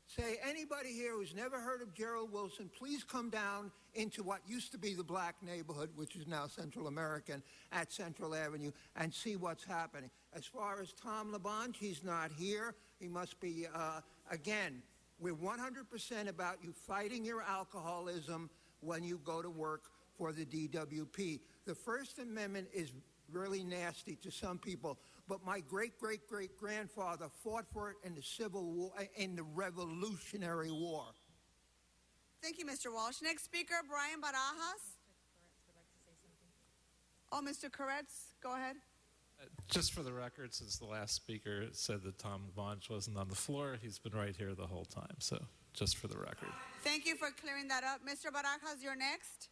say anybody here who's never heard of Gerald Wilson, please come down into what used to be the black neighborhood, which is now Central American, at Central Avenue, and see what's happening. As far as Tom LaBonge, he's not here. He must be, again, we're 100% about you fighting your alcoholism when you go to work for the DWP. The First Amendment is really nasty to some people, but my great-great-great-grandfather fought for it in the Civil War, in the Revolutionary War. Thank you, Mr. Walsh. Next speaker, Brian Barajas. Oh, Mr. Koretz, go ahead. Just for the record, since the last speaker said that Tom LaBonge wasn't on the floor, he's been right here the whole time. So just for the record. Thank you for clearing that up. Mr. Barajas, you're next.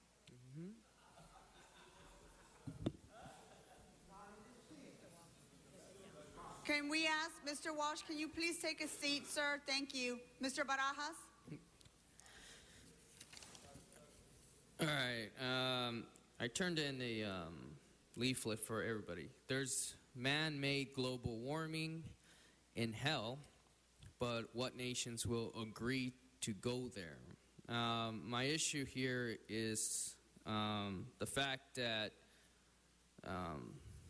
Can we ask Mr. Walsh, can you please take a seat, sir? Thank you. Mr. Barajas? All right. I turned in a leaflet for everybody. There's man-made global warming in hell, but what nations will agree to go there? My issue here is the fact that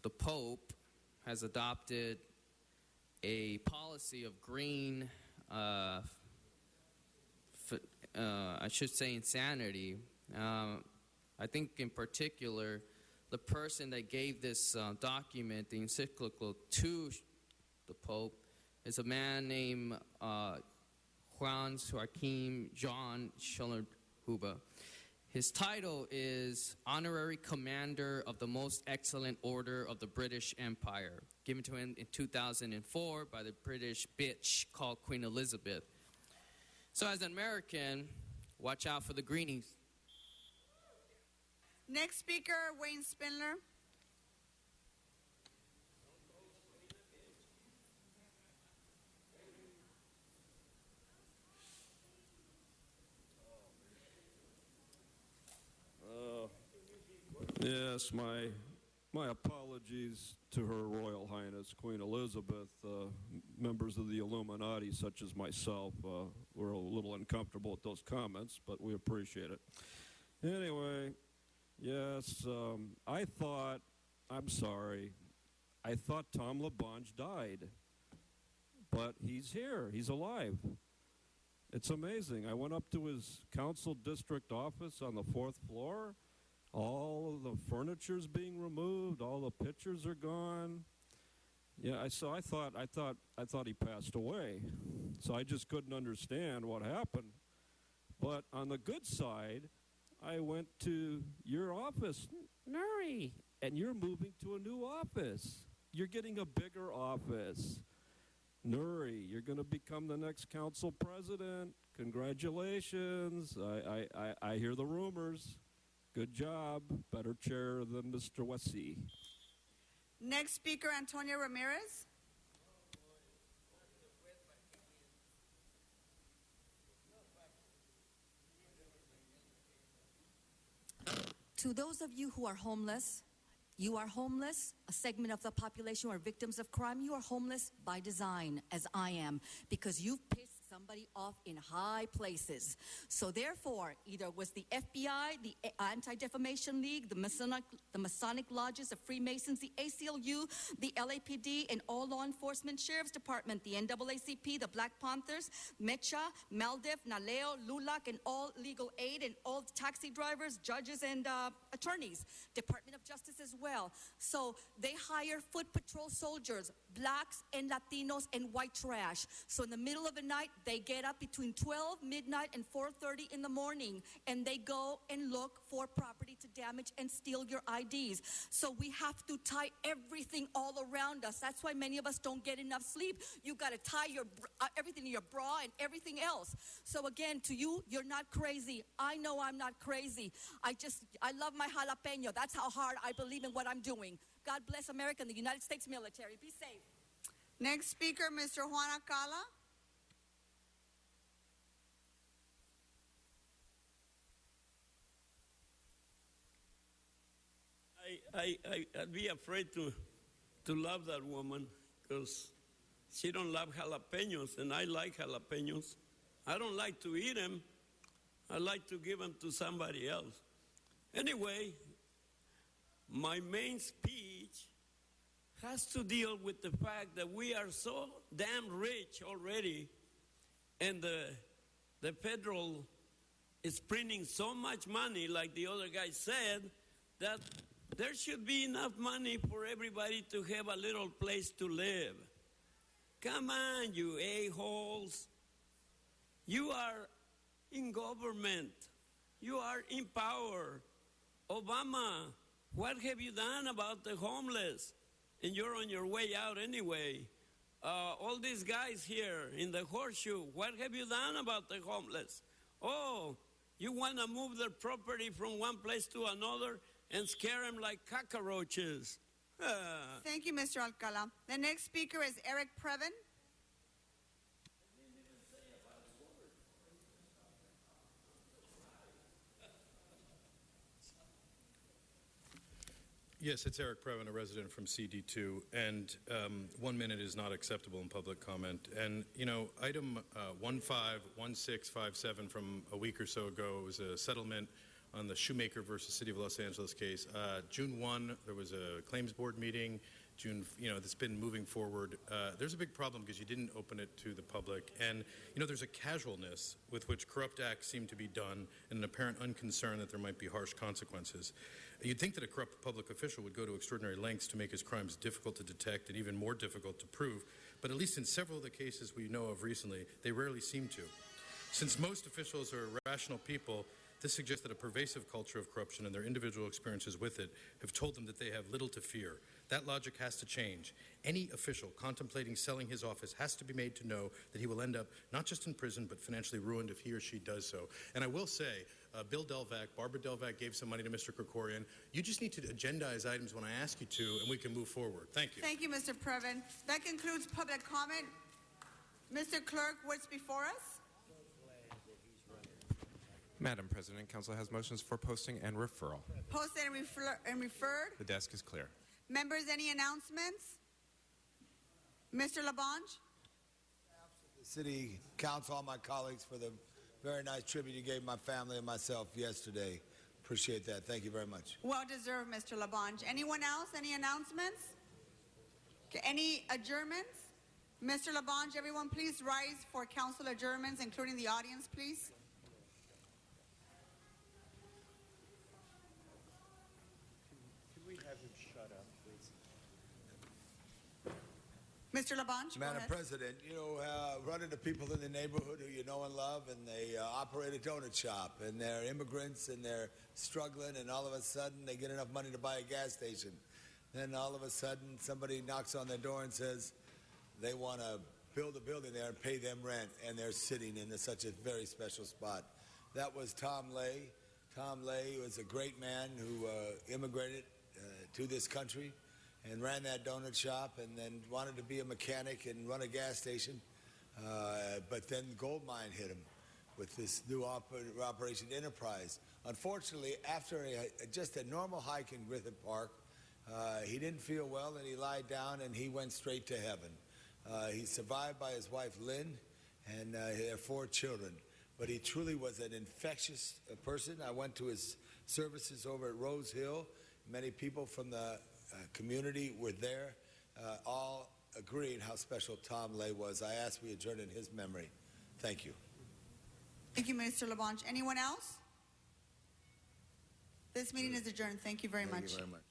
the Pope has adopted a policy of green, I should say insanity. I think in particular, the person that gave this document, the encyclical, to the Pope is a man named Juan Joaquim John Schullerhuber. His title is Honorary Commander of the Most Excellent Order of the British Empire, given to him in 2004 by the British bitch called Queen Elizabeth. So as an American, watch out for the greenies. Next speaker, Wayne Spindler. Yes, my My apologies to Her Royal Highness Queen Elizabeth. Members of the Illuminati, such as myself, were a little uncomfortable with those comments, but we appreciate it. Anyway, yes, I thought Tom LaBonge died, but he's here. He's alive. It's amazing. I went up to his council district office on the 4th floor. All of the furniture's being removed. All the pictures are gone. Yeah, I thought he passed away. So I just couldn't understand what happened. But on the good side, I went to your office, Nuri, and you're moving to a new office. You're getting a bigger office. Nuri, you're going to become the next council president. Congratulations. I hear the rumors. Good job. Better chair than Mr. Wessy. Next speaker, Antonio Ramirez. To those of you who are homeless, you are homeless, a segment of the population who are victims of crime. You are homeless by design, as I am, because you've pissed somebody off in high places. So therefore, either it was the FBI, the Anti-Defamation League, the Masonic Lodges, the Freemasons, the ACLU, the LAPD, and all law enforcement, Sheriff's Department, the NAACP, the Black Panthers, MECHA, MALDEF, NALEO, LULAC, and all legal aid, and all taxi drivers, judges, and attorneys. Department of Justice as well. So they hire foot patrol soldiers, blacks and Latinos and white trash. So in the middle of the night, they get up between 12 midnight and 4:30 in the morning, and they go and look for property to damage and steal your IDs. So we have to tie everything all around us. That's why many of us don't get enough sleep. You got to tie your everything in your bra and everything else. So again, to you, you're not crazy. I know I'm not crazy. I love my jalapeno. That's how hard I believe in what I'm doing. God bless America and the United States military. Be safe. Next speaker, Mr. Juan Alcala. I'd be afraid to love that woman because she don't love jalapenos, and I like jalapenos. I don't like to eat them. I like to give them to somebody else. Anyway, my main speech has to deal with the fact that we are so damn rich already, and the federal is printing so much money, like the other guy said, that there should be enough money for everybody to have a little place to live. Come on, you a-holes. You are in government. You are in power. Obama, what have you done about the homeless? And you're on your way out anyway. All these guys here in the horseshoe, what have you done about the homeless? Oh, you want to move their property from one place to another and scare them like cockroaches. Thank you, Mr. Alcala. The next speaker is Eric Previn. Yes, it's Eric Previn, a resident from CD2, and 1 minute is not acceptable in public comment. And, you know, item 151657 from a week or so ago was a settlement on the Shoemaker versus City of Los Angeles case. June 1, there was a claims board meeting. June, you know, that's been moving forward. There's a big problem because you didn't open it to the public. And, you know, there's a casualness with which corrupt acts seem to be done and an apparent unconcern that there might be harsh consequences. You'd think that a corrupt public official would go to extraordinary lengths to make his crimes difficult to detect and even more difficult to prove, but at least in several of the cases we know of recently, they rarely seem to. Since most officials are rational people, this suggests that a pervasive culture of corruption and their individual experiences with it have told them that they have little to fear. That logic has to change. Any official contemplating selling his office has to be made to know that he will end up not just in prison, but financially ruined if he or she does so. And I will say, Bill Delvac, Barbara Delvac gave some money to Mr. Krikorian. You just need to agendize items when I ask you to, and we can move forward. Thank you. Thank you, Mr. Previn. That concludes public comment. Mr. Clerk, what's before us? Madam President, Council has motions for posting and referral. Posted and referred. The desk is clear. Members, any announcements? Mr. Labange? The City Council, all my colleagues, for the very nice tribute you gave my family and myself yesterday. Appreciate that. Thank you very much. Well deserved, Mr. Labange. Anyone else? Any announcements? Okay, any adjournments? Mr. Labange, everyone please rise for council adjournments, including the audience, please. Can we have him shut up, please? Mr. Labange, go Madam ahead. President, you know, run into people in the neighborhood who you know and love, and they operate a donut shop, and they're immigrants, and they're struggling, and all of a sudden they get enough money to buy a gas station. Then all of a sudden somebody knocks on their door and says they want to build a building there and pay them rent, and they're sitting in such a very special spot. That was Tom Lay. Tom Lay was a great man who immigrated to this country and ran that donut shop, and then wanted to be a mechanic and run a gas station. But then gold mine hit him with this new Operation Enterprise. Unfortunately, after just a normal hike in Griffith Park, he didn't feel well, and he lied down, and he went straight to heaven. He's survived by his wife, Lynn, and their 4 children. But he truly was an infectious person. I went to his services over at Rose Hill. Many people from the community were there, all agreeing how special Tom Lay was. I ask we adjourn in his memory. Thank you. Thank you, Mr. Labange. Anyone else? This meeting is adjourned. Thank you very much. Thank you very much.